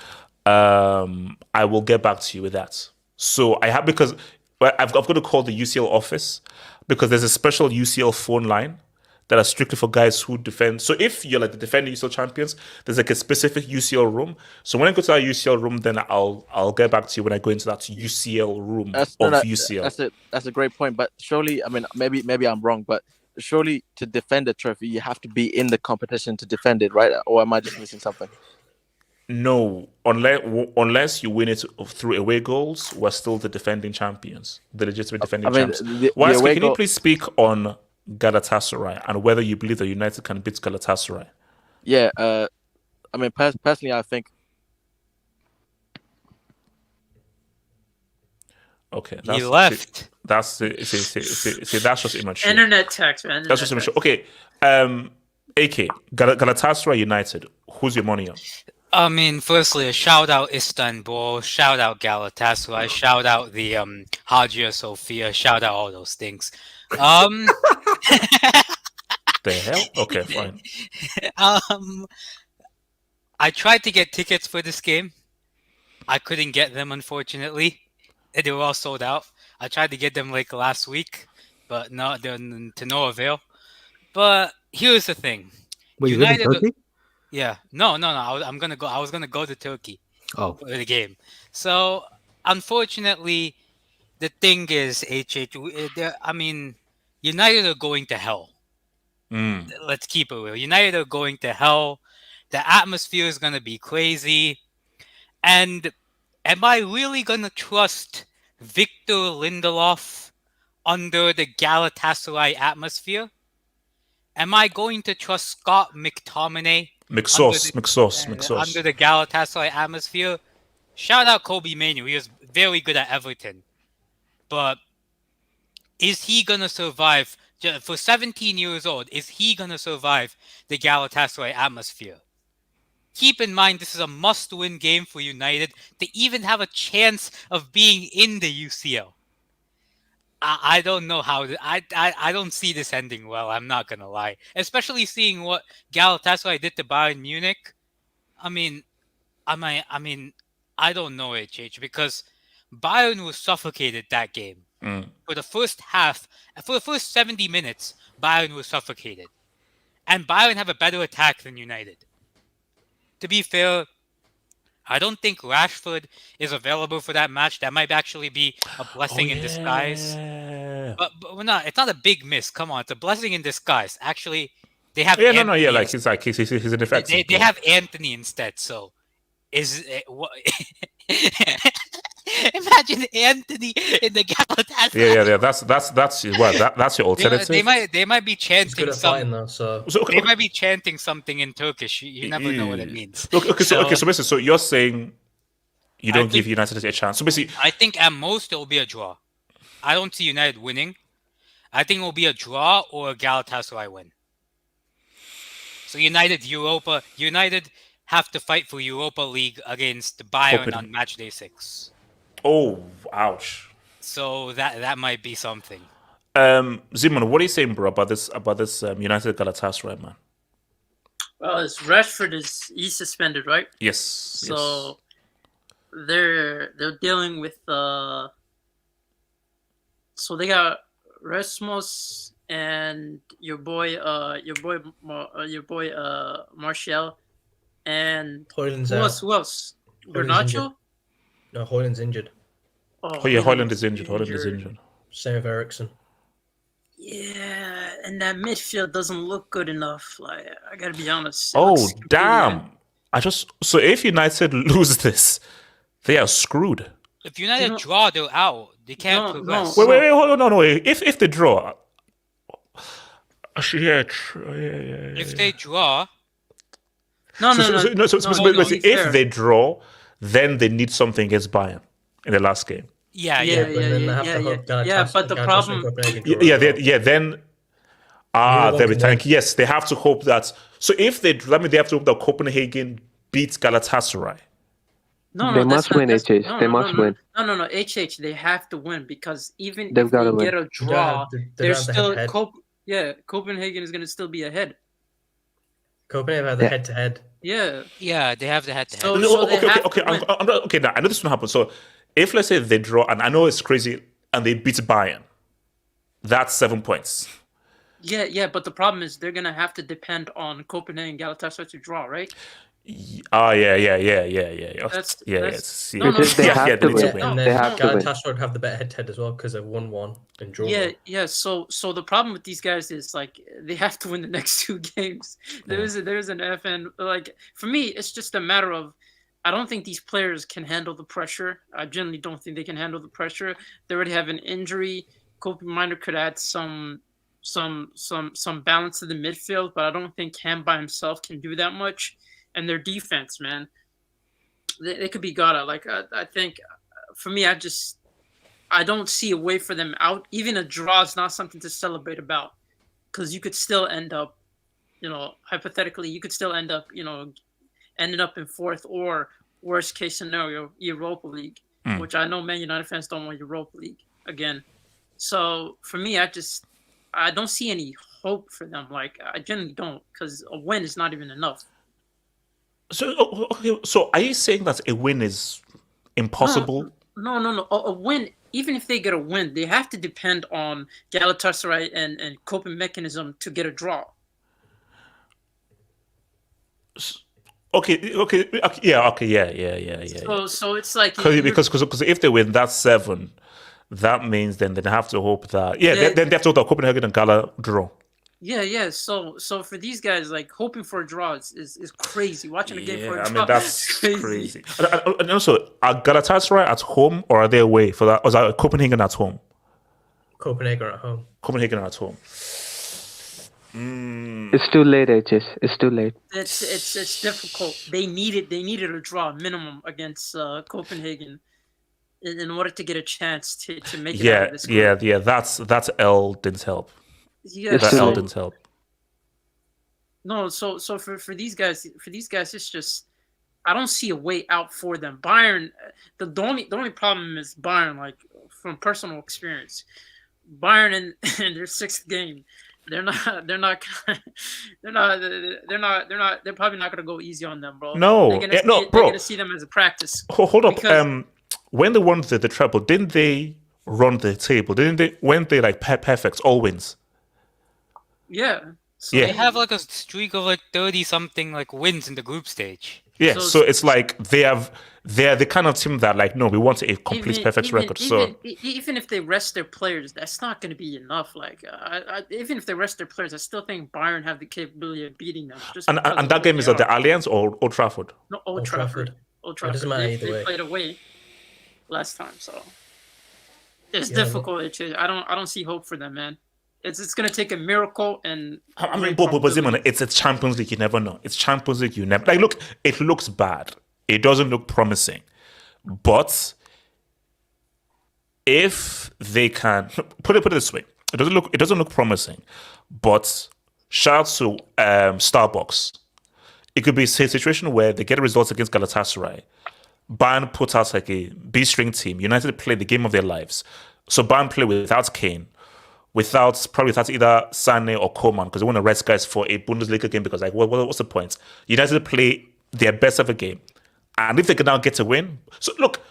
I will get back to you with that. So I have because I've got to call the UCL office because there's a special UCL phone line that are strictly for guys who defend. So if you're like the defending UCL champions, there's like a specific UCL room. So when I go to that UCL room, then I'll get back to you when I go into that UCL room UCL. That's a great point. But surely, I mean, maybe I'm wrong, but surely to defend a trophy, you have to be in the competition to defend it, right? Or am I just missing something? No, unless you win it through away goals, we're still the defending champions, the legitimate defending champions. Can you please speak on Galatasaray and whether you believe that United can beat Galatasaray? Yeah, I mean, personally, I think. Okay, he left. That's just immature. Internet text, man. That's just immature. Okay, AK Galatasaray United. Who's your money on? I mean, firstly, a shout out Istanbul, shout out Galatasaray, shout out the Hagia Sophia, shout out all those things. The hell? Okay, fine. I tried to get tickets for this game. I couldn't get them, unfortunately. They were all sold out. I tried to get them like last week, but no, to no avail. But here's the thing. Wait, you live in Turkey? Yeah, no. I was gonna go to Turkey for the game. So unfortunately, the thing is, I mean, United are going to hell. Let's keep it real. United are going to hell. The atmosphere is gonna be crazy. And am I really gonna trust Victor Lindelof under the Galatasaray atmosphere? Am I going to trust Scott McTominay? McSauce. Under the Galatasaray atmosphere. Shout out Kobe Mainoo. He was very good at Everton. But is he going to survive? For 17 years old, is he going to survive the Galatasaray atmosphere? Keep in mind, this is a must-win game for United to even have a chance of being in the UCL. I don't know how. I don't see this ending well. I'm not gonna lie, especially seeing what Galatasaray did to Bayern Munich. I mean, I don't know HH because Bayern was suffocated that game. For the first half, for the first 70 minutes, Bayern was suffocated, and Bayern have a better attack than United. To be fair, I don't think Rashford is available for that match. That might actually be a blessing in disguise. But we're not. It's not a big miss. Come on, it's a blessing in disguise. Actually, they have Yeah, Anthony like he's an effective. they have Anthony instead. So is it, what? Imagine Anthony in the Galatasaray. Yeah. That's your alternative. They might be chanting good at fighting though, so they might be chanting something in Turkish. You never know what it means. So basically, you're saying you don't give United a chance. So basically, I think at most it will be a draw. I don't see United winning. I think it will be a draw or a Galatasaray win. So United have to fight for Europa League against Bayern on match day 6. Oh, ouch. So that might be something. Zimon, what are you saying, bro, about this United Galatasaray, man? Well, Rashford he's suspended, right? Yes. So they're dealing with so they got Rasmus and your boy Martial and Højlund's who else? Garnacho? No, Højlund's injured. Oh yeah, Højlund is injured. Same with Eriksen. Yeah, and that midfield doesn't look good enough. Like, I gotta be honest. Oh damn! So if United lose this, they are screwed. If United draw, they're out. They can't progress. Wait, hold on, no. If they draw, If they draw, if they draw, then they need something against Bayern in the last game. But the problem, then yes, they have to hope that. So if they have to hope that Copenhagen beats Galatasaray. They must win, HH. They must win. No, HH. They have to win because even They've if they gotta get win. a draw, they're still head-to-head. Copenhagen is going to still be ahead. Copenhagen have the head-to-head. Yeah, they have the head-to-head. Okay. Now I know this will happen. So if let's say they draw, and I know it's crazy, and they beat Bayern, that's 7 points. Yeah, but the problem is they're going to have to depend on Copenhagen and Galatasaray to draw, right? Oh yeah. They have to win. And then Galatasaray have the better head-to-head as well because they've won one and drawn. Yeah. So the problem with these guys is like they have to win the next 2 games. There's an FN. Like for me, it's just a matter of I don't think these players can handle the pressure. I generally don't think they can handle the pressure. They already have an injury. Copenhagen could add some balance to the midfield, but I don't think him by himself can do that much. And their defense, man, they could be got out. Like I think, for me, I don't see a way for them out. Even a draw is not something to celebrate about, because you could still end up, hypothetically, you could still end up, ending up in 4th or worst case scenario, Europa League, which I know Man United fans don't want Europa League again. So for me, I don't see any hope for them. Like I generally don't, because a win is not even enough. So are you saying that a win is impossible? No. A win, even if they get a win, they have to depend on Galatasaray and coping mechanism to get a draw. Okay. So it's like because if they win, that's 7. That means then they have to hope that then they have to hope that Copenhagen and Gala draw. Yeah. So for these guys, like hoping for a draw is crazy. Watching a game for a draw, I mean that's crazy. And also, are Galatasaray at home or are they away for that? Or is that Copenhagen at home? Copenhagen at home. Copenhagen at home. It's too late, HS. It's too late. It's difficult. They needed a draw minimum against Copenhagen in order to get a chance to make it out of this group. Yeah. That's L didn't help. Yeah, that L didn't help. No, so for these guys, it's just I don't see a way out for them. Bayern, the only problem is Bayern. Like from personal experience, Bayern in their 6th game, they're probably not gonna go easy on them, bro. No, they're gonna see them as a practice. Hold up. When they won the treble, didn't they run the table? Didn't they? Weren't they like perfect, all wins? Yeah. So They have like a streak of like 30 something like wins in the group stage. Yeah, so it's like they're the kind of team that like, no, we want a complete perfect record. So even if they rest their players, that's not going to be enough. Like even if they rest their players, I still think Bayern have the capability of beating them. And that game is at the Allianz or Old Trafford? No, Old Trafford. Old Trafford. It doesn't matter either They way. played away last time, so it's difficult. I don't see hope for them, man. It's gonna take a miracle, and I mean, but Zeman, it's a Champions League. You never know. It's Champions League. You never like. Look, it looks bad. It doesn't look promising. But if they can put it this way, it doesn't look promising. But shout out to Starbucks. It could be a situation where they get results against Galatasaray. Bayern put out like a B-string team. United play the game of their lives. So Bayern play without Kane, without either Sane or Coman, because they want to rest guys for a Bundesliga game, because like what's the point? United play their best ever game. And if they can now get a win, so look,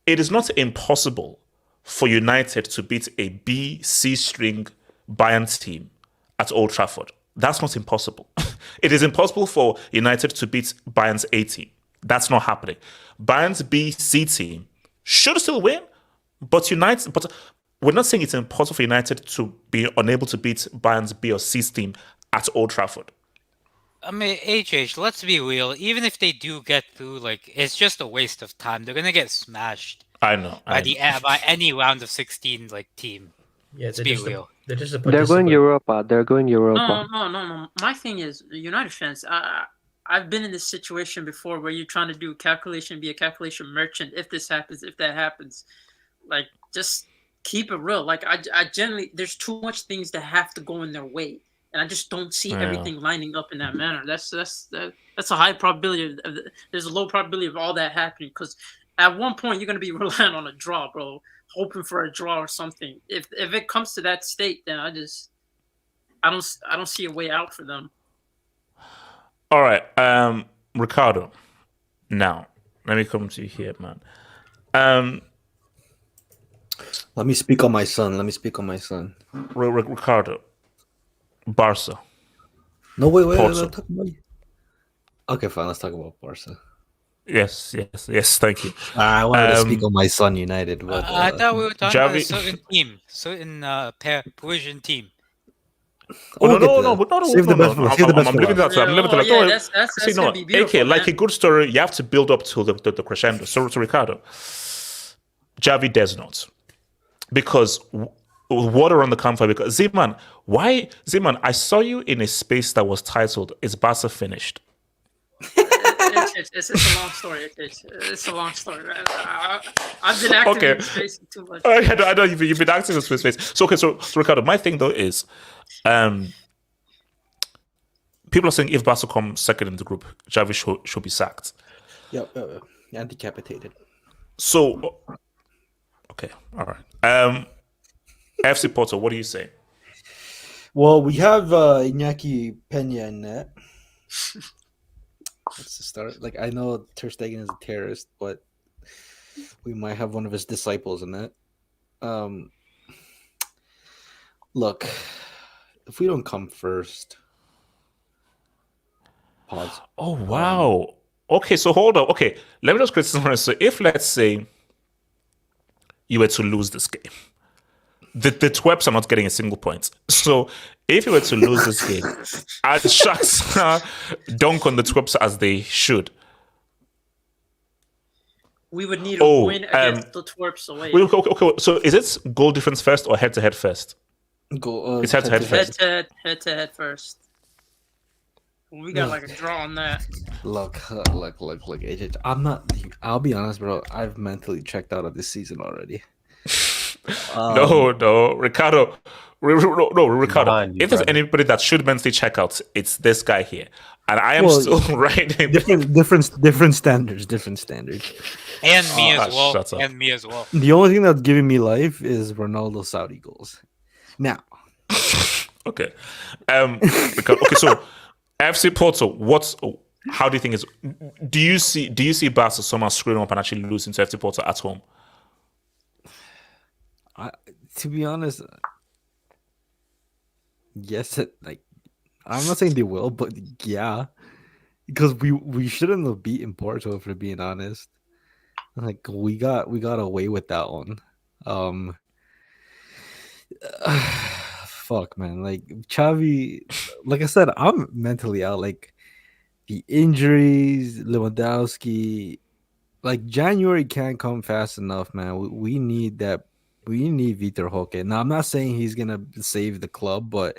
it is not impossible for United to beat a B, C string Bayern team at Old Trafford. That's not impossible. It is impossible for United to beat Bayern's A team. That's not happening. Bayern's B, C team should still win, but we're not saying it's impossible for United to be unable to beat Bayern's B or C team at Old Trafford. I mean, HH, let's be real. Even if they do get through, like, it's just a waste of time. They're gonna get smashed. I know. By any round of 16 like team. Yeah, let's be real. They're going Europa. They're going Europa. No. My thing is, United fans. I've been in this situation before where you're trying to do calculation, be a calculation merchant. If this happens, if that happens, like just keep it real. Like I generally, there's too much things that have to go in their way. And I just don't see everything lining up in that manner. That's a high probability. There's a low probability of all that happening, because at one point you're going to be relying on a draw, bro, hoping for a draw or something. If it comes to that state, then I don't see a way out for them. All right, Ricardo. Now let me come to you here, man. Let me speak on my son. Ricardo. Barca. No, wait. Porto. Let's talk about you. Okay, fine. Let's talk about Barca. Yes. Thank you. I wanted to speak on my son, United. But, I thought we were talking about a certain team, certain Parisian team. No. Save the best for last. I'm leaving that. That's gonna be beautiful, AK, like a good story, you have to build up to the crescendo. So, Ricardo, Javi does not, because water on the campfire. Because Zeman, I saw you in a space that was titled "Is Barca Finished?" It's a long story. It's a long story. I've been active in space too much. I know you've been active in space. So Ricardo, my thing though is, people are saying if Barca come second in the group, Xavi should be sacked. Yep, and decapitated. So, okay, all right. FC Porto, what do you say? Well, we have Iñaki Peña in net. That's the start. Like, I know Ter Stegen is a terrorist, but we might have one of his disciples in that. Look, if we don't come first, pause. Oh wow. Okay, so hold on. Okay, let me just criticize. So if, let's say, you were to lose this game, the Twerps are not getting a single point. So if you were to lose this game, and Sharks dunk on the Twerps as they should, we would need a win against the Twerps away. Okay, so is it goal difference first or head-to-head first? It's head-to-head first. Head-to-head first. We got like a draw on that. Look, AJ, I'll be honest, bro. I've mentally checked out of this season already. No, Ricardo. Ricardo. If there's anybody that should mentally check out, it's this guy here, and I am still writing different standards. And me as well. The only thing that's giving me life is Ronaldo Saudi goals. Now, okay, Ricardo, okay, so FC Porto. How do you think is? Do you see Barca somehow screwing up and actually losing to FC Porto at home? To be honest, yes, like I'm not saying they will, but yeah, because we shouldn't have beaten Porto, if we're being honest. Like we got away with that one. Fuck, man. Like Xavi, like I said, I'm mentally out. Like the injuries, Lewandowski. Like January can't come fast enough, man. We need that. We need Vitor Roque. Now I'm not saying he's gonna save the club, but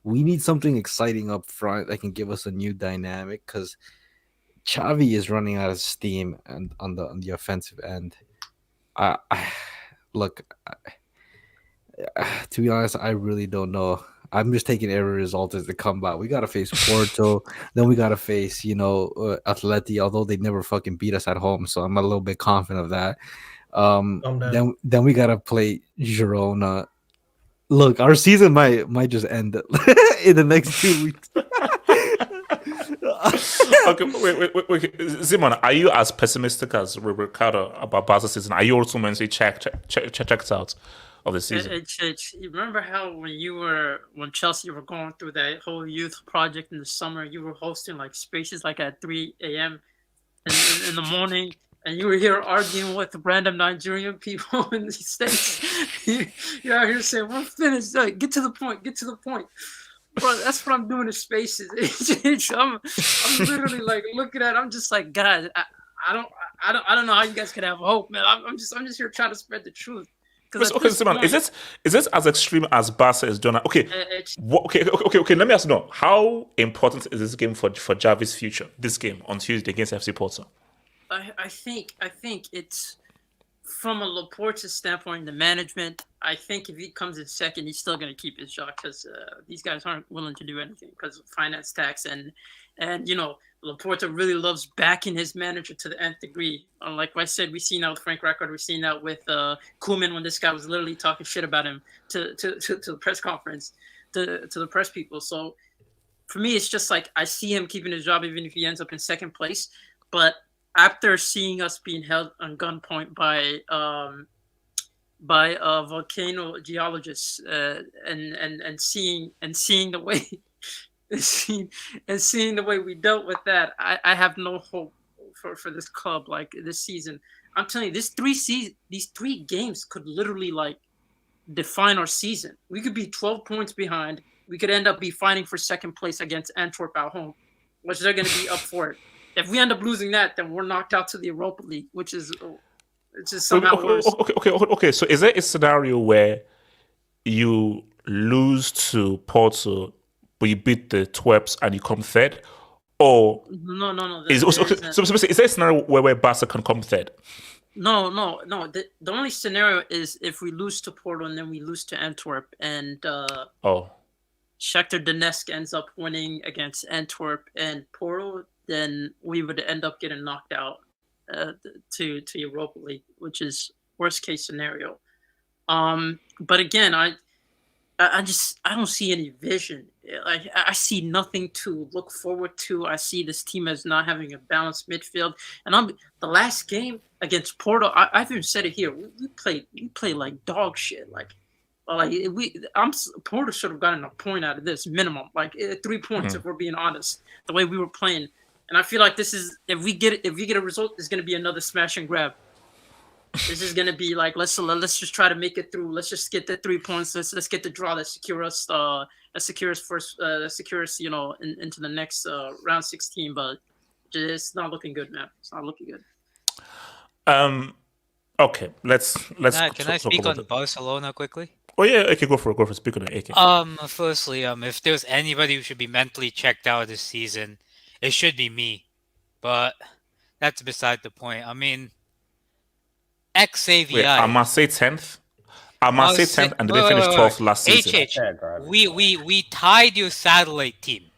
we need something exciting up front that can give us a new dynamic. Because Xavi is running out of steam and on the offensive end. I look. To be honest, I really don't know. I'm just taking every result as they come by. We gotta face Porto, then we gotta face Atleti, although they never fucking beat us at home, so I'm a little bit confident of that. Calm down. Then we gotta play Girona. Look, our season might just end in the next 2 weeks. Okay, wait. Simon, are you as pessimistic as Ricardo about Barca's season? Are you also mentally checked out of the season? You remember how when Chelsea were going through that whole youth project in the summer, you were hosting like spaces like at 3 a.m. in the morning, and you were here arguing with random Nigerian people in the States. You're out here saying, "We're finished. Get to the point." Bro, that's what I'm doing in spaces. I'm literally like looking at it, I'm just like, guys, I don't know how you guys can have hope, man. I'm just here trying to spread the truth. Okay, Simon, is this as extreme as Barca is doing? Okay, okay. Let me ask you, how important is this game for Xavi's future? This game on Tuesday against FC Porto. I think it's from a Laporta standpoint, the management. I think if he comes in second, he's still going to keep his job because these guys aren't willing to do anything because of finance tax and Laporta really loves backing his manager to the nth degree. Like I said, we seen that with Frank Rijkaard. We seen that with Koeman when this guy was literally talking shit about him to the press conference, to the press people. So for me, it's just like I see him keeping his job even if he ends up in second place. But after seeing us being held on gunpoint by volcano geologists and seeing the way. Seeing the way we dealt with that, I have no hope for this club like this season. I'm telling you, these 3 games could literally like define our season. We could be 12 points behind. We could end up fighting for second place against Antwerp at home, which they're going to be up for it. If we end up losing that, then we're knocked out to the Europa League, which is somehow worse. Okay. So is there a scenario where you lose to Porto, but you beat the Twerps and you come third? Or no. Is there a scenario where Barca can come third? No. The only scenario is if we lose to Porto and then we lose to Antwerp and Shakhtar Donetsk ends up winning against Antwerp and Porto, then we would end up getting knocked out to Europa League, which is worst case scenario. But again, I don't see any vision. Like I see nothing to look forward to. I see this team as not having a balanced midfield. And the last game against Porto, I've even said it here. We play like dog shit. Porto should have gotten a point out of this minimum, like 3 points if we're being honest. The way we were playing, and I feel like this is if we get a result, it's going to be another smash and grab. This is gonna be like let's just try to make it through. Let's just get the 3 points. Let's get the draw that secure us first. Secure us, into the next round 16. But it's not looking good, man. It's not looking good. Okay, let's. Can I speak on Barcelona quickly? Oh yeah, okay, go for it. Speak on it, AK. Firstly, if there's anybody who should be mentally checked out this season, it should be me. But that's beside the point. I mean. XAVI. I must say 10th. I must say 10th, and they finished 12th last season. We tied your satellite team.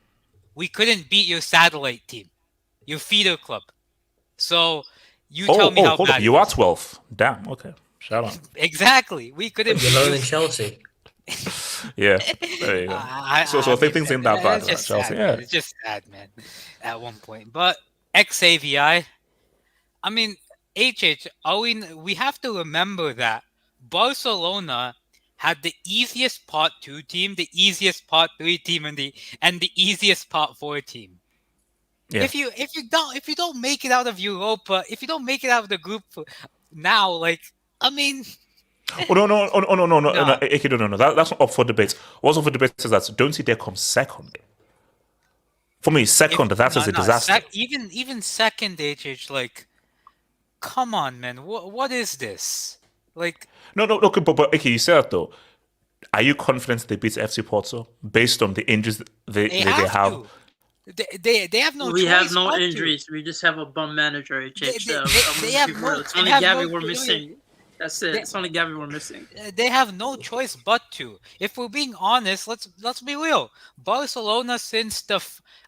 We couldn't beat your satellite team, your feeder club. So you tell me how hold bad. Up. You are 12th. Damn. Okay. Shout out. Exactly. We couldn't. You're lower than Chelsea. Yeah. There you go. So I think things ain't that bad. It's Chelsea. Sad, it's just sad, man. At one point, but XAVI. I mean. We have to remember that Barcelona had the easiest Part 2 team, the easiest Part 3 team, and the easiest Part 4 team. Yeah. If you don't make it out of Europa, if you don't make it out of the group now, like, I mean. Oh no! Ike, no. That's not up for debate. What's up for debate is that don't see there come second. For me, second, that is a disaster. Even second, HH, like, come on, man. What is this? Like, No. Okay, but okay, you said that though. Are you confident they beat FC Porto based on the injuries they have? They have no. We choice have no but to. injuries. We just have a bum manager. HH. They have no. It's only they have Gabby no we're choice. missing. That's it. It's only Gabby we're missing. They have no choice but to. If we're being honest, let's be real. Barcelona, since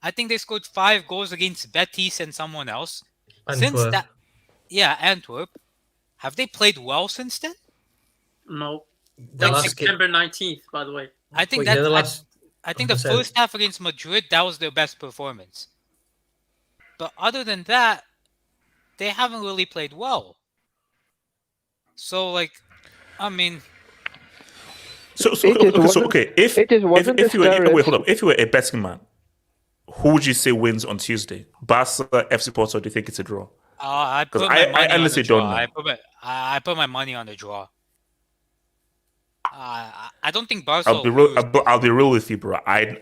I think they scored 5 goals against Betis and someone else. Antwerp. Antwerp. Have they played well since then? No. The That was last September 19th, by the way. I think Wait, the last- I think the first half against Madrid, that was their best performance. But other than that, they haven't really played well. So, like, I mean, okay. If you were wait, hold up, if you were a betting man, who would you say wins on Tuesday? Barca, FC Porto, or do you think it's a draw? I put 'Cause my money on honestly the draw. don't know. I put my money on the draw. I don't think Barca. I'll be real with you, bro. I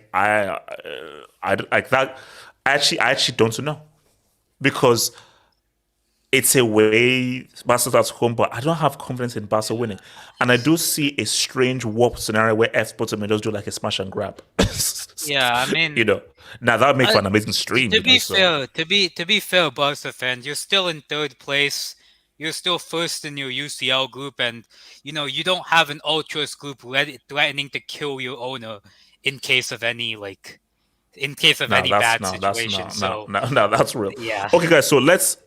like that. I actually don't know because it's a way Barca's at home, but I don't have confidence in Barca winning. And I do see a strange warped scenario where FC Porto may just do like a smash and grab. Yeah, I mean, now that would make for an amazing stream. To be fair, Barca fans, you're still in 3rd place. You're still first in your UCL group, and you don't have an ultras group threatening to kill your owner in case of any bad situation. No, that's real. Yeah. Okay, guys. So let's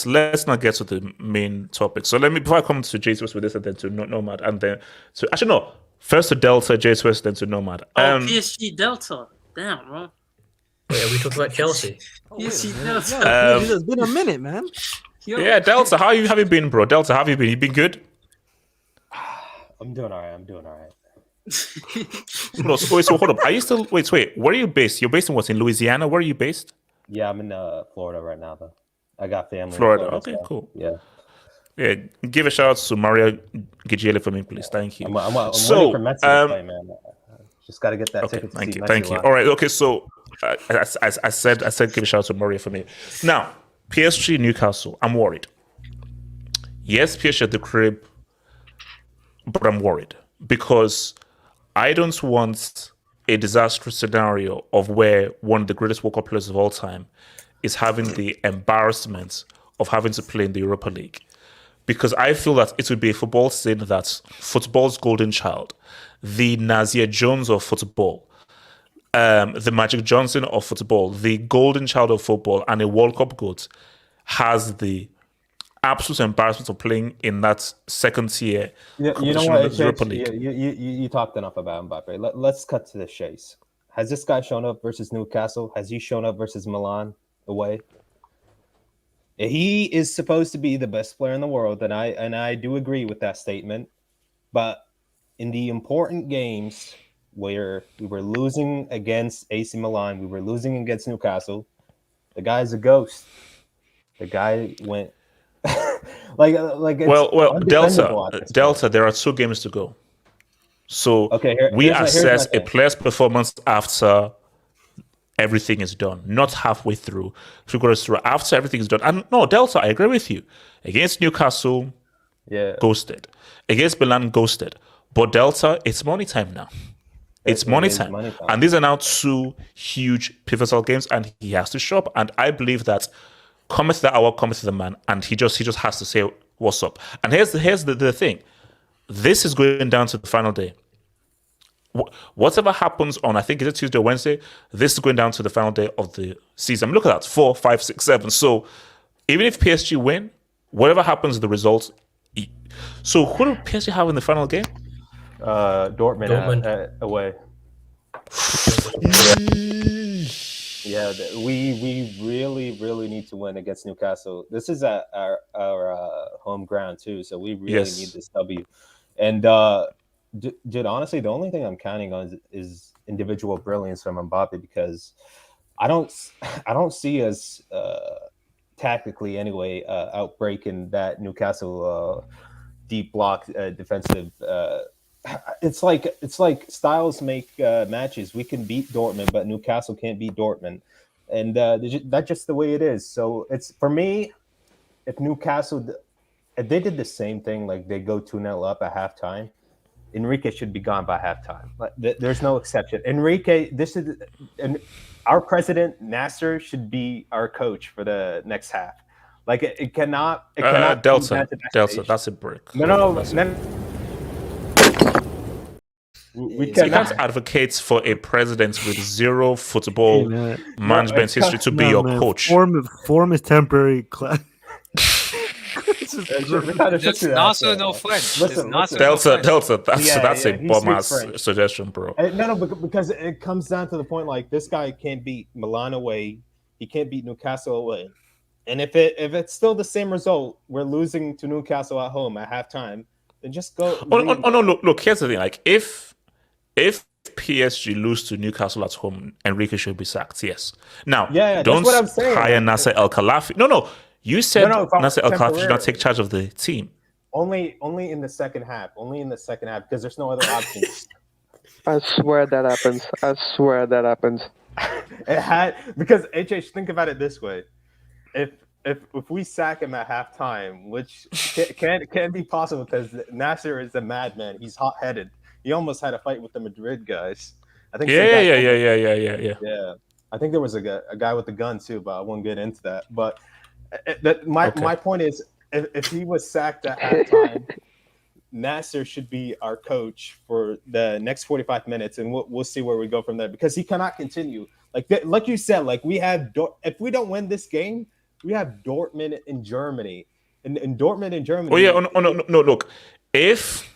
not get to the main topic. So before I come to J Swiss with this, and then to Nomad, and then to actually no, first to Delta, J Swiss, then to Nomad. PSG Delta. Damn, bro. Wait, are we talking about Chelsea? PSG Delta. It's been a minute, man. Yeah, Delta, how have you been, bro? Delta, how have you been? You been good? I'm doing all right. No, so hold up. Are you still wait? Where are you based? You're based in what? In Louisiana? Where are you based? Yeah, I'm in Florida right now, though. I got family. in Florida. Florida, Okay, so, cool. Yeah. Yeah, give a shout out to Maria Gigiele for me, please. Thank you. I'm waiting for Messi to play, man. Just got to get that ticket to thank see you. Messi Thank you. live. All right. Okay. So I said give a shout out to Maria for me. Now, PSG Newcastle. I'm worried. Yes, PSG at the crib, but I'm worried because I don't want a disastrous scenario of where one of the greatest World Cup players of all time is having the embarrassment of having to play in the Europa League. Because I feel that it would be a football sin that football's golden child, the Nazir Jones of football, the Magic Johnson of football, the golden child of football, and a World Cup GOAT has the absolute embarrassment of playing in that second tier. You know what? Europa League. You talked enough about Mbappe. Let's cut to the chase. Has this guy shown up versus Newcastle? Has he shown up versus Milan away? He is supposed to be the best player in the world, and I do agree with that statement. But in the important games where we were losing against AC Milan, we were losing against Newcastle, the guy's a ghost. The guy went like it's Delta. There are 2 games to go, so we here's assess my a player's performance after everything is done, not halfway through. 3 quarters through, after everything is done. And no, Delta, I agree with you. Against Newcastle, ghosted. Against Milan, ghosted. But Delta, it's money time now. It's money time. And these are now 2 huge pivotal games, and he has to show up. And I believe that cometh the hour, cometh the man, and he just has to say what's up. And here's the thing. This is going down to the final day. Whatever happens on, I think it's Tuesday or Wednesday, this is going down to the final day of the season. Look at that, 4, 5, 6, 7. So even if PSG win, whatever happens, the results. So who do PSG have in the final game? Dortmund. Away. Yeah, we really need to win against Newcastle. This is at our home ground too, so we really need this W. And Dude, honestly, the only thing I'm counting on is individual brilliance from Mbappe, because I don't see us tactically anyway outbreaking that Newcastle deep block defensive. It's like styles make matches. We can beat Dortmund, but Newcastle can't beat Dortmund, and that's just the way it is. So it's, for me, if they did the same thing, like they go 2-0 up at halftime, Enrique should be gone by halftime. There's no exception. Enrique, and our president Nasser should be our coach for the next half. Like it cannot. Delta, that's a brick. No. We cannot advocate for a president with zero football management history to be your coach. Form is temporary. That's also no French. Listen, Delta. That's a bum ass suggestion, bro. No, because it comes down to the point, like, this guy can't beat Milan away. He can't beat Newcastle away. And if it's still the same result, we're losing to Newcastle at home at halftime, then just go. No. Look, here's the thing. Like, if PSG lose to Newcastle at home, Enrique should be sacked. Yes. Now, don't that's what I'm saying. hire Nasser El Khelaïfi. No. You said Nasser El Khelaïfi should not take charge of the team. Only in the second half. Only in the second half, because there's no other options. I swear that happens. It had, because HH, think about it this way: if we sack him at halftime, which can be possible, because Nasser is a madman. He's hot-headed. He almost had a fight with the Madrid guys. I think. Yeah. I think there was a guy with a gun too, but I won't get into that. But my point is, if he was sacked at halftime, Nasser should be our coach for the next 45 minutes, and we'll see where we go from there, because he cannot continue. Like you said, like, we have if we don't win this game, we have Dortmund in Germany, and Dortmund in Germany. Oh yeah, no. Look, if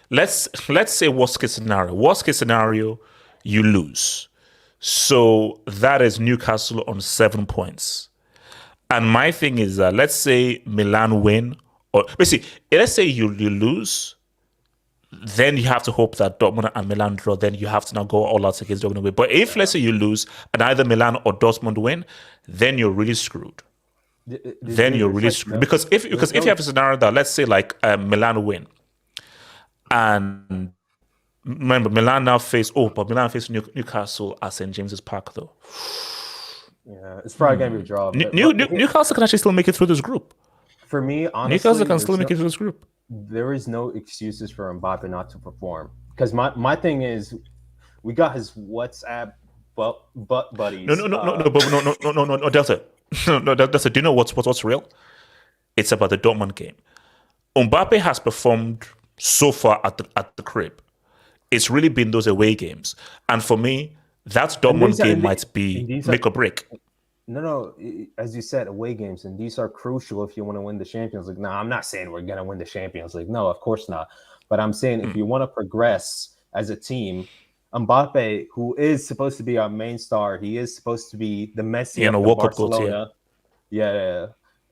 let's say worst case scenario, you lose. So that is Newcastle on 7 points. And my thing is that, let's say Milan win, or basically, let's say you lose, then you have to hope that Dortmund and Milan draw. Then you have to now go all out against Dortmund away. But if, let's say, you lose and either Milan or Dortmund win, then you're really screwed. Because if you have a scenario that, let's say, like, Milan win, and remember, Milan face Newcastle at St. James's Park, though. Yeah, it's probably going to be a draw. Newcastle can actually still make it through this group. For me, honestly, Newcastle can still make it through this group. There is no excuses for Mbappe not to perform. Because my thing is, we got his WhatsApp buddies. No, Delta. No, Delta. Do you know what's real? It's about the Dortmund game. Mbappe has performed so far at the crib. It's really been those away games, and for me, that Dortmund game might be make or break. No, as you said, away games, and these are crucial if you want to win the Champions League. Now, I'm not saying we're gonna win the Champions League. No, of course not. But I'm saying if you want to progress as a team, Mbappe, who is supposed to be our main star, he is supposed to be the Messi of Barcelona.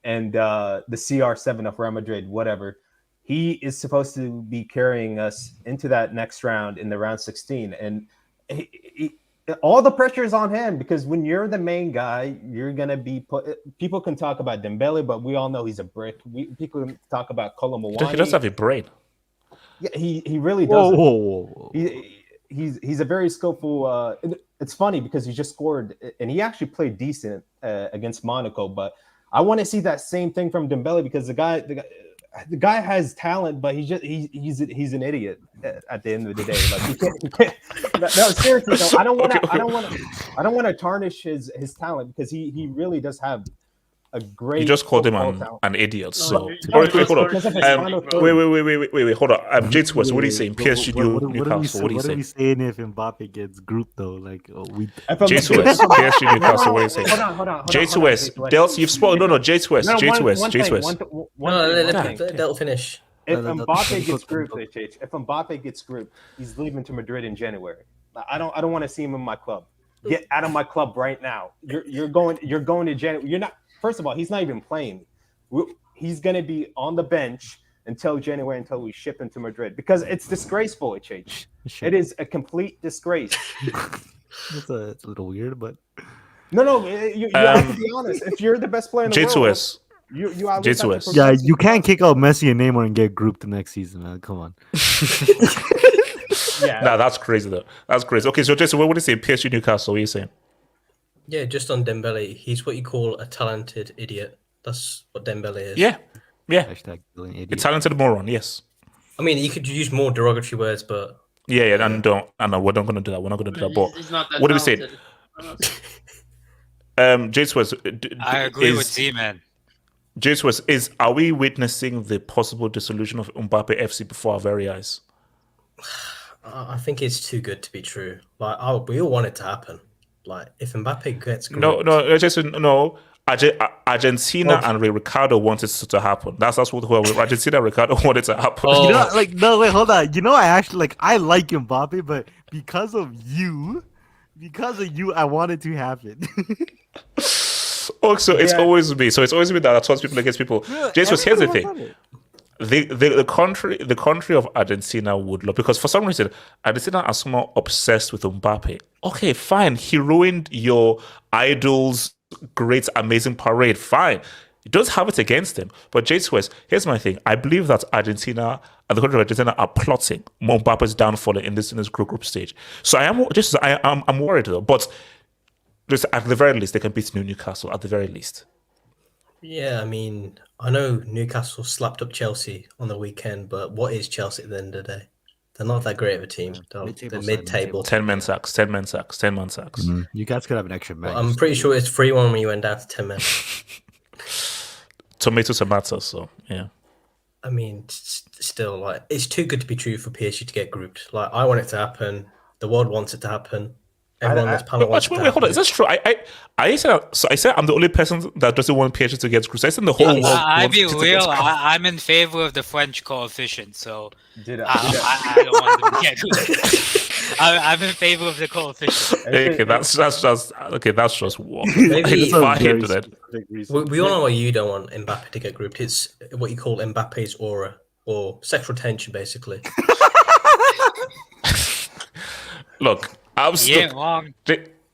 And the CR7 of Real Madrid, whatever. He is supposed to be carrying us into that next round in the round 16. And all the pressure is on him, because when you're the main guy, you're going to be put. People can talk about Dembele, but we all know he's a brick. People can talk about Colomboani. He does have a brain. Yeah, he really does. Whoa. He's a very skillful. It's funny because he just scored, and he actually played decent against Monaco. But I want to see that same thing from Dembele, because the guy has talent, but he's an idiot at the end of the day. Like, he can't. No, seriously, though, I don't want to tarnish his talent, because he really does have a great. You just called him an idiot. So wait, hold on. Wait, hold on. J2 West, what are you saying? PSG Newcastle. What are you saying? What are we saying if Mbappe gets grouped though? Like J2 West, PSG Newcastle. What are you saying? Hold on. J2 West, Dels, you've spoken. No, J2 West, J2 West. They'll finish. If Mbappe gets grouped, if Mbappe gets grouped, he's leaving to Madrid in January. I don't want to see him in my club. Get out of my club right now. You're going to January. You're not. First of all, he's not even playing. He's going to be on the bench until January, until we ship him to Madrid, because it's disgraceful, HH. It is a complete disgrace. It's a little weird, but No, you have to be honest. If you're the best player in the world, J2S. you at least have to yeah, protect you can't kick out Messi and Neymar and get grouped the next season, man. Come on. Yeah. Nah, that's crazy though. That's crazy. Okay, so Jason, what would you say? PSG Newcastle, what are you saying? Yeah, just on Dembele, he's what you call a talented idiot. That's what Dembele is. Yeah. Hashtag idiot. A talented moron, yes. I mean, you could use more derogatory words, but Yeah, and don't. I know we're not going to do that. We're not going to do that. But He's not that what do we say? talented. Jace was. I agree with Z-Man. Jace was. Are we witnessing the possible dissolution of Mbappe FC before our very eyes? I think it's too good to be true. Like, we all want it to happen. Like, if Mbappe gets grouped, No, Jason, no. Argentina and Ricardo wanted it to happen. That's what Argentina and Ricardo wanted to happen. You know, like, no, wait, hold on. You know, I actually I like Mbappe, but because of you, I want it to happen. Oh, so it's always me. So it's always me that turns people against people. Jason, here's the thing. The country of Argentina would love, because for some reason Argentina are somehow obsessed with Mbappe. Okay, fine. He ruined your idol's great, amazing parade. Fine. You don't have it against him. But Jace West, here's my thing. I believe that Argentina and the country of Argentina are plotting Mbappe's downfall in this group stage. So I'm worried though. But just at the very least, they can beat Newcastle at the very least. yeah, I mean, I know Newcastle slapped up Chelsea on the weekend, but what is Chelsea at the end of the day? They're not that great of a team. They're mid-table. 10 men sacks. You guys could have an extra match. I'm pretty sure it's 3-1 when you went down to 10 men. Tomato. So yeah. I mean, still, like, it's too good to be true for PSG to get grouped. Like, I want it to happen. The world wants it to happen. Everyone that's Palace wants it to happen. Hold on. Is that true? I said I'm the only person that doesn't want PSG to get grouped. I said the whole world. I'll wants be it to real. get I'm in favor of the French coefficient, so I don't want them to get grouped. I'm in favor of the coefficient. Okay, that's just what. Maybe Fine, we all know why you don't want Mbappe to get grouped. It's what you call Mbappe's aura, or sexual tension, basically. Look,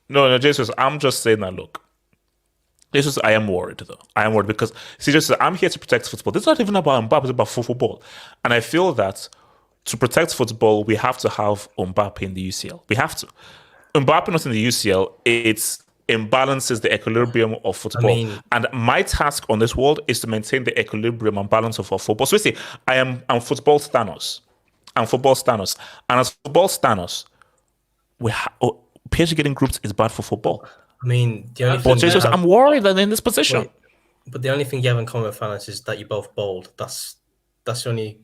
No, Jesus, I'm just saying that. Look, Jesus, I am worried though. I am worried because I'm here to protect football. This is not even about Mbappe; it's about football. And I feel that to protect football, we have to have Mbappe in the UCL. We have to. Mbappe not in the UCL, it imbalances the equilibrium of football. And my task on this world is to maintain the equilibrium and balance of our football. So basically, I'm football Thanos. And as football Thanos, PSG getting grouped is bad for football. I mean, the only thing I'm worried that in this position. But the only thing you have in common with Thanos is that you're both bold. That's the only.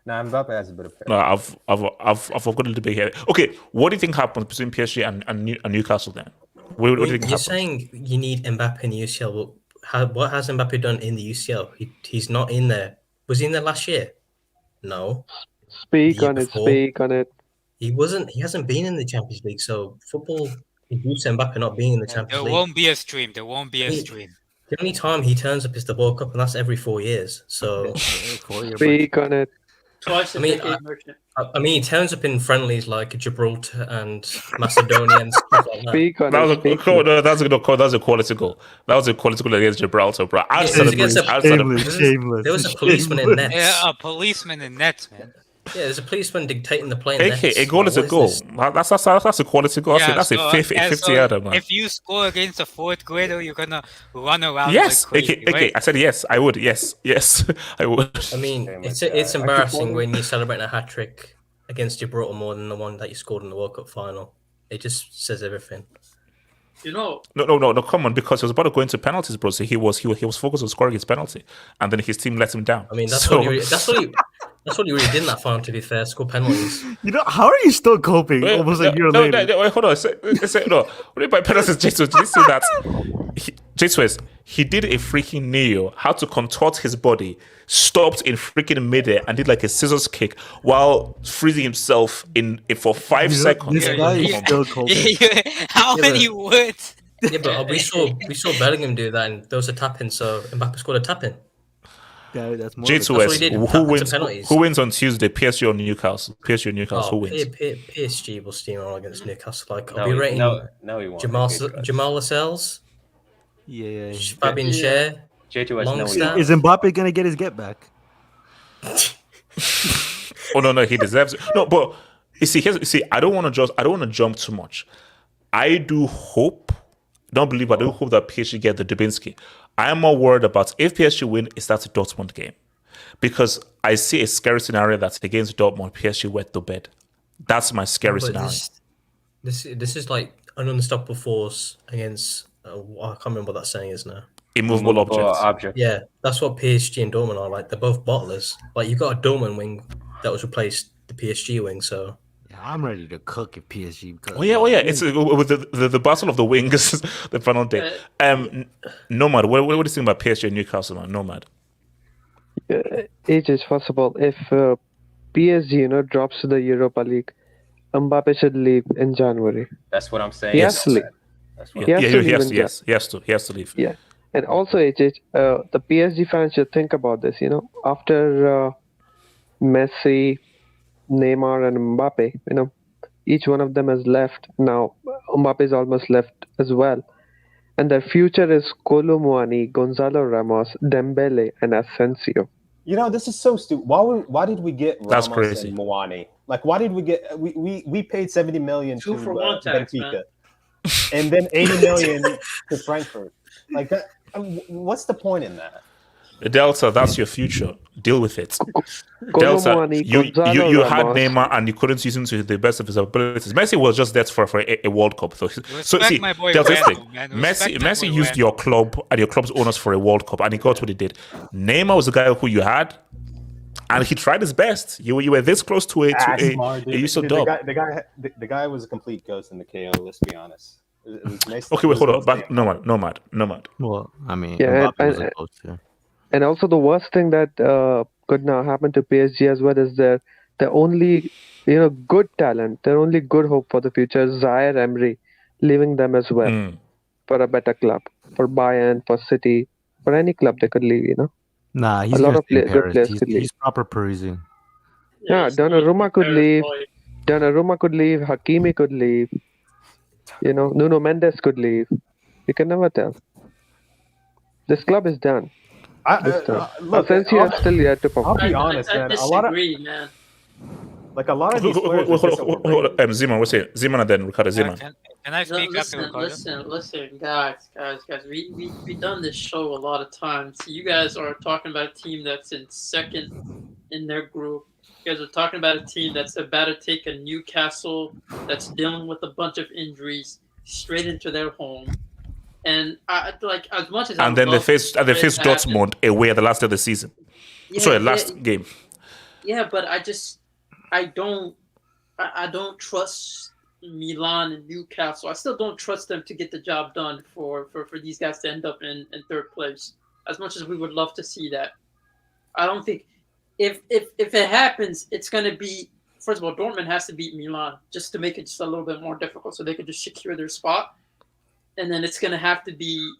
Nah, Mbappe has a bit of. No, I've got a debate here. Okay, what do you think happens between PSG and Newcastle then? What do you think You're happens? saying you need Mbappe in the UCL. What has Mbappe done in the UCL? He's not in there. Was he in there last year? No. Speak on it. He wasn't. He hasn't been in the Champions League. So football induced Mbappe not being in the Champions League. There won't be a stream. The only time he turns up is the World Cup, and that's every 4 years. So speak on it. Twice a decade, Merchant. I mean, he turns up in friendlies like Gibraltar and Macedonia and stuff like that. Speak on That was it. a goal. No, that was a quality goal. That was a quality goal against Gibraltar, bro. There was a policeman in nets. Yeah, a policeman in nets, man. Yeah, there's a policeman dictating the play. Okay, a goal is a goal. That's a quality goal. That's a 50 yarder, man. If you score against a fourth grader, you're gonna run around. Yes, like crazy, okay. right? I said yes. I would. Yes, I would. I mean, it's embarrassing when you celebrate a hat trick against Gibraltar more than the one that you scored in the World Cup final. It just says everything. You know. No. Come on, because he was about to go into penalties, bro. So he was focused on scoring his penalty, and then his team let him down. I mean, that's what he really did in that final. To be fair, score penalties. You know, how are you still coping almost a year later? Wait, hold on. No, what do you by penalties, Jesus? Did you see that? Jesus, he did a freaking neo, had to contort his body, stopped in freaking midair, and did like a scissors kick while freezing himself for 5 seconds. This guy is still coping. How many words? Yeah, but we saw Bellingham do that, and there was a tap in, so Mbappe scored a tap in. That's more. J2S. Who wins on Tuesday? PSG or Newcastle? PSG or Newcastle. Who wins? PSG will steamroll against Newcastle. Like, No, I'll be rating no, he won't. Jamal Lascelles, Yeah. Fabian Schär, J2S. Is Mbappe gonna get his get back? Oh no, he deserves it. No, but you see, I don't want to jump too much. I do hope, don't believe, I do hope that PSG get the Dubinsky. I am more worried about if PSG win, is that a Dortmund game, because I see a scary scenario that's against Dortmund. PSG wet the bed. That's my scary scenario. This is like an unstoppable force against. I can't remember what that saying is now. Immovable object. Yeah, that's what PSG and Dortmund are like. They're both bottlers. Like, you've got a Dortmund wing that was replaced the PSG wing. So yeah, I'm ready to cook if PSG. Oh yeah. It's with the battle of the wings, the final day. Nomad, what do you think about PSG and Newcastle, man? Nomad. Ages, first of all, if PSG, drops to the Europa League, Mbappe should leave in January. That's what I'm saying. He has to leave. He has to leave. Yeah, and also, the PSG fans should think about this. After Messi, Neymar, and Mbappe, each one of them has left. Now Mbappe is almost left as well, and their future is Kolo Muani, Gonzalo Ramos, Dembele, and Asensio. This is so stupid. Why did we get Ramos crazy. and Muani? Like, why did we get? We paid 70 million to Benfica, and then 80 million to Frankfurt. Like that. What's the point in that? Delta, that's your future. Deal with it. Delta, you had Neymar and you couldn't use him to the best of his abilities. Messi was just there for a World Cup. So see, Delta, Messi used your club and your club's owners for a World Cup, and he got what he did. Neymar was the guy who you had, and he tried his best. You were this close to a UCL dub. The guy was a complete ghost in the KO. Let's be honest. Okay, wait, hold on. Back, Nomad. Well, I mean, yeah, Mbappe was close to. And also, the worst thing that could now happen to PSG as well is their only, good talent, their only good hope for the future is Zaire Emery, leaving them as well for a better club, for Bayern, for City, for any club they could leave. Nah, he's a lot of good players could leave. He's proper Parisian. Yeah, Donnarumma could leave. Hakimi could leave. Nuno Mendes could leave. You can never tell. This club is done. Asensio is still yet to perform. I'll be honest, man. I disagree, man. Like a lot of these players. Zeman, what's it? Zeman and then Ricardo Zeman. Can I speak after Ricardo? Listen, guys. We done this show a lot of times. You guys are talking about a team that's in second in their group. You guys are talking about a team that's about to take a Newcastle that's dealing with a bunch of injuries straight into their home. And as much as they faced Dortmund away at the last day of the season. Last game. Yeah, but I don't trust Milan and Newcastle. I still don't trust them to get the job done for these guys to end up in third place. As much as we would love to see that, I don't think if it happens, it's going to be, first of all, Dortmund has to beat Milan just to make it just a little bit more difficult, so they can just secure their spot. And then it's going to have to be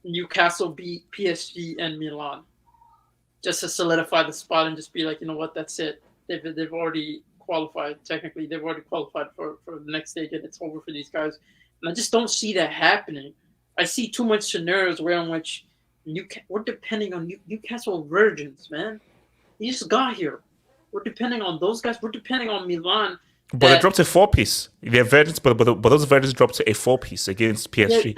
Newcastle beat PSG and Milan just to solidify the spot and just be like, you know what, that's it. They've already qualified. Technically, they've already qualified for the next stage, and it's over for these guys. And I just don't see that happening. I see too much scenarios in which we're depending on Newcastle virgins, man. He just got here. We're depending on those guys. We're depending on Milan. But they dropped a 4-piece. They're virgins, but those virgins dropped to a 4-piece against PSG.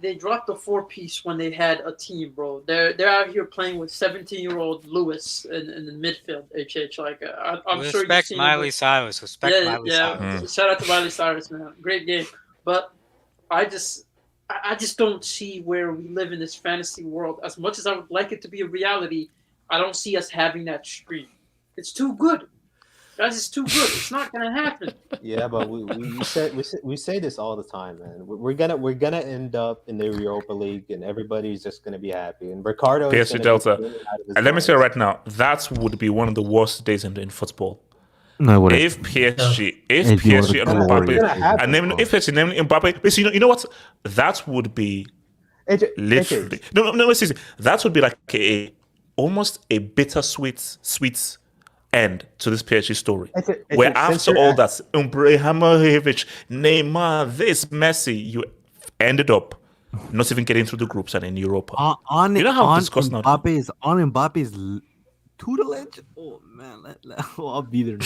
They dropped the 4-piece when they had a team, bro. They're out here playing with 17-year-old Lewis in the midfield. I'm sure you've seen Miley Cyrus. Respect Miley Cyrus. Shout out to Miley Cyrus, man. Great game. But I just don't see where we live in this fantasy world. As much as I would like it to be a reality, I don't see us having that streak. It's too good. Guys, it's too good. It's not gonna happen. Yeah, but we say this all the time, man. We're gonna end up in the Europa League, and everybody's just gonna be happy. And Ricardo is PSG Delta. And let me say right now, that would be one of the worst days in football. No, if PSG and Mbappe, and then if PSG and Mbappe, you know what? That would be Literally. No, seriously. That would be like almost a sweet end to this PSG story. Where after all that, Ibrahimovic, Neymar, this Messi, you ended up not even getting through the groups and in Europa. You know how disgusting Mbappe's tutelage? Oh man, I'll be there.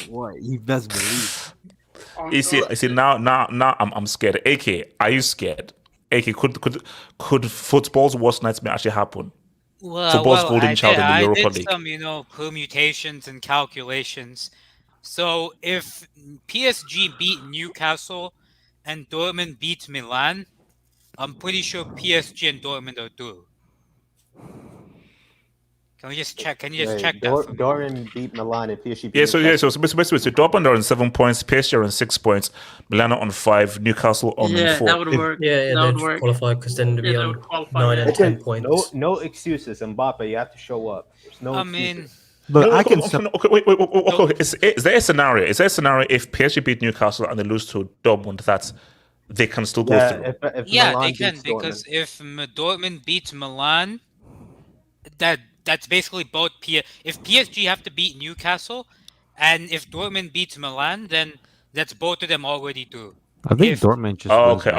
What he best believe. You see now I'm scared. AK, are you scared? AK, could football's worst nightmare actually happen? Football's golden child in the Europa I did League. some, permutations and calculations. So if PSG beat Newcastle and Dortmund beat Milan, I'm pretty sure PSG and Dortmund are through. Can we just check? Can you just check that? For me? Dortmund beat Milan and PSG. So basically, Dortmund are on 7 points, PSG are on 6 points, Milan are on 5, Newcastle on 4. That would work. Yeah, that would they'd work. qualify because then they'd be on 9 and 10 points. No excuses, Mbappe. You have to show up. There's no excuses. Look, I can. Okay, wait. Is there a scenario? Is there a scenario if PSG beat Newcastle and they lose to Dortmund that they can still go through? If Yeah, Milan they can beats because Dortmund. if Dortmund beats Milan, that's basically both. If PSG have to beat Newcastle, and if Dortmund beats Milan, then that's both of them already through. I think Dortmund just. Okay.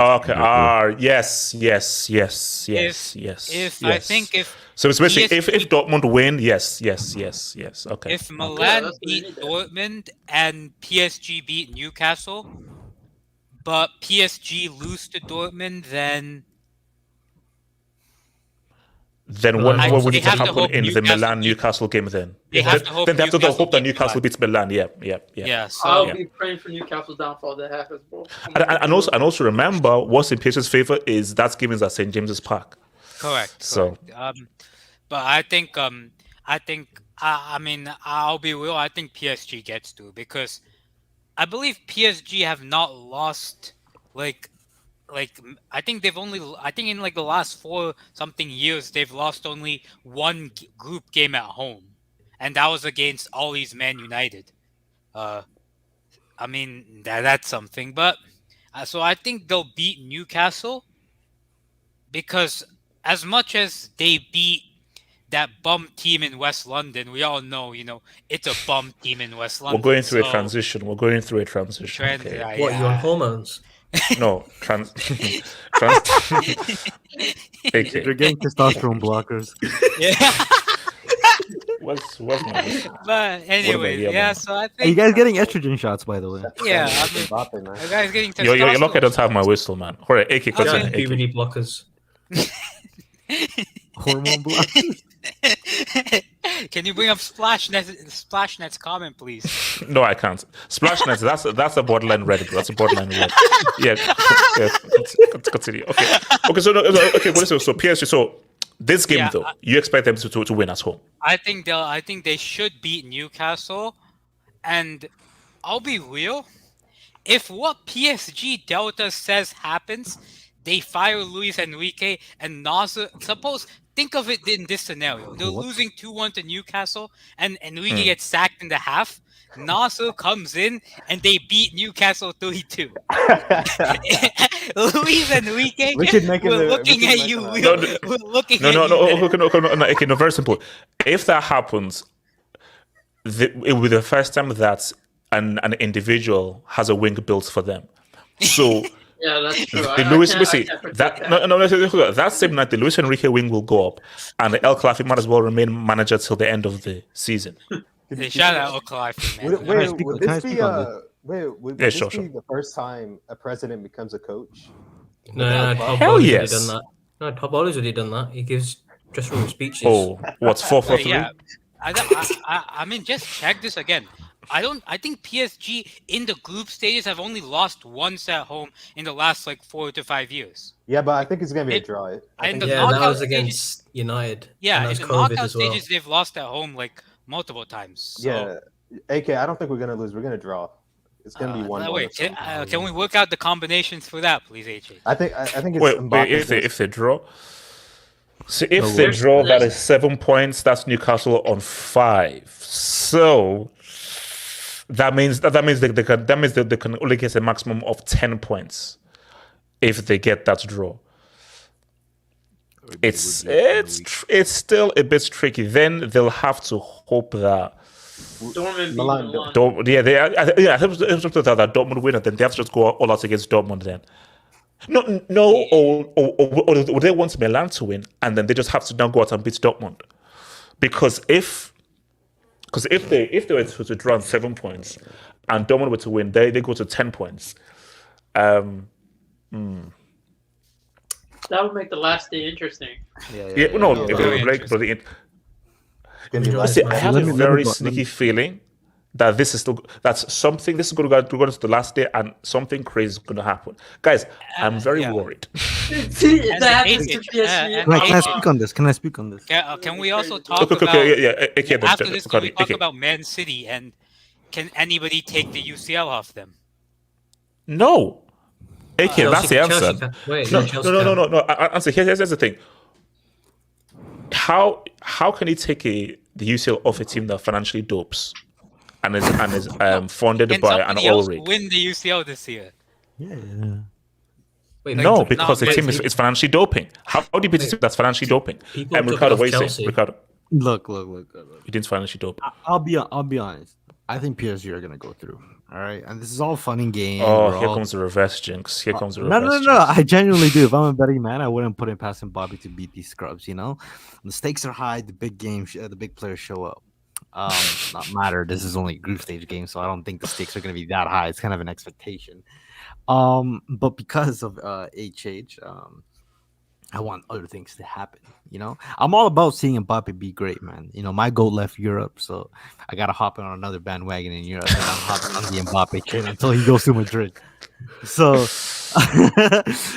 Yes. I think if so, it's basically if Dortmund win, yes. Okay. If Milan beat Dortmund and PSG beat Newcastle, but PSG lose to Dortmund, then what would happen in the Milan-Newcastle game then? They have to hope that Newcastle beats Milan. Yeah. I'll be praying for Newcastle's downfall that happens, bro. And also remember, what's in PSG's favor is that game is at St. James's Park. Correct. So, but I think I'll be real. I think PSG gets to because I believe PSG have not lost like I think in like the last 4 something years they've lost only one group game at home, and that was against Ollie's Man United. That's something, but so I think they'll beat Newcastle because as much as they beat that bum team in West London, we all know, it's a bum team in West London. We're going through a transition. Okay. What, you on hormones? No, They're getting testosterone blockers. Yeah. What's my But anyway, so I think. Are you guys getting estrogen shots, by the way? Yeah, you guys getting testosterone. You're lucky I don't have my whistle, man. All right, AK, continue. Puberty blockers. Hormone blockers. Can you bring up Splashnet's comment, please? No, I can't. Splashnet, that's a borderline red. That's a borderline red. Yeah. Continue. Okay. So PSG. So this game though, you expect them to win at home? I think they should beat Newcastle, and I'll be real. If what PSG Delta says happens, they fire Luis Enrique and Nasser. Think of it in this scenario. They're losing 2-1 to Newcastle, and Enrique gets sacked in the half. Nasser comes in, and they beat Newcastle 3-2. Luis Enrique, we're looking at you. We're looking at you. Okay, very simple. If that happens, it will be the first time that an individual has a wing built for them. So... Yeah, that's true. That same night, the Luis Enrique wing will go up, and the El Khelafi might as well remain manager till the end of the season. Shout out El Khelafi, man. Would this be the first time a president becomes a coach? No, hell yes. Top Ollie's already done that. He gives dressing room speeches. Oh, what's 4-4-3? Yeah, just check this again. I think PSG in the group stages have only lost once at home in the last 4 to 5 years. Yeah, but I think it's gonna be a draw. That was against United. Yeah, in the knockout stages they've lost at home multiple times. So. Yeah, AK, I don't think we're gonna lose. We're gonna draw. It's gonna be 1-1. Wait, can we work out the combinations for that, please, AJ? I think it's wait, if they draw. So if they draw, that is 7 points. That's Newcastle on 5. So. That means they can only get a maximum of 10 points if they get that draw. it's still a bit tricky. Then they'll have to hope that. Dortmund beat Milan. Milan. I think that Dortmund win, and then they have to just go all out against Dortmund. Then, or they want Milan to win, and then they just have to now go out and beat Dortmund, because if they were to draw on 7 points, and Dortmund were to win, they go to 10 points. That would make the last day interesting. See, I have a very sneaky feeling that this is going to go into the last day, and something crazy is going to happen. Guys, I'm very worried. That happens to PSG. Can I speak on this? Can I speak on this? Can we also talk about after this? Can we talk about Man City, and can anybody take the UCL off them? No. AK, that's the answer. No. Answer. Here's the thing. How can he take the UCL off a team that financially dopes and is funded by an oil rig? Win the UCL this year? Yeah. No, because the team is financially doping. How do you beat a team that's financially doping? Ricardo, what are you saying? Ricardo. Look. He didn't financially dope. I'll be honest. I think PSG are gonna go through. All right, and this is all fun and games. Oh, here comes the reverse jinx. No. I genuinely do. If I'm a betting man, I wouldn't put it past Mbappe to beat these scrubs. You know, the stakes are high. The big games, the big players show up. Not matter. This is only a group stage game, so I don't think the stakes are going to be that high. It's kind of an expectation. But because of HH, I want other things to happen. You know, I'm all about seeing Mbappe be great, man. You know, my goat left Europe, so I gotta hop on another bandwagon in Europe, and I'm hopping on the Mbappe train until he goes to Madrid. So,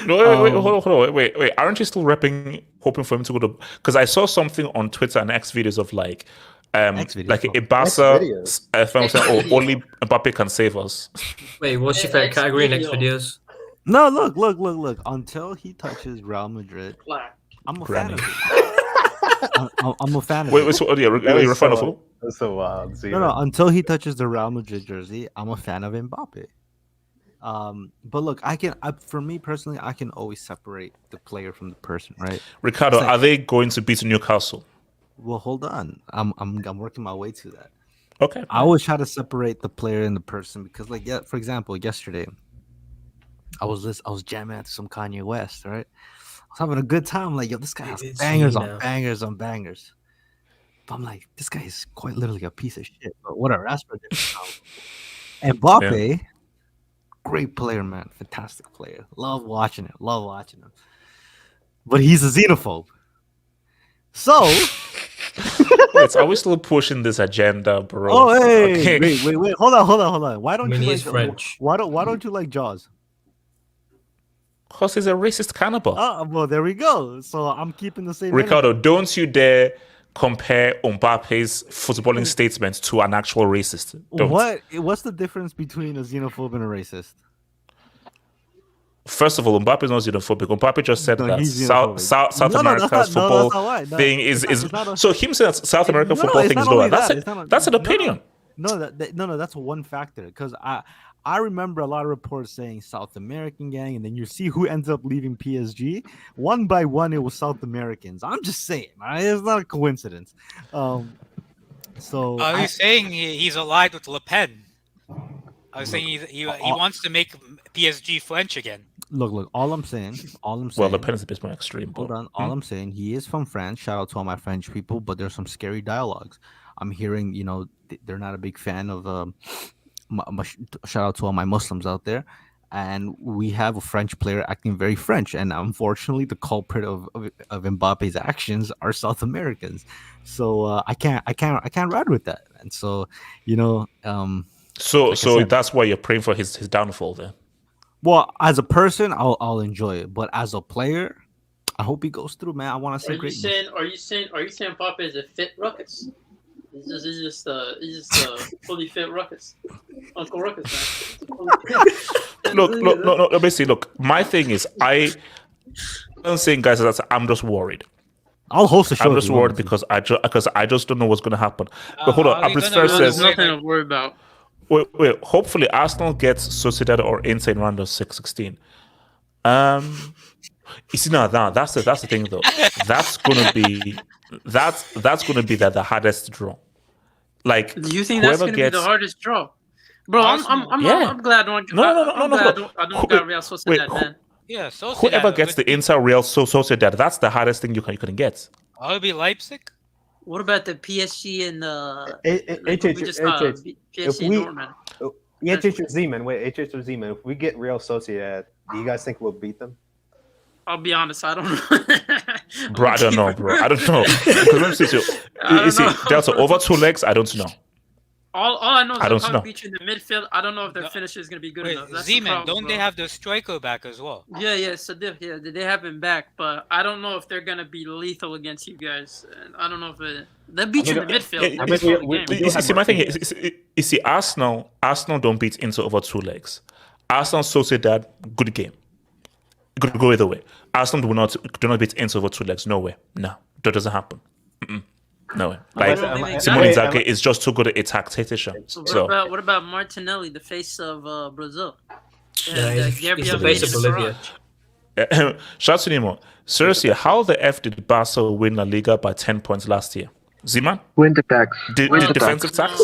no, hold on, wait. Aren't you still hoping for him to go to? Because I saw something on Twitter and X videos of like a Barca fan saying, "Oh, only Mbappe can save us." Wait, what's your favorite category in X videos? No, look. Until he touches Real Madrid, I'm a fan of it. I'm a fan of it. Wait, so, you're a fan of who? That's so wild. No. Until he touches the Real Madrid jersey, I'm a fan of Mbappe. But look, for me personally, I can always separate the player from the person, right? Ricardo, are they going to beat Newcastle? Well, hold on. I'm working my way to that. Okay. I always try to separate the player and the person because, like, for example, yesterday, I was jamming out to some Kanye West, right? I was having a good time. Like, yo, this guy has bangers on bangers on bangers. But I'm like, this guy is quite literally a piece of shit. But whatever, that's for different. And Mbappe, great player, man. Fantastic player. Love watching him. But he's a xenophobe. So... Wait, are we still pushing this agenda, bro? Oh, hey, wait. Hold on. Why don't you like French? Why don't you like Jaws? Because he's a racist cannibal. Oh, well, there we go. So I'm keeping the same. Ricardo, don't you dare compare Mbappe's footballing statements to an actual racist. Don't. What's the difference between a xenophobe and a racist? First of all, Mbappe is not xenophobic. Mbappe just said that South America's football thing is so him saying that South American football thing is lower. That's an opinion. No, that's one factor. Because I remember a lot of reports saying South American gang, and then you see who ends up leaving PSG. One by one, it was South Americans. I'm just saying, right? It's not a coincidence. So he's saying he's allied with Le Pen. I was saying he wants to make PSG French again. Look. All I'm saying. Well, Le Pen is a bit more extreme. Hold on. All I'm saying, he is from France. Shout out to all my French people, but there's some scary dialogues. I'm hearing, they're not a big fan of. Shout out to all my Muslims out there, and we have a French player acting very French, and unfortunately, the culprit of Mbappe's actions are South Americans. So I can't ride with that, and so So that's why you're praying for his downfall then. Well, as a person, I'll enjoy it, but as a player, I hope he goes through, man. I want to see greatness. Are you saying Mbappe is a fit Ruckus? He's just a fully fit Ruckus, Uncle Ruckus, man. Look. Basically, look. My thing is, I'm saying, guys, that I'm just worried. I'll host a show. I'm just worried because I just don't know what's going to happen. But hold on, Abris first says nothing to worry about. Wait. Hopefully, Arsenal gets Sociedad or Inter in round of 16. You see, now that's the thing though. That's gonna be the hardest draw. Like, Do you think that's whoever gonna gets be the hardest draw? Bro, I'm glad I don't got Real Sociedad, man. Yeah, Sociedad. whoever gets the Inter Real Sociedad, that's the hardest thing you can get. I'll be Leipzig. What about the PSG and if we Zeman, if we get Real Sociedad, do you guys think we'll beat them? I'll be honest, I don't know. Bro, I don't know, bro. I don't know. Delta, over 2 legs, I don't know. All I know is they'll probably beat you in the midfield. I don't know if their finisher is going to be good enough. That's Zeman, the problem, don't they have the striker back as well? Yeah. So they have him back, but I don't know if they're going to be lethal against you guys. And I don't know if they'll beat you in the midfield. See, my thing is, you see, Arsenal don't beat Inter over 2 legs. Arsenal Sociedad, good game. It could go either way. Arsenal do not beat Inter over 2 legs. No way. No, that doesn't happen. No way. Like, Simone Inzaghi is just too good at a tactician. So what about Martinelli, the face of Brazil? He's the face of Bolivia. Shout out to Nemo. Seriously, how the F did Barca win La Liga by 10 points last year? Zeman? Winter tax. Defensive tax?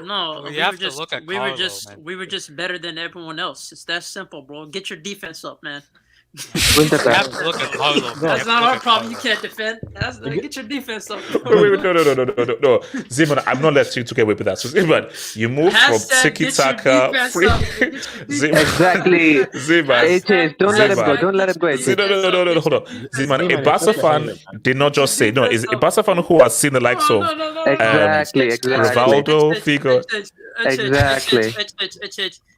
No, we were just better than everyone else. It's that simple, bro. Get your defense up, man. Winter tax. That's not our problem. You can't defend. Get your defense up. Wait, no. Zeman, I'm not letting you to get away with that. So, Zeman, you move from tiki taka. Exactly. Zeman, don't let him go. Don't let him go. No, hold on. Zeman, a Barca fan did not just say no. Is a Barca fan who has seen the likes of Rivaldo, Figo. Exactly.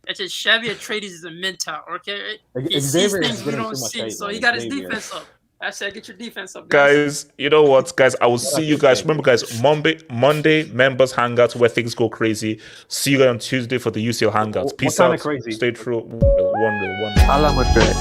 Xavi Atreides is a mentor, okay? He sees things we don't see, so he got his defense up. I said, get your defense up, guys. You know what, guys? I will see you guys. Remember, guys, Monday members hangout where things go crazy. See you guys on Tuesday for the UCL hangout. Peace out. Stay true. One. Hala Madrid.